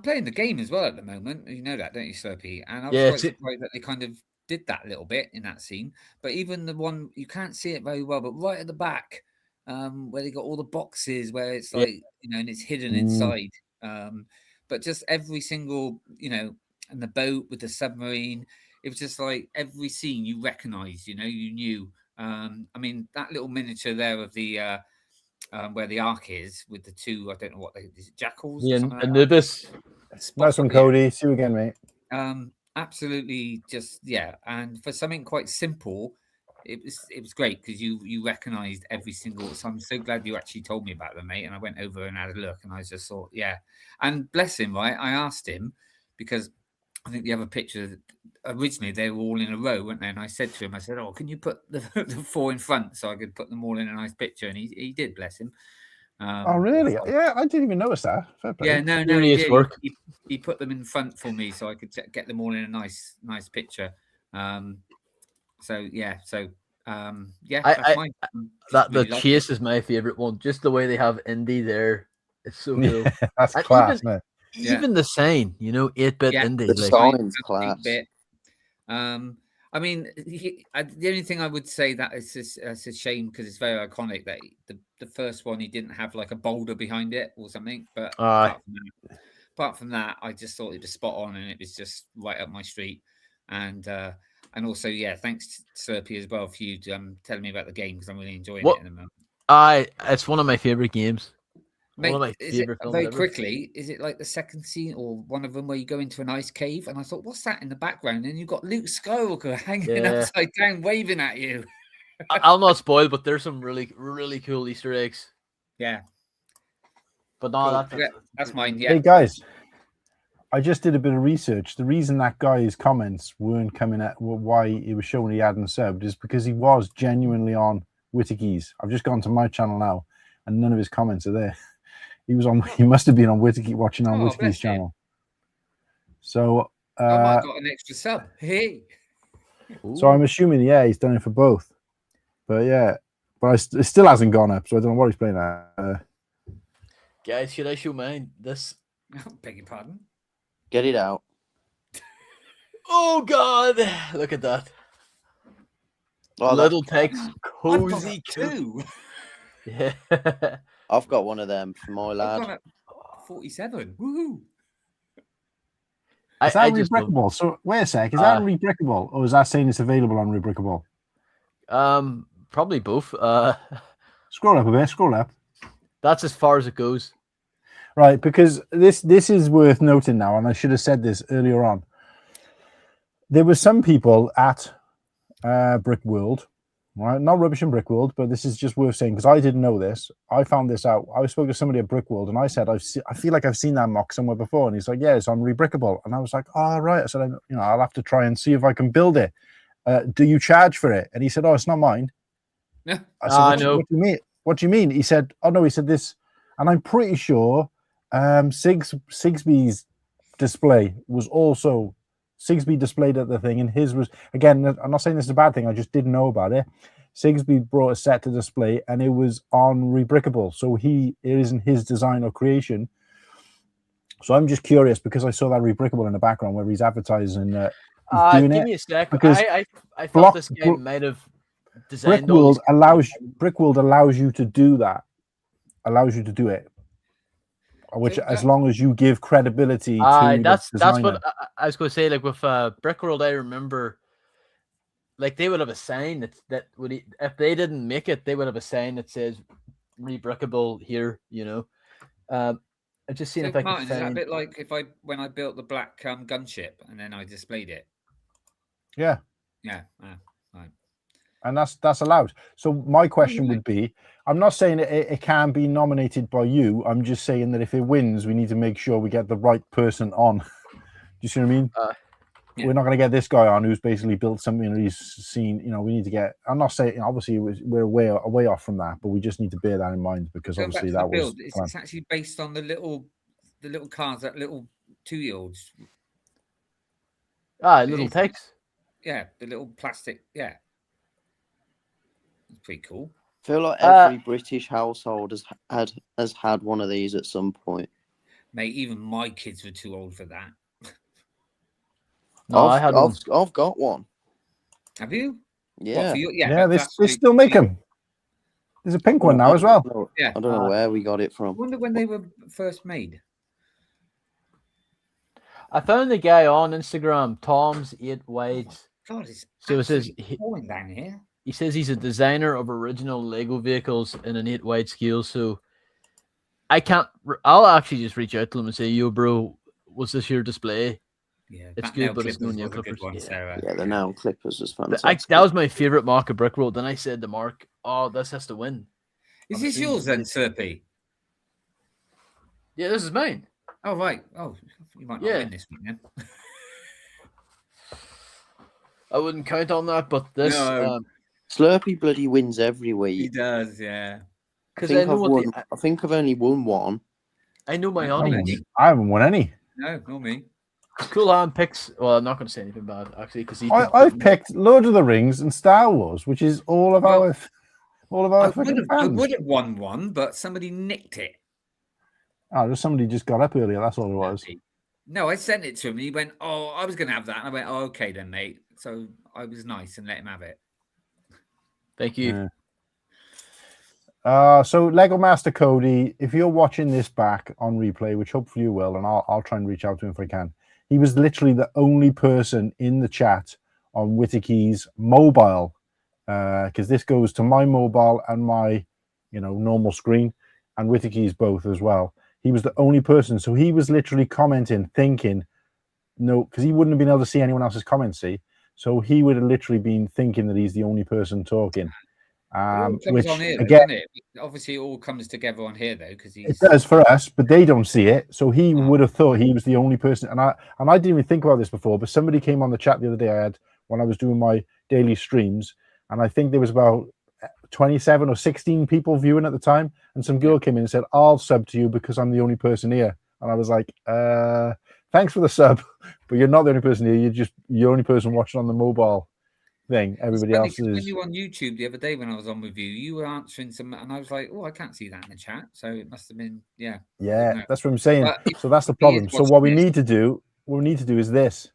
playing the game as well at the moment. You know that, don't you, Slurpee? And I was quite surprised that they kind of did that little bit in that scene. But even the one, you can't see it very well, but right at the back, where they got all the boxes, where it's like, and it's hidden inside. But just every single, and the boat with the submarine, it was just like every scene you recognized, you knew. I mean, that little miniature there of the where the ark is with the two, I don't know what they is it jackals? yeah, Or something like Anubis. that? Nice one, Cody. See you again, mate. Absolutely, just and for something quite simple, it was great because you recognised every single. So I'm so glad you actually told me about them, mate. And I went over and had a look, and I just thought, and bless him, right? I asked him because I think the other picture originally they were all in a row, weren't they? And I said to him, I said, "Oh, can you put the 4 in front so I could put them all in a nice picture?" And he did, bless him. Oh, really? Yeah, I didn't even notice that. Fair play. Yeah, no, Serious work. He put them in front for me so I could get them all in a nice picture. That's mine. That the chase is my favorite one. Just the way they have Indy there, it's so cool. Yeah, that's And class, man. Even the sign, 8-bit Indy. The Like, sign's class. Bit. I mean, the only thing I would say that it's a shame because it's very iconic that the first one he didn't have like a boulder behind it or something. But apart from that, I just thought it was spot on and it was just right up my street. And also, thanks to Slurpee as well for you telling me about the game because I'm really enjoying it in the moment. It's one of my favorite games. Mate, one of my favorite films very ever. quickly, is it like the second scene or one of them where you go into an ice cave? And I thought, what's that in the background? And you've got Luke Skywalker hanging upside down, waving at you. I'll not spoil, but there's some really, really cool Easter eggs. Yeah. But no, Cool. That's mine. Yeah. Hey, guys, I just did a bit of research. The reason that guy's comments weren't coming at why he was showing he hadn't subbed is because he was genuinely on Wittigies. I've just gone to my channel now, and none of his comments are there. He must have been on Wittigies, watching on Wittigies' channel. So I might have got an extra sub. Hey. So I'm assuming, he's done it for both. But it still hasn't gone up, so I don't know what he's playing at. Guys, should I show mine? This. Beg your pardon? Get it out. Oh God! Look at that. Oh, Little text, I've got cozy that too. Yeah. I've got one of them for my I've lad. gone at 47. Woohoo! Is that I just love. Rebrickable? So wait a sec, is that Uh, Rebrickable, or is that saying it's available on Rebrickable? Probably both. Scroll up a bit. Scroll up. That's as far as it goes. Right, because this is worth noting now, and I should have said this earlier on. There were some people at Brick World, right? Not Rubbish and Brick World, but this is just worth saying because I didn't know this. I found this out. I spoke to somebody at Brick World, and I said, I feel like I've seen that mock somewhere before, and he's like, yeah, it's on Rebrickable, and I was like, oh right. I said, I'll have to try and see if I can build it. Do you charge for it? And he said, oh, it's not mine. Yeah. I said, what do you mean? What do you mean? He said, oh no, he said this, and I'm pretty sure Sigsby's display was also Sigsby displayed at the thing, and his was, again, I'm not saying this is a bad thing, I just didn't know about it. Sigsby brought a set to display and it was on Rebrickable, so it isn't his design or creation. So I'm just curious because I saw that Rebrickable in the background where he's advertising he's doing Give it. me a sec. Because I thought this game might have designed all these. Brickworld allows you to do that, allows you to do it. Which, as long as you give credibility to that's designer. what I was going to say. Like with Brickworld, I remember, like they would have a sign that would, if they didn't make it, they would have a sign that says "Rebrickable" here. You know, I just seen if I Martin, could find. Is that a bit like when I built the black gunship and then I displayed it? Yeah. Yeah. Right. And that's allowed. So my question would be, I'm not saying it can be nominated by you. I'm just saying that if it wins, we need to make sure we get the right person on. Do you see what I mean? We're not going to get this guy on who's basically built something that he's seen. We need to get. I'm not saying obviously we're way off from that, but we just need to bear that in mind because obviously that was. It's actually based on the little cars that little 2-year-olds. Little text. Yeah, the little plastic. Yeah. Pretty cool. I feel like every British household has had one of these at some point. Mate, even my kids were too old for that. No, I've got one. Have you? Yeah. They still make them. There's a pink one now as well. Yeah. I don't know where we got it from. I wonder when they were first made. I found the guy on Instagram, Tom's 8 Wides. God, it's so it says pouring down here. He says he's a designer of original Lego vehicles in an 8 wide scale. So I'll actually just reach out to him and say, yo, bro, was this your display? Yeah, it's good, but it's no nail clippers. Yeah, the nail clippers is fantastic. That was my favorite Mark of Brickworld. Then I said to Mark, oh, this has to win. Is this yours then, Serpy? Yeah, this is mine. Oh, right. Oh, you might not win this one then. I wouldn't count on that, but this... No. Slurpee bloody wins every week. He does, yeah. I think I've only won one. I know my audience. I haven't won any. No, not me. Cool Hand picks. Well, I'm not going to say anything bad actually because I've picked Lord of the Rings and Star Wars, which is all of our fucking fans. I would have won one, but somebody nicked it. Oh, somebody just got up earlier. That's all it was. No, I sent it to him. And he went, "Oh, I was going to have that," and I went, "Oh, okay then, mate." So I was nice and let him have it. Thank you. So Lego Master Cody, if you're watching this back on replay, which hopefully you will, and I'll try and reach out to him if I can. He was literally the only person in the chat on Wittykeys mobile, because this goes to my mobile and my, normal screen, and Wittykeys both as well. He was the only person, so he was literally commenting, thinking, no, because he wouldn't have been able to see anyone else's comments. See. So he would have literally been thinking that he's the only person talking. Which on here, again, it? Obviously, it all comes together on here though, because it does for us, but they don't see it. So he would have thought he was the only person. And I didn't even think about this before, but somebody came on the chat the other day I had when I was doing my daily streams, and I think there was about 27 or 16 people viewing at the time, and some girl came in and said, "I'll sub to you because I'm the only person here." And I was like, thanks for the sub, but you're not the only person here. You're the only person watching on the mobile thing. Everybody else is. When you were on YouTube the other day when I was on with you, you were answering some, and I was like, "Oh, I can't see that in the chat." So it must have been, yeah. Yeah, that's what I'm saying. So that's the problem. So what we need to do is this.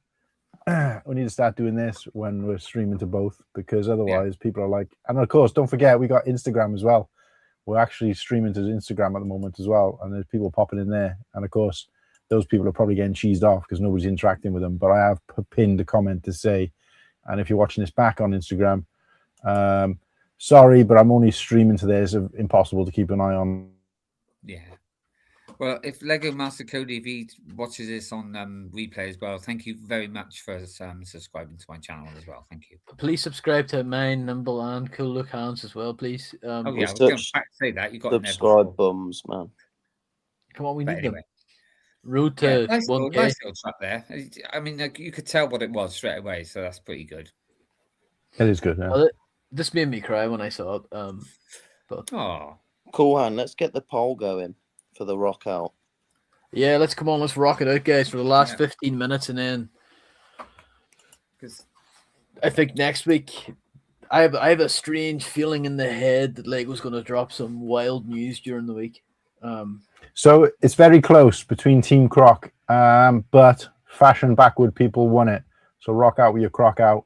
We need to start doing this when we're streaming to both, because otherwise people are like, and of course, don't forget we got Instagram as well. We're actually streaming to Instagram at the moment as well, and there's people popping in there. And of course, those people are probably getting cheesed off because nobody's interacting with them. But I have pinned a comment to say, and if you're watching this back on Instagram, sorry, but I'm only streaming today. It's impossible to keep an eye on. Yeah. Well, if Lego Master Cody, if he watches this on replay as well, thank you very much for subscribing to my channel as well. Thank you. Please subscribe to mine, Nimble, and Cool Look Hands as well, please. Oh yeah, I was such going to say that you got in there Subscribe before. bums, man. Come on, we But need anyway, them. Road yeah, to nice 1K. little track there. I mean, like, you could tell what it was straight away, so that's pretty good. It is good. Yeah. Well, this made me cry when I saw it. But Oh, Cool hand. Let's get the poll going for the rock out. yeah, let's rock it out, guys, for the last Yeah. 15 minutes, and then because I think next week I have a strange feeling in the head that Lego's going to drop some wild news during the week. So it's very close between Team Croc, but Fashion Backward people won it. So Rock Out with your Croc Out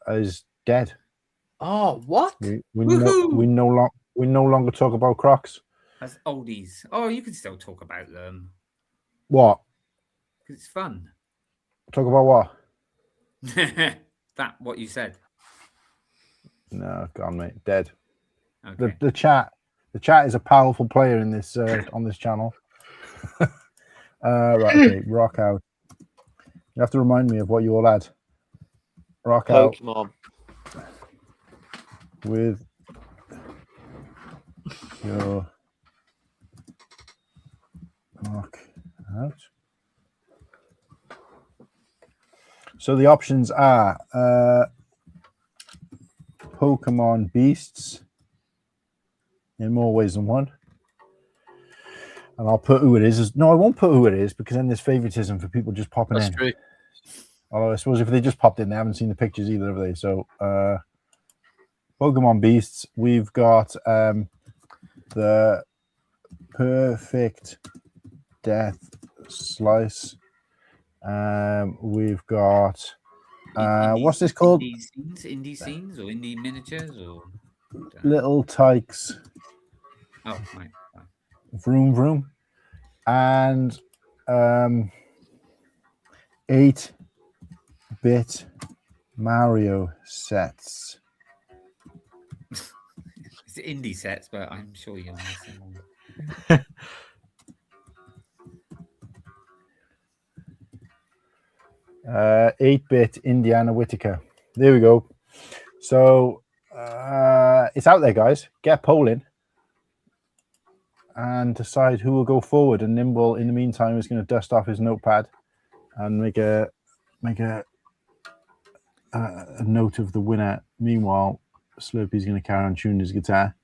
is dead. Oh, what? We no longer talk about Crocs. that's oldies. Oh, you can still talk about them What? because it's fun. Talk about what? That what you said. No, gone, mate. Dead. Okay. The chat is a powerful player in this on this channel. Right, okay, Rock Out. You have to remind me of what you all had. Rock Out Pokemon. with your Rock Out. So the options are Pokemon Beasts in more ways than one. And I'll put who it is. No, I won't put who it is because then there's favoritism for people just popping That's in. true. Although I suppose if they just popped in, they haven't seen the pictures either, have they? So Pokemon Beasts, we've got the Perfect Death Slice. We've got what's this called? Indie scenes or indie miniatures or Little Tykes oh right. Vroom Vroom. And 8-bit Mario sets. It's indie sets, but I'm sure you're missing. 8-bit Indiana Whittaker. There we go. So it's out there, guys. Get polling and decide who will go forward. And Nimble, in the meantime, is going to dust off his notepad and make a note of the winner. Meanwhile, Slurpy's going to carry on tuning his guitar.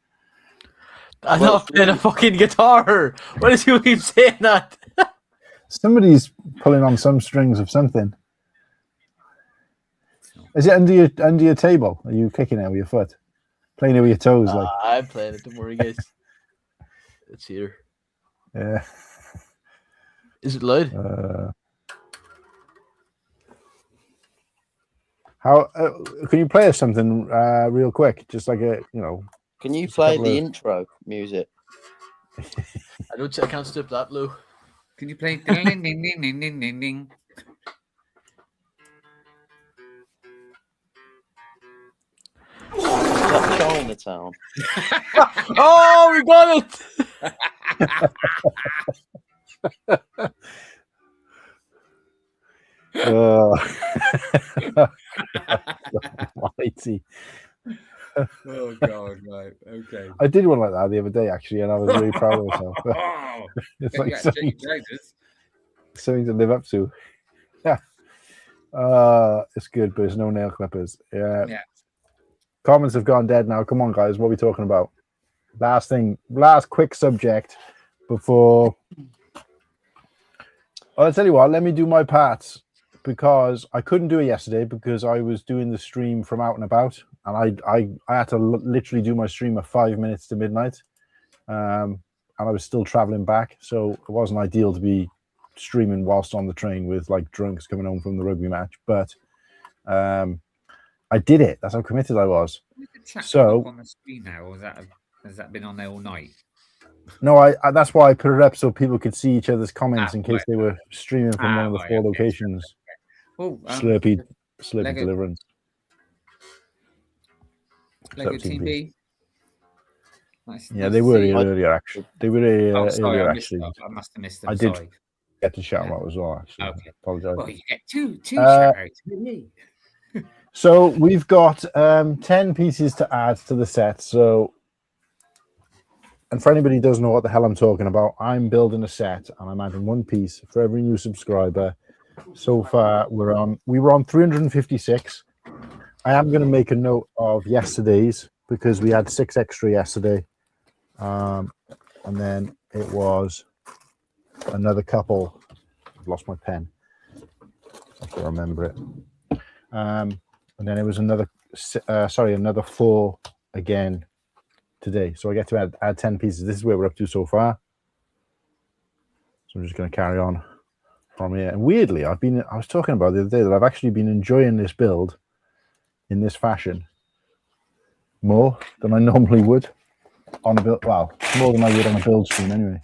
I'm not playing a fucking guitar. Why does you keep saying that? Somebody's pulling on some strings of something. Is it under your table? Are you kicking it with your foot? Playing it with your toes? Like I'm playing it. Don't worry, guys. It's here. yeah. Is it loud? How can you play us something real quick? Just like Can you just a play couple the of- intro music? I can't stop that, Lou. Can you play ding ding ding ding ding ding ding ding? Is that Chinatown? Oh, we got it. Mighty. Oh god, right, okay. I did one like that the other day actually, and I was really proud of myself. Oh, It's bet like you had something, Jake Dragons. something to live up to. Yeah. It's good, but it's no nail clippers. Yeah. Yeah. Comments have gone dead now. Come on, guys. What are we talking about? Last quick subject before. I'll tell you what, let me do my part because I couldn't do it yesterday because I was doing the stream from out and about, and I had to literally do my stream at 5 minutes to midnight, and I was still traveling back, so it wasn't ideal to be streaming whilst on the train with like drunks coming home from the rugby match. But I did it. That's how committed I was. Is the chat So- up on the screen now, or has that been on there all night? No, I that's why I put it up so people could see each other's comments in case right, they were streaming from one of the right, 4 okay, locations. Oh, Slurpee Lego- Deliverance. Lego Up Team Team B. B. Nice, Yeah, nice they to were see here you. earlier, actually. They were here Oh, sorry, earlier, I missed actually. that. I must have missed them. I did Sorry. get to shout Yeah. them out as well, actually. Okay. Apologise. Well, you get two Uh, shout outs. So we've got 10 pieces to add to the set. So, and for anybody who doesn't know what the hell I'm talking about, I'm building a set and I'm adding 1 piece for every new subscriber. So far, we were on 356. I am going to make a note of yesterday's because we had 6 extra yesterday, and then it was another couple. I've lost my pen. I have to remember it. And then it was another 4 again today. So I get to add 10 pieces. This is where we're up to so far. So I'm just going to carry on from here. And weirdly, I was talking about the other day that I've actually been enjoying this build in this fashion more than I normally would on a build. Well, more than I would on a build stream anyway.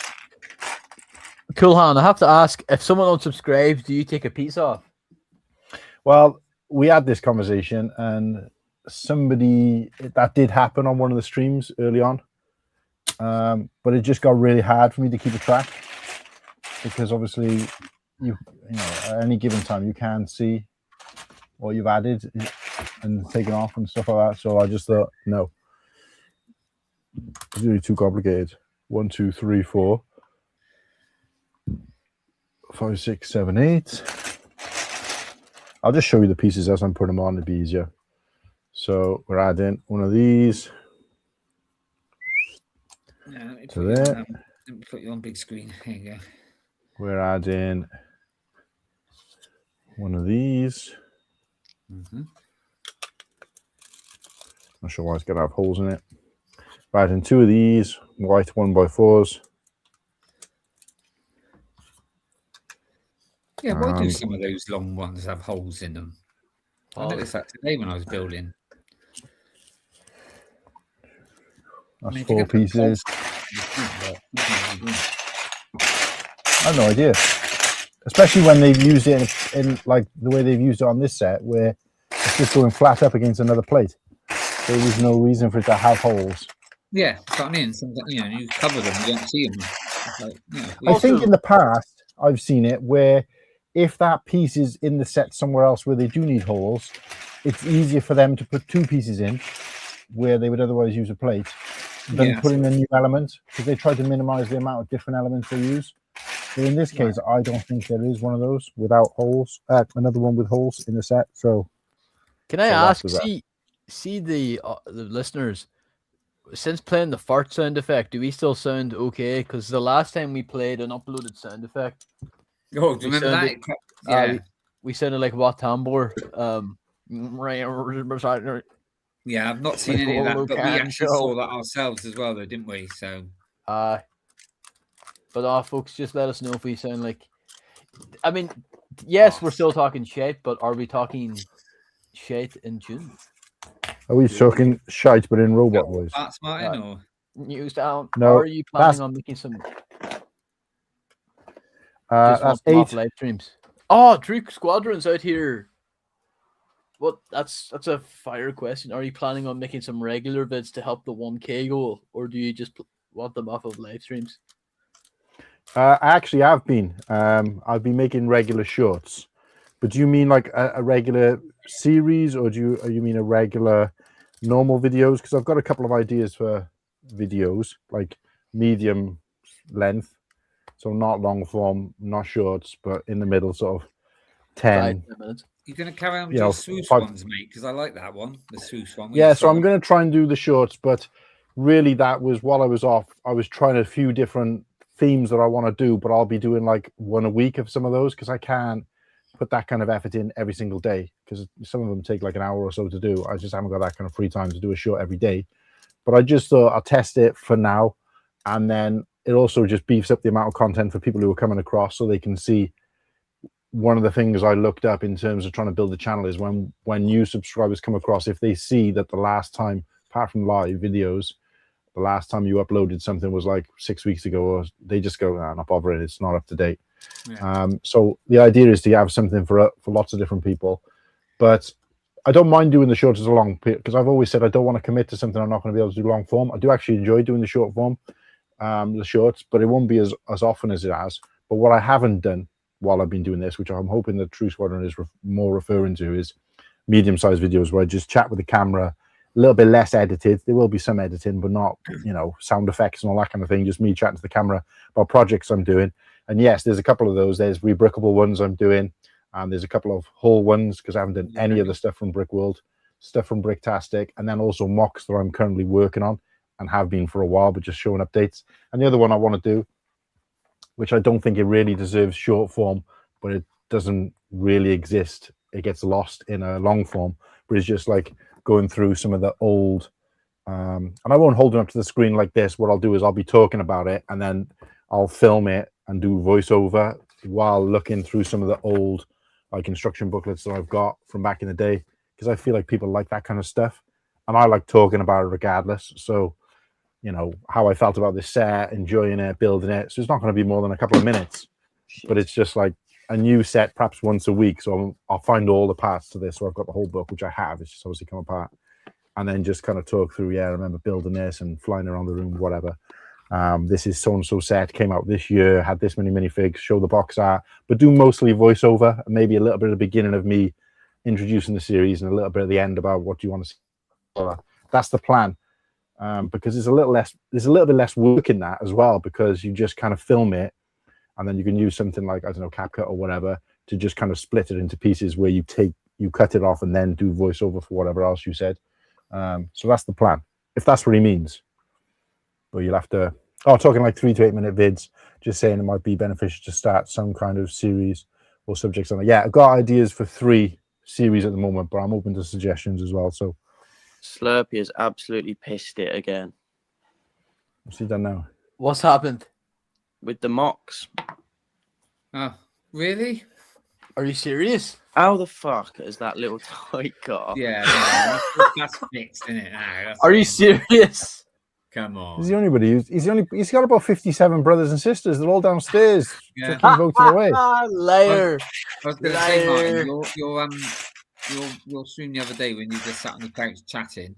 Cool hand, I have to ask, if someone unsubscribes, do you take a piece off? Well, we had this conversation and that did happen on one of the streams early on. But it just got really hard for me to keep a track because obviously you know at any given time you can see what you've added and taken off and stuff like that. So I just thought, no, it's really too complicated. 1, 2, 3, 4, 5, 6, 7, 8. I'll just show you the pieces as I'm putting them on, it'd be easier. So we're adding one of these to there. Let me put you on big screen. Here you go. We're adding one of these. Not sure why it's going to have holes in it. We're adding 2 of these, white 1x4s. Yeah, why do some of those long ones have holes in them? I noticed that today when I was building. That's 4 pieces. I have no idea. Especially when they've used it in like the way they've used it on this set, where it's just going flat up against another plate. There was no reason for it to have holes. Yeah, that's what I mean. Sometimes, you cover them, you don't see them. I think in the past, I've seen it where if that piece is in the set somewhere else where they do need holes, it's easier for them to put 2 pieces in where they would otherwise use a plate than putting a new element, because they try to minimize the amount of different elements they use. But in this case, I don't think there is one of those without holes. Another one with holes in the set. So, can I ask? See the listeners. Since playing the fart sound effect, do we still sound okay? Because the last time we played an uploaded sound effect, oh, do you remember that? Yeah, we sounded like Wat Tambor. Yeah, I've not seen any of that, but we actually saw that ourselves as well, though, didn't we? So, but folks, just let us know if we sound like. I mean, yes, we're still talking shit, but are we talking shit in tune? Are we talking shite but in robot voice? That's Martin or News down. No, or are you planning on making some? That's 8 live streams. Oh, Drew Squadron's out here. Well, that's a fire question. Are you planning on making some regular vids to help the 1K goal, or do you just want them off of live streams? Actually, I've been making regular shorts, but do you mean like a regular series, or do you mean a regular normal videos? Because I've got a couple of ideas for videos, like medium length, so not long form, not shorts, but in the middle, sort of 10 minutes. You're going to carry on with your swoosh ones, mate, because I like that one, the swoosh one. Yeah, so I'm going to try and do the shorts, but really that was while I was off. I was trying a few different themes that I want to do, but I'll be doing like one a week of some of those because I can't put that kind of effort in every single day because some of them take like an hour or so to do. I just haven't got that kind of free time to do a short every day. But I just thought I'll test it for now, and then it also just beefs up the amount of content for people who are coming across so they can see. One of the things I looked up in terms of trying to build the channel is when new subscribers come across, if they see that the last time, apart from live videos, the last time you uploaded something was like 6 weeks ago, or they just go, nah, not bothering, it's not up to date. Yeah. So the idea is to have something for lots of different people, but I don't mind doing the shorts as a long, because I've always said I don't want to commit to something I'm not going to be able to do long form. I do actually enjoy doing the short form, the shorts, but it won't be as often as it has. But what I haven't done while I've been doing this, which I'm hoping the True Squadron is more referring to, is medium-sized videos where I just chat with the camera, a little bit less edited. There will be some editing, but not, sound effects and all that kind of thing. Just me chatting to the camera about projects I'm doing. And yes, there's a couple of those. There's rebrickable ones I'm doing, and there's a couple of whole ones because I haven't done any of the stuff from Brick World, stuff from Bricktastic, and then also mocks that I'm currently working on and have been for a while, but just showing updates. And the other one I want to do, which I don't think it really deserves short form, but it doesn't really exist. It gets lost in a long form, but it's just like going through some of the old, and I won't hold it up to the screen like this. What I'll do is I'll be talking about it, and then I'll film it and do voiceover while looking through some of the old like instruction booklets that I've got from back in the day, because I feel like people like that kind of stuff, and I like talking about it regardless. So, how I felt about this set, enjoying it, building it. So it's not going to be more than a couple of minutes, but it's just like a new set, perhaps once a week. So I'll find all the parts to this. So I've got the whole book, which I have. It's just obviously come apart, and then just kind of talk through. Yeah, I remember building this and flying around the room, whatever. This is so and so set, came out this year, had this many minifigs, show the box art, but do mostly voiceover, and maybe a little bit at the beginning of me introducing the series, and a little bit at the end about what do you want to see. That's the plan. Because there's a little bit less work in that as well, because you just kind of film it, and then you can use something like, I don't know, CapCut or whatever to just kind of split it into pieces where you cut it off and then do voiceover for whatever else you said. So that's the plan, if that's what he means. But you'll have to, talking like 3 to 8 minute vids, just saying it might be beneficial to start some kind of series or subjects on it. Yeah, I've got ideas for 3 series at the moment, but I'm open to suggestions as well. So Slurpee has absolutely pissed it again. what's he done now? What's happened? With the mocks. Oh, really? Are you serious? How the fuck has that little toy got? Yeah, no, that's fixed, isn't it? No, Are you serious? Come on. He's the only buddy. He's got about 57 brothers and sisters. They're all downstairs. Yeah. Fucking voting away. Liar. I was going to say, Martin, your stream the other day when you just sat on the couch chatting,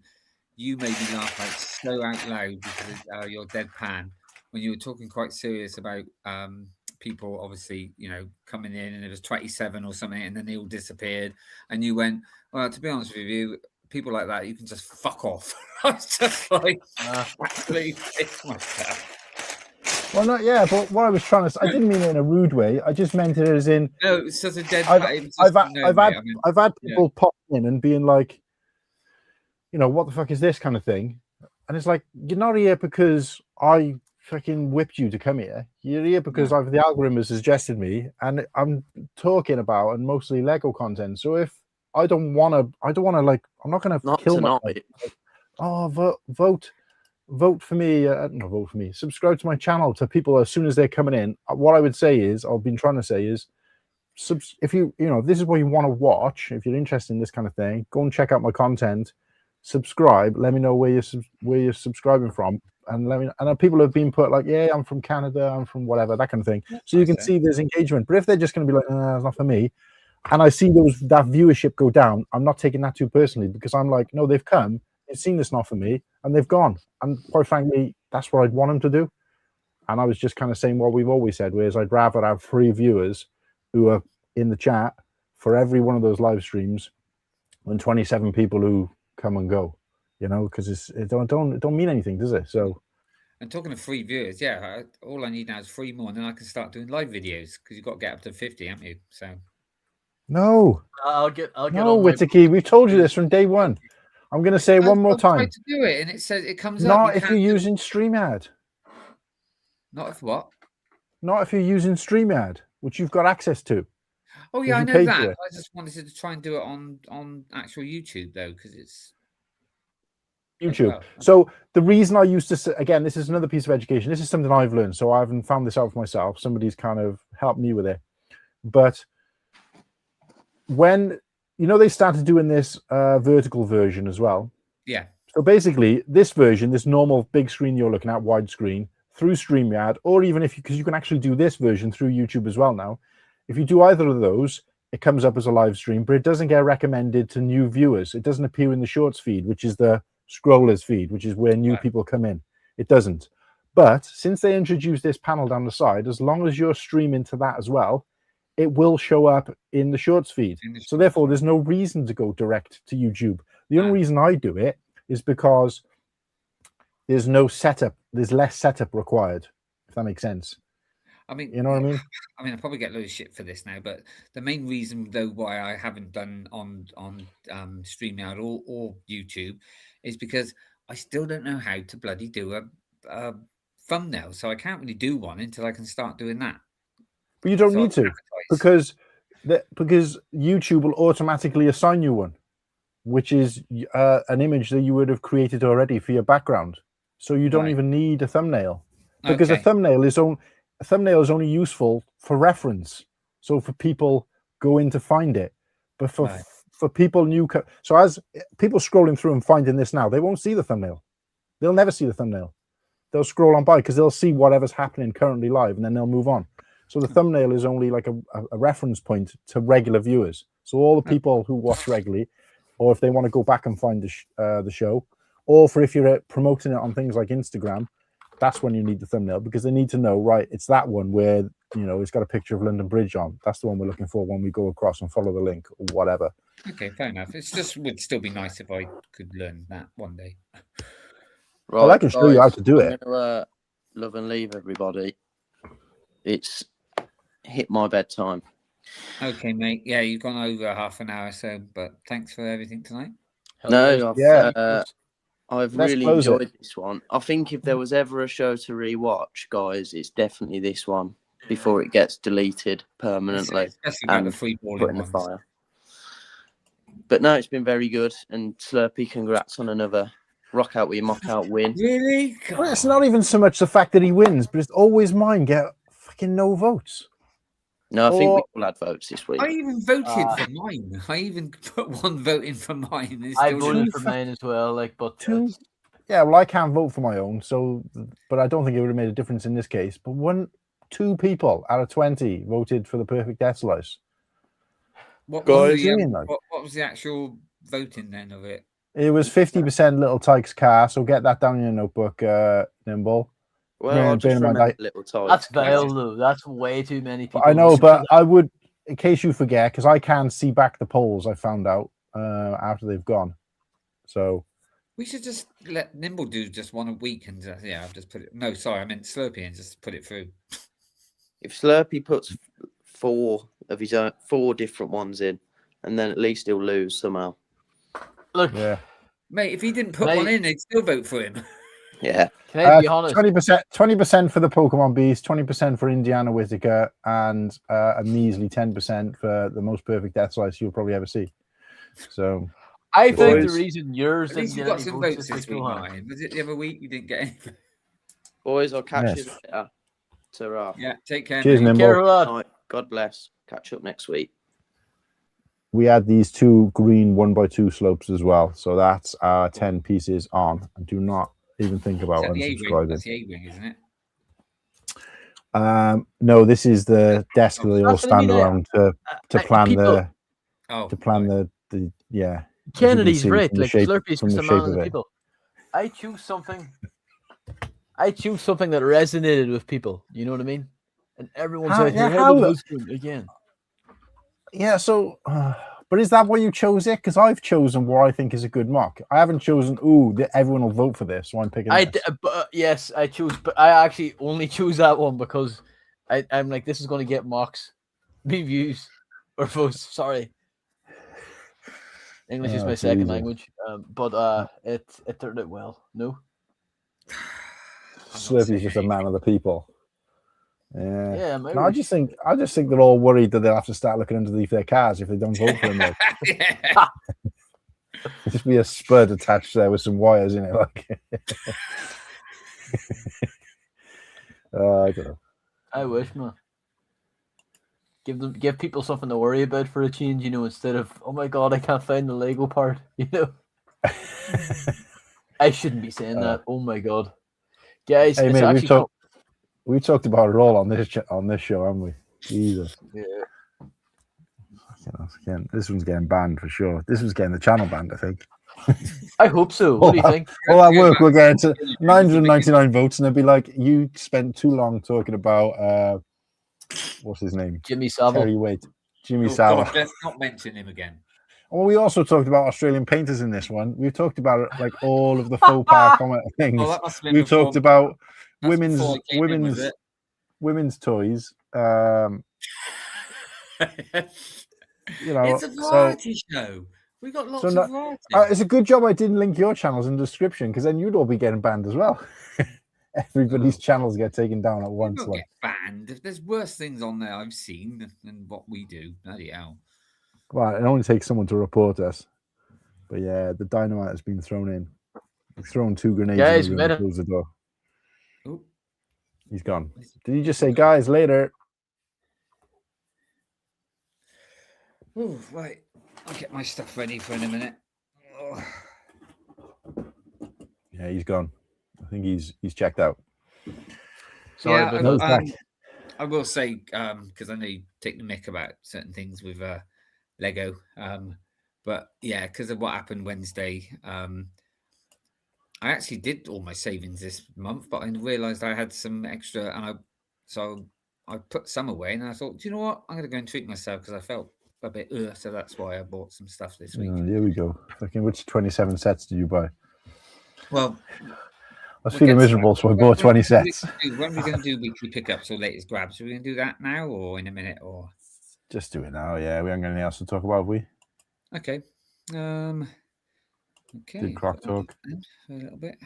you made me laugh like so out loud because of your deadpan when you were talking quite serious about people obviously coming in, and it was 27 or something, and then they all disappeared, and you went, well, to be honest with you, people like that, you can just fuck off. I was just like, absolutely pissed myself. Well, not yeah, but what I was trying to say, I didn't mean it in a rude way. I just meant it as in. No, it's just a dead. I've had people pop in and being like, what the fuck is this kind of thing, and it's like, you're not here because I fucking whipped you to come here. You're here because the algorithm has suggested me, and I'm talking about and mostly Lego content. So if I don't want to like, I'm not going to kill myself. Vote for me. Not vote for me. Subscribe to my channel to people as soon as they're coming in. What I would say is, I've been trying to say is, if you if this is what you want to watch, if you're interested in this kind of thing, go and check out my content. Subscribe. Let me know where you're subscribing from, and let me. And people have been put like, yeah, I'm from Canada, I'm from whatever, that kind of thing. So you can see there's engagement. But if they're just going to be like, it's not for me, and I see that viewership go down, I'm not taking that too personally, because I'm like, no, they've come, they've seen this not for me, and they've gone. And quite frankly, that's what I'd want them to do. And I was just kind of saying what we've always said, whereas I'd rather have 3 viewers who are in the chat for every one of those live streams than 27 people who come and go, because it don't mean anything, does it? So. And talking of 3 viewers, yeah, all I need now is 3 more, and then I can start doing live videos, because you've got to get up to 50, haven't you? So. No. I'll get. No, Whittaky, we've told you this from day one. I'm going to say one more time. To do it, and it says it comes not up. If you're using StreamYard. Not if what? Not if you're using StreamYard, which you've got access to. Oh yeah, I know that. I just wanted to try and do it on actual YouTube though, because it's YouTube. Well. So the reason I used to say, again, this is another piece of education. This is something I've learned, so I haven't found this out for myself. Somebody's kind of helped me with it. But when they started doing this vertical version as well. Yeah. So basically, this version, this normal big screen you're looking at, widescreen, through StreamYard, or even if you, because you can actually do this version through YouTube as well now. If you do either of those, it comes up as a live stream, but it doesn't get recommended to new viewers. It doesn't appear in the shorts feed, which is the scrollers feed, which is where new people come in. It doesn't. But since they introduced this panel down the side, as long as you're streaming to that as well, it will show up in the shorts feed. So therefore, there's no reason to go direct to YouTube. The only reason I do it is because there's no setup. There's less setup required, if that makes sense. I mean, you know what I mean? I mean, I probably get loads of shit for this now, but the main reason, though, why I haven't done on StreamYard or YouTube is because I still don't know how to bloody do a thumbnail, so I can't really do one until I can start doing that. But you don't need to, because YouTube will automatically assign you one, which is an image that you would have created already for your background. So you don't even need a thumbnail, because a thumbnail is only useful for reference. So for people going to find it, but for people new, so as people scrolling through and finding this now, they won't see the thumbnail. They'll never see the thumbnail. They'll scroll on by because they'll see whatever's happening currently live, and then they'll move on. So the thumbnail is only like a reference point to regular viewers. So all the people who watch regularly, or if they want to go back and find the show, or for if you're promoting it on things like Instagram, that's when you need the thumbnail, because they need to know, right, it's that one where, you know, it's got a picture of London Bridge on. That's the one we're looking for when we go across and follow the link or whatever. Okay, fair enough. It's just would still be nice if I could learn that one day. Right, well, I can show you how to do it. Gonna, love and leave everybody. It's hit my bedtime. Okay, mate. Yeah, you've gone over half an hour, so but thanks for everything tonight. No, I've Let's really close enjoyed it. this one. I think if there was ever a show to rewatch, guys, it's definitely this one before it gets deleted permanently Especially about the and free balling put in the ones. fire. But no, it's been very good. And Slurpee, congrats on another rock out with your mock out win. Really? Well, it's not even so much the fact that he wins, but it's always mine get fucking no votes. No, I think we all had votes this week. I even voted for mine. I even put one vote in for mine. It's I still voted not- for mine as well. Like, but Yeah, well, I can't vote for my own, so but I don't think it would have made a difference in this case. But two people out of 20 voted for the perfect death slice. What Guys, was, the, doing, like? what was the actual voting then of it? It was 50% Little Tyke's car, so get that down in your notebook, Nimble. Well, Bear I in just mind, remember Little Tyke. that's vile, though. That's way too many people. I know, but I would, in case you forget, because I can see back the polls, I found out after they've gone. So We should just let Nimble do just one a week and yeah, I've just put it. No, sorry, I meant Slurpee and just put it through. If Slurpee puts four of his own, 4 different ones in, and then at least he'll lose somehow. Look, yeah, mate, if he didn't put one in, they'd still vote for him. Yeah. Can I be honest? 20% for the Pokemon Beast, 20% for Indiana Whittaker, and a measly 10% for the most perfect death slice you'll probably ever see. So I think the Boys. reason yours At least didn't you get got any some votes votes is this like, week, oh, Ryan. Was it the other week you didn't get any? Boys, I'll catch Yes. you later. Ta-ra. Yeah, take care. cheers, mate. Nimble. care lad. Night. God bless. Catch up next week. We had these 2 green 1x2 slopes as well, so that's 10 pieces on. And do not even think Is about that the A-wing? unsubscribing. That's the A-wing, isn't it? No, this is the desk that they all That's what I stand mean, around to plan people- the yeah. Kennedy's see right. from the Like shape- Slurpee's from just the a man shape of of the it. people. I choose something that resonated with people. You know what I mean? And everyone's How- out yeah, here. how How the- votes for him again? Yeah, so, but is that why you chose it? Because I've chosen what I think is a good mock. I haven't chosen, everyone will vote for this, so I'm picking this. Yes, I choose, but I actually only choose that one because I'm like, this is going to get mocks, me views, or votes. Sorry, English is Oh, my second Jesus. language, but it turned out well. No, Slurpee's just a man of the people. Yeah. yeah, I'm No, I Irish. just think they're all worried that they'll have to start looking underneath their cars if they don't vote for him. Like. Yeah. Just be a spud attached there with some wires in it. Like, I don't know. I wish, man. Give people something to worry about for a change, you know, instead of, oh my god, I can't find the Lego part, you know. I shouldn't be saying that. Oh my god, guys, Hey it's mate, actually we've talked about it all on this show, haven't we? Jesus. yeah. Again, this one's getting banned for sure. This one's getting the channel banned, I think. I hope so. What do you think? All that work will get into 999 votes, and they'll be like, "You spent too long talking about what's his name, Jimmy Savile. Terry Waite, Jimmy Oh, Savile." God, let's not mention him again. Well, we also talked about Australian painters in this one. We've talked about like all of the faux pas comment things. Oh, that must have been We've before- talked about that's before I came in, was women's toys. You know, it's a variety show. We got lots of variety. It's a good job I didn't link your channels in the description, because then you'd all be getting banned as well. Everybody's channels get taken down at once. Get banned. If there's worse things on there I've seen than what we do, bloody hell. Well, it only takes someone to report us. But yeah, the dynamite has been thrown in. We've thrown 2 grenades Guys, in the room and closed the door. Oh. He's gone. Did you just say, guys, later? Oh, right. I'll get my stuff ready for in a minute. Oh. Yeah, he's gone. I think he's checked out. Sorry, Yeah, but I will say, because I know you take the mick about certain things with Lego, but yeah, because of what happened Wednesday, I actually did all my savings this month, but I realised I had some extra, and I put some away, and I thought, do you know what? I'm going to go and treat myself because I felt a bit so that's why I bought some stuff this week. Here we go. Fucking, which 27 sets did you buy? Well, I was feeling miserable, so I bought 20 sets. When are we going to do weekly pickups or latest grabs? Are we going to do that now or in a minute? Or just do it now? Yeah, we haven't got anything else to talk about, have we? Okay. Okay. Did Croc talk for a little bit?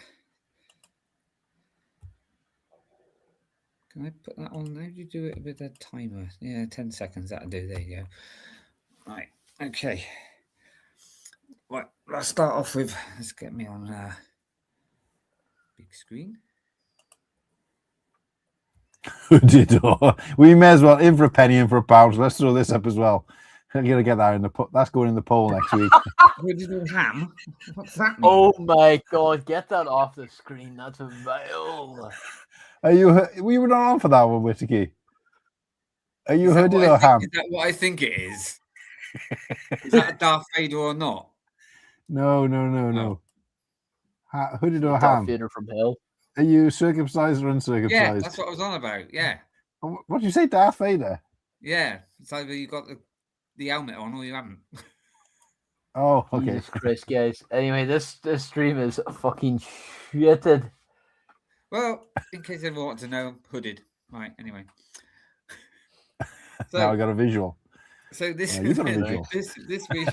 Can I put that on? How do you do it with a timer? Yeah, 10 seconds. That'll do. There you go. Right. Okay. Right. Let's start off with. Let's get me on big screen. Who did? We may as well, in for a penny, in for a pound. So let's throw this up as well. I'm gonna get that in the that's going in the poll next week. Who did the ham? What's that mean? oh my god, get that off the screen. That's a vile. Are you? We were not on for that one, Whittaky. Are you Is that hooded what I or think- ham? Is that what I think it is? Is that a Darth Vader or not? No. Hooded or Darth ham? Vader from hell. Are you circumcised or uncircumcised? Yeah, that's what I was on about. Yeah. What did you say, Darth Vader? Yeah. It's either you got the helmet on or you haven't. Oh, okay. Jesus Christ, guys. Anyway, this stream is fucking shitted. Well, in case anyone wants to know, hooded. Right, anyway. Now I got a visual. So this you got a visual. this week,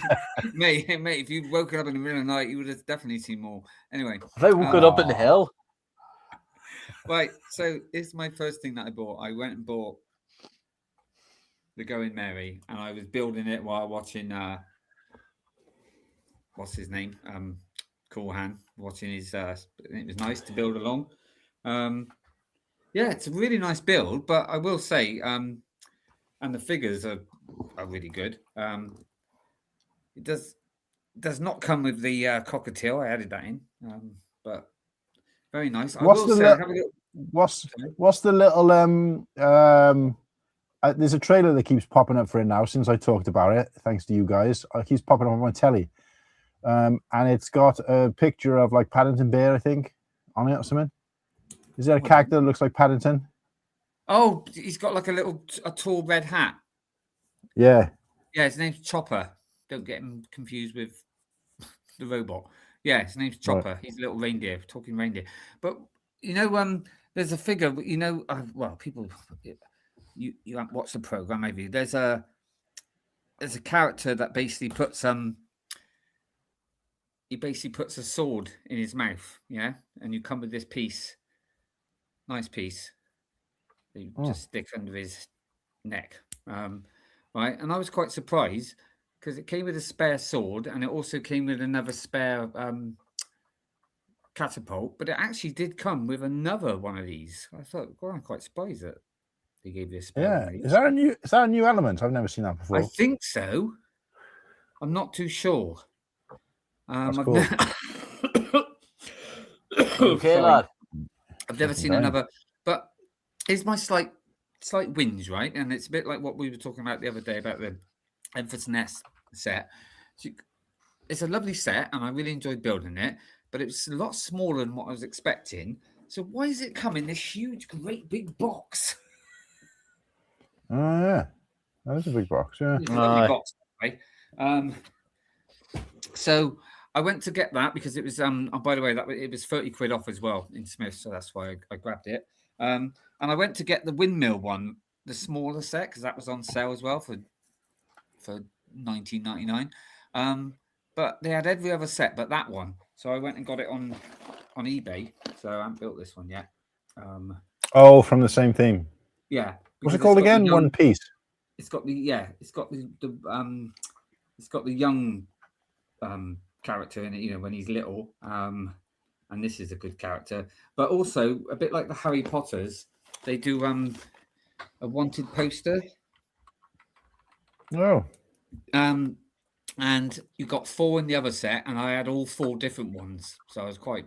mate, if you'd woken up in the middle of the night, you would have definitely seen more. Anyway. Have I woken up in hell? Right, so this is my first thing that I bought. I went and bought the Going Merry, and I was building it while watching what's his name? Coolhan, watching his it was nice to build along. Yeah, it's a really nice build, but I will say, and the figures are really good. It does not come with the cockatiel. I added that in, but very nice. What's the little there's a trailer that keeps popping up for it now since I talked about it, thanks to you guys. It keeps popping up on my telly. And it's got a picture of like Paddington Bear, I think, on it or something. Is there a character that looks like Paddington? Oh, he's got like a tall red hat. Yeah. Yeah, his name's Chopper. Don't get him confused with the robot. Yeah, his name's Chopper. Right. He's a little reindeer, talking reindeer. But you know, there's a figure. You know, well, people, you haven't watched the program, maybe. There's a character that basically puts he basically puts a sword in his mouth, yeah, and you come with this piece, nice piece. You just stick under his neck, right? And I was quite surprised because it came with a spare sword, and it also came with another spare catapult. But it actually did come with another one of these. I thought, well, I'm quite surprised that they gave you a spare. Yeah, one of these. is that a new element? I've never seen that before. I think so. I'm not too sure. That's cool. Okay, Sorry. lad. I've never Fucking seen dying. another. But here's my slight whinge, right? And it's a bit like what we were talking about the other day about the Empress Nest set. So it's a lovely set, and I really enjoyed building it. But it was a lot smaller than what I was expecting. So why does it come in this huge, great big box? Oh yeah, that is a big box. Yeah. It's a lovely Aye. box, right? So I went to get that because it was oh, by the way, it was 30 quid off as well in Smith, so that's why I grabbed it. And I went to get the windmill one, the smaller set, because that was on sale as well for 19.99. But they had every other set but that one, so I went and got it on eBay. So I haven't built this one yet. Oh, from the same theme. Yeah. What's because it called it's got the again? young- One Piece. It's got the it's got the it's got the young character in it, you know, when he's little. And this is a good character, but also a bit like the Harry Potters, they do a wanted poster. Oh, And you got 4 in the other set, and I had all 4 different ones, so I was quite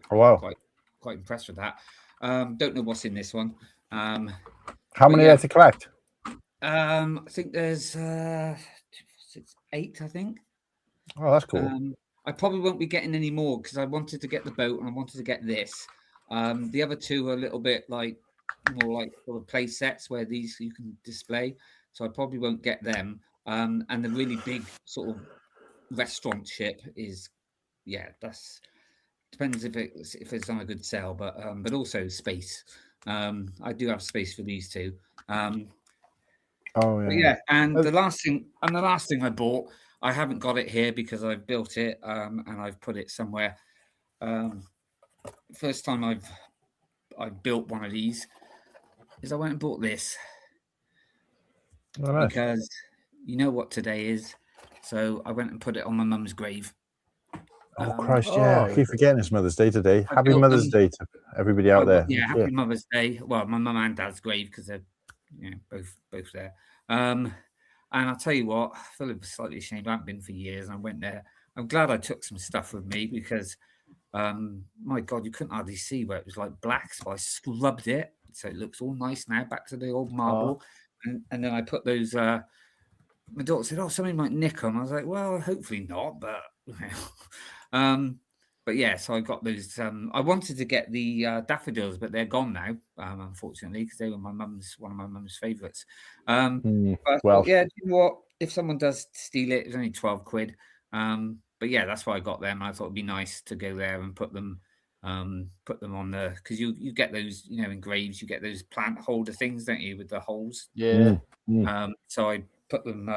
impressed with that. Don't know what's in this one. how many yeah. are to collect? I think there's 8, I think. Oh, that's cool. I probably won't be getting any more because I wanted to get the boat and I wanted to get this. The other 2 are a little bit like more like sort of play sets where these you can display, so I probably won't get them. And the really big sort of restaurant ship is, yeah, that's depends if it's on a good sale, but also space. I do have space for these 2. Oh But yeah. yeah, and the last thing I bought, I haven't got it here because I've built it and I've put it somewhere. First time I've built one of these is I went and bought this Oh, nice. because you know what today is, so I went and put it on my mum's grave. Oh Christ, yeah! I keep forgetting it's Mother's Day today. Happy built Mother's them. Day to everybody out there. Yeah, happy Mother's Day. Well, my mum and dad's grave because they're both there. And I'll tell you what, I feel slightly ashamed. I haven't been for years, and I went there. I'm glad I took some stuff with me because, my God, you couldn't hardly see where it was like black, so I scrubbed it so it looks all nice now, back to the old marble. And then I put those. My daughter said, "Oh, somebody might nick them." I was like, "Well, hopefully not," but. But yeah, so I got those. I wanted to get the daffodils, but they're gone now, unfortunately, because they were one of my mum's favourites. But I thought, yeah, do you know what? If someone does steal it, it's only 12 quid. But yeah, that's why I got them. I thought it'd be nice to go there and put them on the, because you get those, you know, in graves, you get those plant holder things, don't you, with the holes? Yeah. So I put them.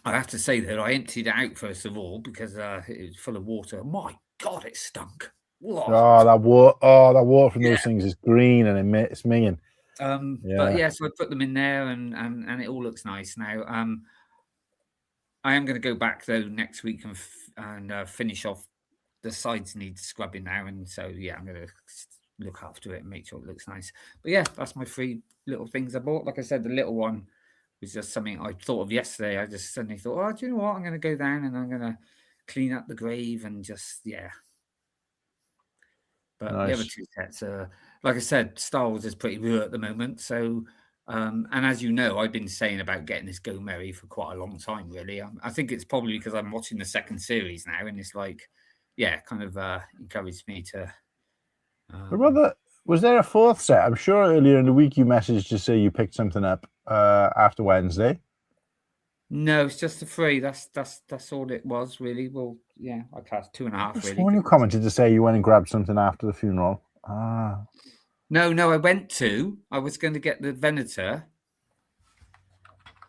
I have to say that I emptied it out first of all because it was full of water. My God, it stunk. Whoa. Oh, that water from those things is green and it's minging. But yeah, so I put them in there and it all looks nice now. I am going to go back though next week and finish off. The sides need scrubbing now, and so yeah, I'm going to look after it and make sure it looks nice. But yeah, that's my 3 little things I bought. Like I said, the little one was just something I thought of yesterday. I just suddenly thought, oh, do you know what? I'm going to go down and I'm going to clean up the grave and just, yeah. But the other 2 sets are, like I said, Star Wars is pretty raw at the moment. So, and as you know, I've been saying about getting this Go Merry for quite a long time, really. I think it's probably because I'm watching the 2nd series now, and it's like, yeah, kind of encouraged me to. Was there a 4th set? I'm sure earlier in the week you messaged to say you picked something up after Wednesday. No, it's just the 3. That's all it was, really. Well, yeah, I cast 2.5. Really. When you commented to say you went and grabbed something after the funeral. No, I was going to get the Venator,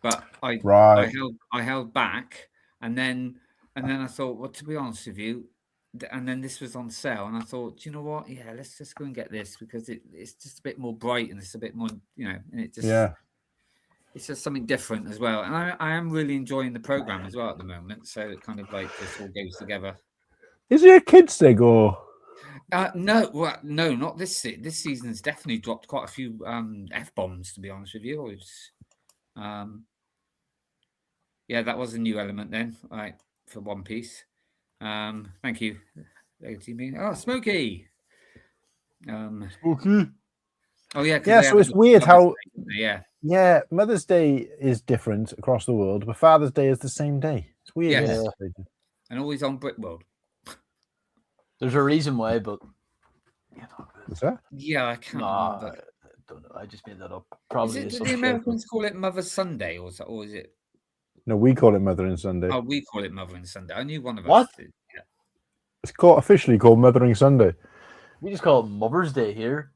but I held back, and then I thought, well, to be honest with you, and then this was on sale, and I thought, do you know what? Yeah, let's just go and get this because it's just a bit more bright and it's a bit more, you know, and it's just something different as well. And I am really enjoying the program as well at the moment, so it kind of like just all goes together. Is there a kids thing or? No, not this season. This season's definitely dropped quite a few F-bombs, to be honest with you. It's, yeah, that was a new element then, right, for One Piece. Thank you. Lego TV. Oh, Smokey. Okay. Oh yeah. 'cause Yeah, they so have it's weird Mother's how Day, don't they? Yeah. yeah, Mother's Day is different across the world, but Father's Day is the same day. It's weird. Yes. Isn't Yeah. it? And always on Brick World. There's a reason why, but What's that? Yeah, I can't nah, remember. I don't know. I just made that up. Is Probably it, is do some the shit. Americans call it Mother's Sunday or is it? No, we call it Mothering Sunday. Oh, we call it Mothering Sunday. I knew one of What? us did. Yeah. It's officially called Mothering Sunday. We just call it Mother's Day here.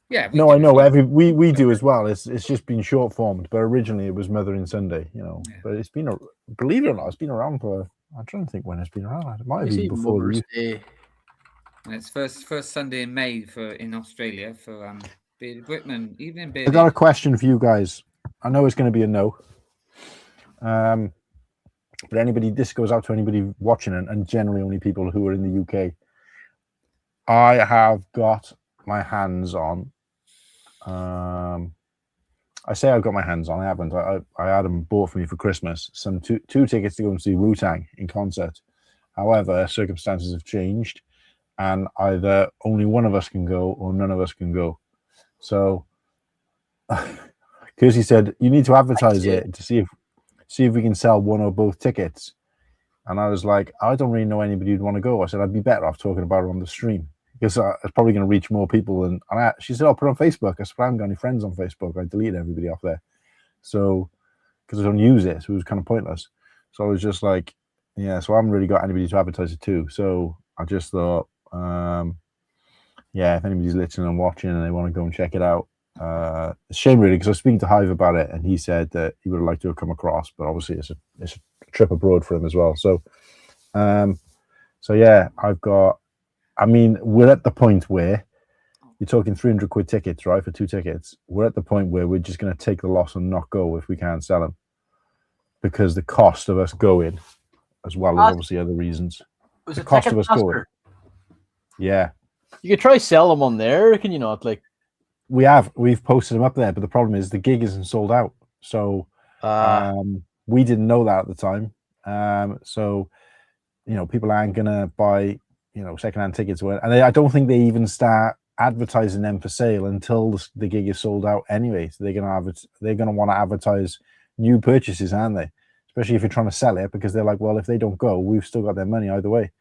Yeah. We No, do I as know. well. We do as well. It's just been short formed, but originally it was Mothering Sunday. You know, Yeah. but it's been believe it or not, it's been around for. I'm trying to think when it's been around. It might have You see been before Mother's you. Day. And it's first Sunday in May in Australia for Bearded Brickman. Evening, I Bearded. got a question for you guys. I know it's going to be a no. But this goes out to anybody watching it, and generally only people who are in the UK. I have got my hands on. I say I've got my hands on. I haven't. I had them bought for me for Christmas. Some two tickets to go and see Wu-Tang in concert. However, circumstances have changed, and either only one of us can go or none of us can go. So, Kirsty said you need to advertise it to see if we can sell one or both tickets. And I was like, I don't really know anybody who'd want to go. I said I'd be better off talking about it on the stream because it's probably going to reach more people. And she said, I'll put it on Facebook. I said, I haven't got any friends on Facebook. I deleted everybody off there. So, because I don't use it, so it was kind of pointless. So I was just like, yeah, so I haven't really got anybody to advertise it to. So I just thought, yeah, if anybody's listening and watching and they want to go and check it out, it's a shame really because I was speaking to Hive about it and he said that he would have liked to have come across, but obviously it's a trip abroad for him as well. So, so yeah, we're at the point where you're talking 300 quid tickets, right, for 2 tickets. We're at the point where we're just going to take the loss and not go if we can't sell them because the cost of us going, as well as obviously other reasons, Was the it cost of us going. Yeah. You could try sell them on there, can you not? Like we've posted them up there, but the problem is the gig isn't sold out. So we didn't know that at the time. So people aren't gonna buy secondhand tickets, and I don't think they even start advertising them for sale until the gig is sold out anyway. So they're gonna want to advertise new purchases, aren't they? Especially if you're trying to sell it, because they're like, well, if they don't go, we've still got their money either way.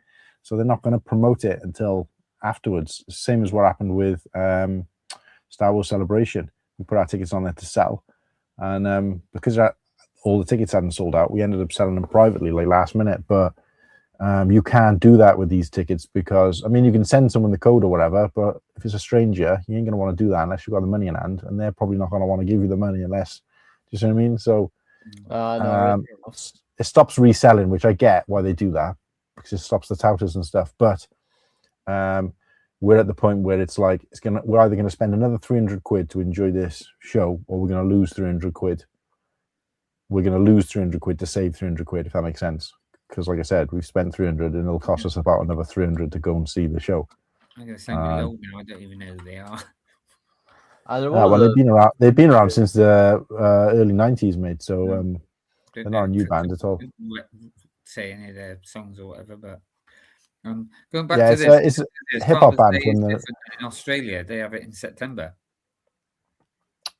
So they're not going to promote it until afterwards. Same as what happened with Star Wars Celebration. We put our tickets on there to sell, and because all the tickets hadn't sold out, we ended up selling them privately, like last minute. But you can't do that with these tickets because, you can send someone the code or whatever, but if it's a stranger, you ain't going to want to do that unless you've got the money in hand, and they're probably not going to want to give you the money unless, do you see what I mean? So it stops reselling, which I get why they do that, because it stops the touters and stuff. But we're at the point where it's like we're either going to spend another 300 quid to enjoy this show, or we're going to lose 300 quid. We're going to lose 300 quid to save 300 quid, if that makes sense. Because, like I said, we've spent 300, and it'll cost us about another 300 to go and see the show. I'm going to say really old now. I don't even know who they are. Well, they've been around since the early 90s, mate. So they're not a new band at all. Say any of their songs or whatever, but going back to this, it's a hip hop band in Australia. They have it in September.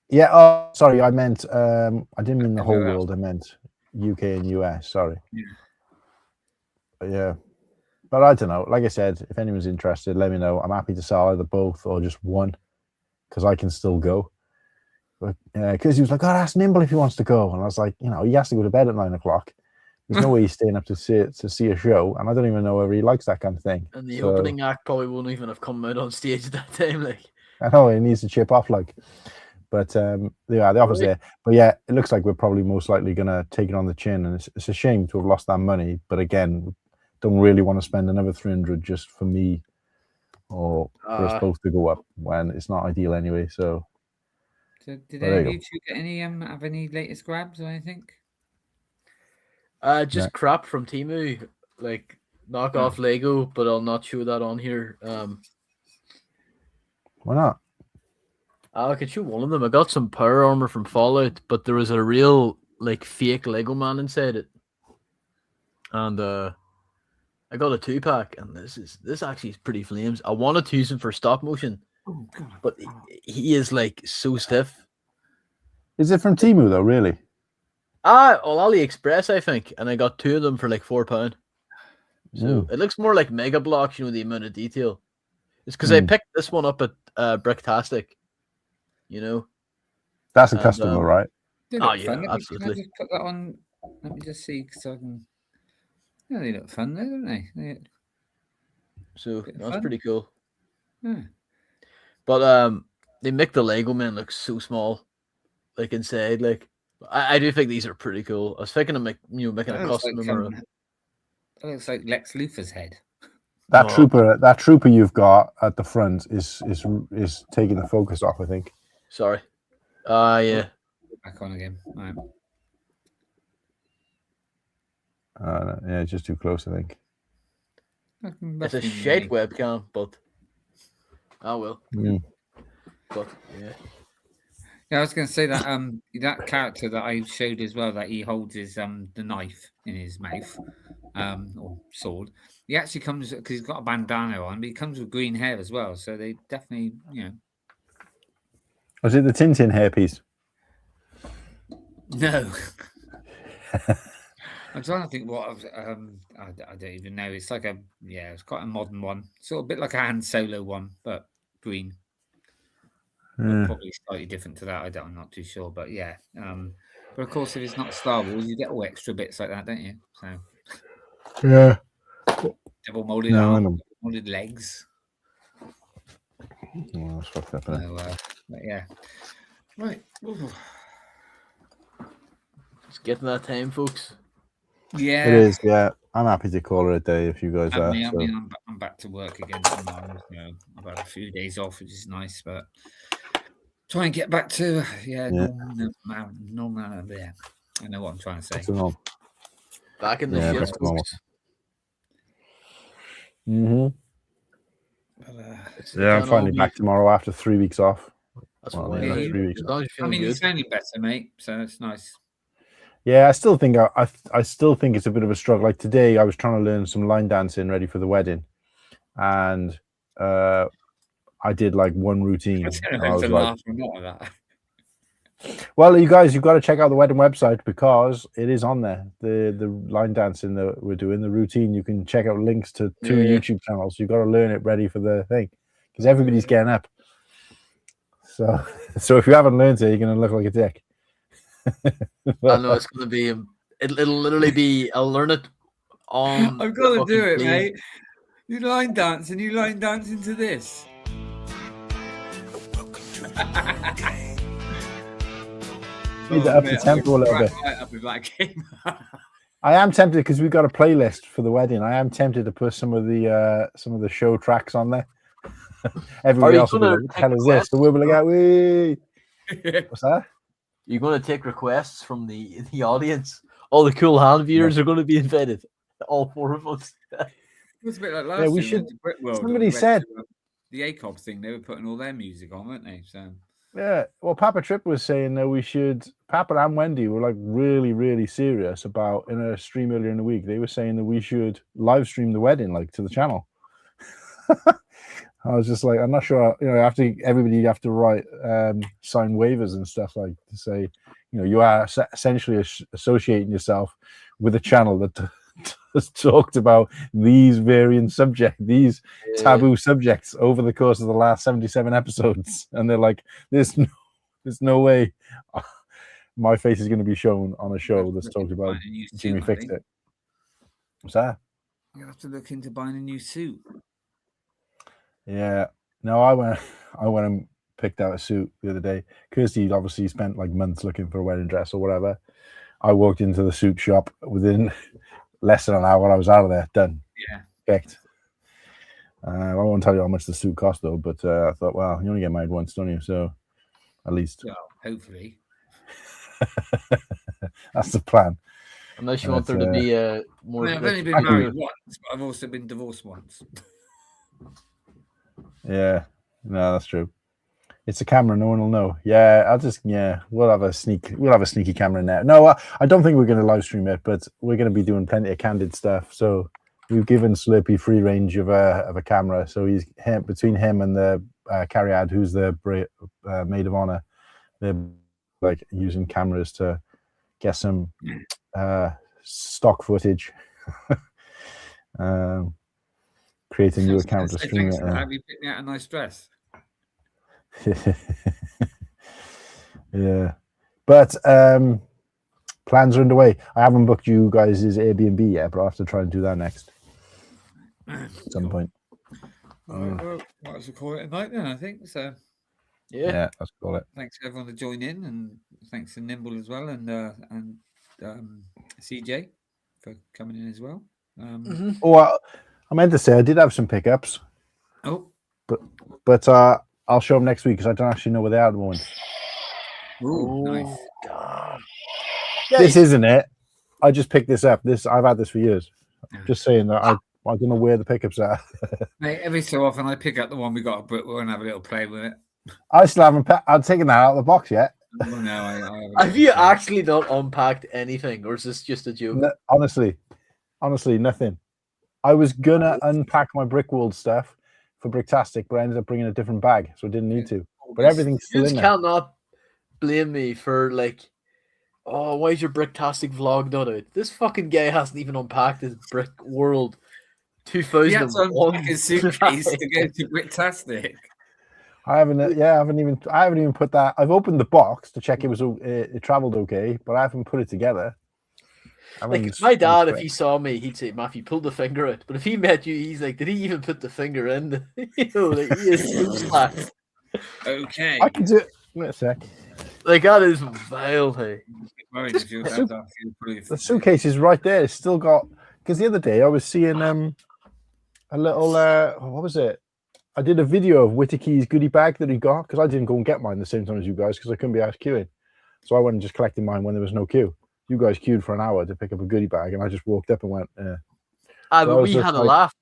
Yeah. Oh, sorry. I meant I didn't mean the whole world. I meant UK and US. Sorry. Yeah. But yeah. But I don't know. Like I said, if anyone's interested, let me know. I'm happy to sell either both or just one, because I can still go. But because he was like, "Oh, ask Nimble if he wants to go," and I was like, he has to go to bed at 9 o'clock. There's no way he's staying up to see a show, and I don't even know whether he likes that kind of thing. And the opening act probably won't even have come out on stage at that time. Like, I know he needs to chip off, like. But the offer's there. But yeah, it looks like we're probably most likely gonna take it on the chin, and it's a shame to have lost that money. But again, don't really want to spend another 300 just for me or for us both to go up when it's not ideal anyway. So did any of you two get any have any latest grabs or anything? Just crap from Temu, like knockoff Lego, but I'll not show that on here. Why not? I could show one of them. I got some power armor from Fallout, but there was a real fake Lego man inside it, and I I got a 2-pack, and this actually is pretty flames. I wanted to use him for stop motion, but he is like so stiff. Is it from Temu though? Really? Well, AliExpress, I think, and I got 2 of them for like £4. So Ooh. it looks more like Mega Blocks, the amount of detail. It's because I picked this one up at Bricktastic, That's a And, customer, right? They Oh, look yeah, fun. Can I absolutely. just put that on? Let me just see, because I can. Yeah, they look fun, though, don't they? So Bit of that's fun. pretty cool. Yeah. But they make the Lego men look so small, like inside. Like I do think these are pretty cool. I was thinking of making a That looks custom like, or that looks like Lex Luthor's head. That No. trooper you've got at the front is taking the focus off, I think. Sorry. Yeah. Back on again. Right. Yeah, just too close, I think. It's a shade webcam, but well. Mm. But yeah. Yeah, I was going to say that that character that I showed as well, that he holds his the knife in his mouth, or sword. He actually comes because he's got a bandana on, but he comes with green hair as well. So they definitely, Was it the Tintin hairpiece? No. I'm trying to think what I don't even know. It's like it's quite a modern one, sort of a bit like a Han Solo one, but green. Yeah. Probably slightly different to that. I'm not too sure, but yeah. But of course, if it's not Star Wars, you get all extra bits like that, don't you? So Yeah. double molded No, I arm, know. double molded legs. Oh, that's fucked up. Isn't it? So, but yeah. Right. Ooh. It's getting that time, folks. Yeah. It is. Yeah, I'm happy to call it a day if you guys I are. mean, I'm back to work again tomorrow. I've had a few days off, which is nice, but try and get back to normal. Yeah, I know what I'm trying to say. Back in the Yeah, ship, back to normal. folks. But, Yeah, I'm finally back tomorrow after 3 weeks off. That's Well, why. yeah, you- 3 weeks. As long as you're I feeling mean, you're good. sounding better, mate. So it's nice. Yeah, I still think I still think it's a bit of a struggle. Like today, I was trying to learn some line dancing ready for the wedding, and I did like one routine. I And don't I know was if to like, laugh or not at that. well, you guys, you've got to check out the wedding website because it is on there. The line dancing that we're doing, the routine. You can check out links to 2 Yeah. YouTube channels. You've got to learn it ready for the thing because everybody's getting up. So, so if you haven't learned it, you're going to look like a dick. I know it's going to be. It'll literally be. I'll learn it on. I've got to fucking do it, plane. mate. You line dancing to this. Need to up the tempo a little bit. Right up with that game. I am tempted because we've got a playlist for the wedding. I am tempted to put some of the show tracks on there. Everybody you else will be gonna like, "What the take hell is this?" requests? So we'll be like, "Wee!" What's that? You're going to take requests from the audience. All the cool hand viewers are going to be invited. All 4 of us. It's a bit like last Yeah, we year. should- The Brit World, somebody we went said- to, the ACOB thing. They were putting all their music on, weren't they? So Yeah. Well, Papa Trip was saying that we should. Papa and Wendy were like really, really serious about in a stream earlier in the week. They were saying that we should live stream the wedding like to the channel. I was just like, I'm not sure. Everybody have to write sign waivers and stuff like to say, you are essentially associating yourself with a channel that has talked about these these taboo subjects over the course of the last 77 episodes, and they're like, there's no way my face is going to be shown on a show that's talked about Jimmy Fixed It. What's that? you have to look into buying a new suit. Yeah. No, I went and picked out a suit the other day. Kirsty obviously spent like months looking for a wedding dress or whatever. I walked into the suit shop within less than an hour. I was out of there, done. Yeah. Picked. I won't tell you how much the suit cost though, but I thought, well, you only get married once, don't you? So at least Well, hopefully. that's the plan. Unless you want there to be more. I've only been married once, but I've also been divorced once. Yeah, no, that's true. It's a camera, no one will know. Yeah, we'll have a sneaky camera in there. No, I don't think we're going to live stream it, but we're going to be doing plenty of candid stuff. So we've given Slurpee free range of a camera, so he's between him and the Cariad, who's the maid of honor. They're like using cameras to get some stock footage. Create a new account to stream it. Have you picked me out a nice dress? Yeah, but plans are underway. I haven't booked you guys' Airbnb yet, but I'll have to try and do that next at some point. Well, might as well call it a night then, I think. So yeah, let's call it. thanks to everyone to join in, and thanks to Nimble as well, and CJ for coming in as well. Oh, I meant to say I did have some pickups. Oh, but I'll show them next week because I don't actually know where they are at the moment. nice. God. This isn't it. I just picked this up. I've had this for years. Just saying that I don't know where the pickups are. Mate, every so often I pick up the one we got, but we're gonna have a little play with it. I still haven't. I've taken that out of the box yet. Oh, no, Have you actually not unpacked anything, or is this just a joke? No, honestly, nothing. I was gonna unpack my Brickworld stuff for Bricktastic, but I ended up bringing a different bag, so I didn't need to. But everything's still You in there. cannot blame me for like, oh, why is your Bricktastic vlog not out? This fucking guy hasn't even unpacked his Brickworld 2001. His suitcase to go to Bricktastic. I haven't even put that. I've opened the box to check it traveled okay, but I haven't put it together. Like my dad, if he saw me, he'd say, "Matthew, pull the finger out." But if he met you, he's like, "Did he even put the finger in?" You know, like, he is so slack. Okay. I can do it. Wait a sec. Like that is vile. Hey, the suitcase is right there. It's still got. Because the other day I was seeing a little. What was it? I did a video of Whittaky's goodie bag that he got because I didn't go and get mine the same time as you guys because I couldn't be asked queuing. So I went and just collected mine when there was no queue. You guys queued for an hour to pick up a goodie bag, and I just walked up and went. but we had a laugh.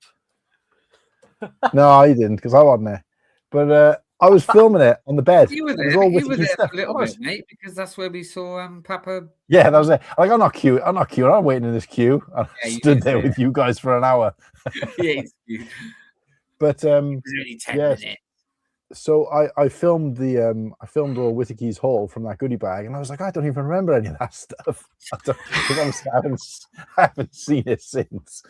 No, I didn't because I wasn't there. But I was filming it on the bed. You were there, It was all you were Whittaky there stuff. for a little bit, mate, because that's where we saw Papa. Yeah, that was it. Like I'm not queuing. I'm waiting in this queue. I Yeah, stood there with you guys for an hour. Yeah, you. But It was only 10 minutes. So I filmed all Whittaky's haul from that goodie bag, and I was like, I don't even remember any of that stuff. Because I haven't seen it since.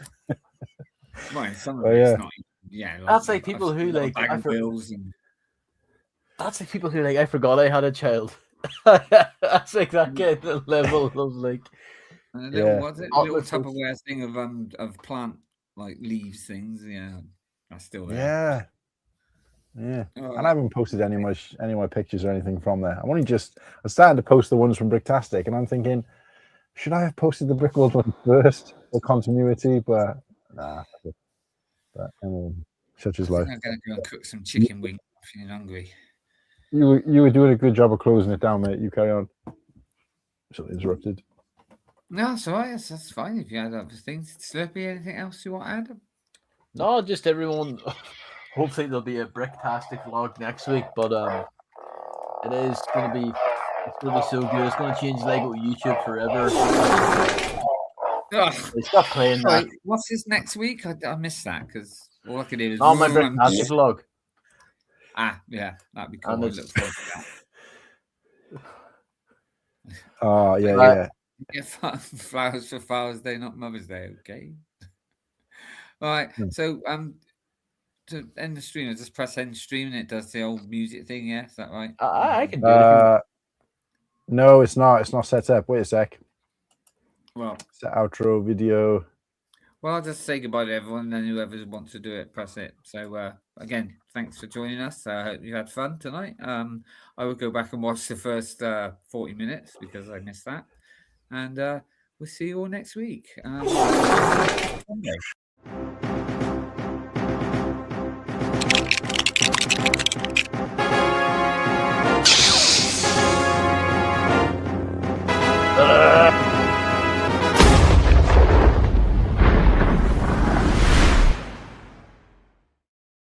Right, some of it's not. Yeah, That's like people who like. That's like people who like. I forgot I had a child. That's like that kind of level of like. What's it? A little Tupperware thing of plant like leaves things. Yeah, that's still there. Yeah. And I haven't posted any of my pictures or anything from there. I started to post the ones from Bricktastic, and I'm thinking, should I have posted the Brickworld one first for continuity? But nah. But such is life. I'm gonna go and cook some chicken wings. I'm feeling hungry. You were doing a good job of closing it down, mate. You carry on. So interrupted. No, that's all right. That's fine. If you had other things, Slurpee, anything else you want to add? No, just everyone. Hopefully there'll be a Bricktastic vlog next week, but it is gonna be so good. It's gonna change Lego YouTube forever. Stop playing that. What's this next week? I missed that because all I could do is my Bricktastic vlog. Yeah, that'd be cool. I look forward to that. Oh yeah. Yeah, flowers for Father's Day, not Mother's Day. Okay. All right. So to end the stream, I just press end stream and it does the old music thing. Yeah, is that right? I can do it. No, it's not. It's not set up. Wait a sec. Well, set outro video. Well, I'll just say goodbye to everyone, and then whoever wants to do it, press it. So again, thanks for joining us. I hope you had fun tonight. I will go back and watch the first 40 minutes because I missed that, and we'll see you all next week.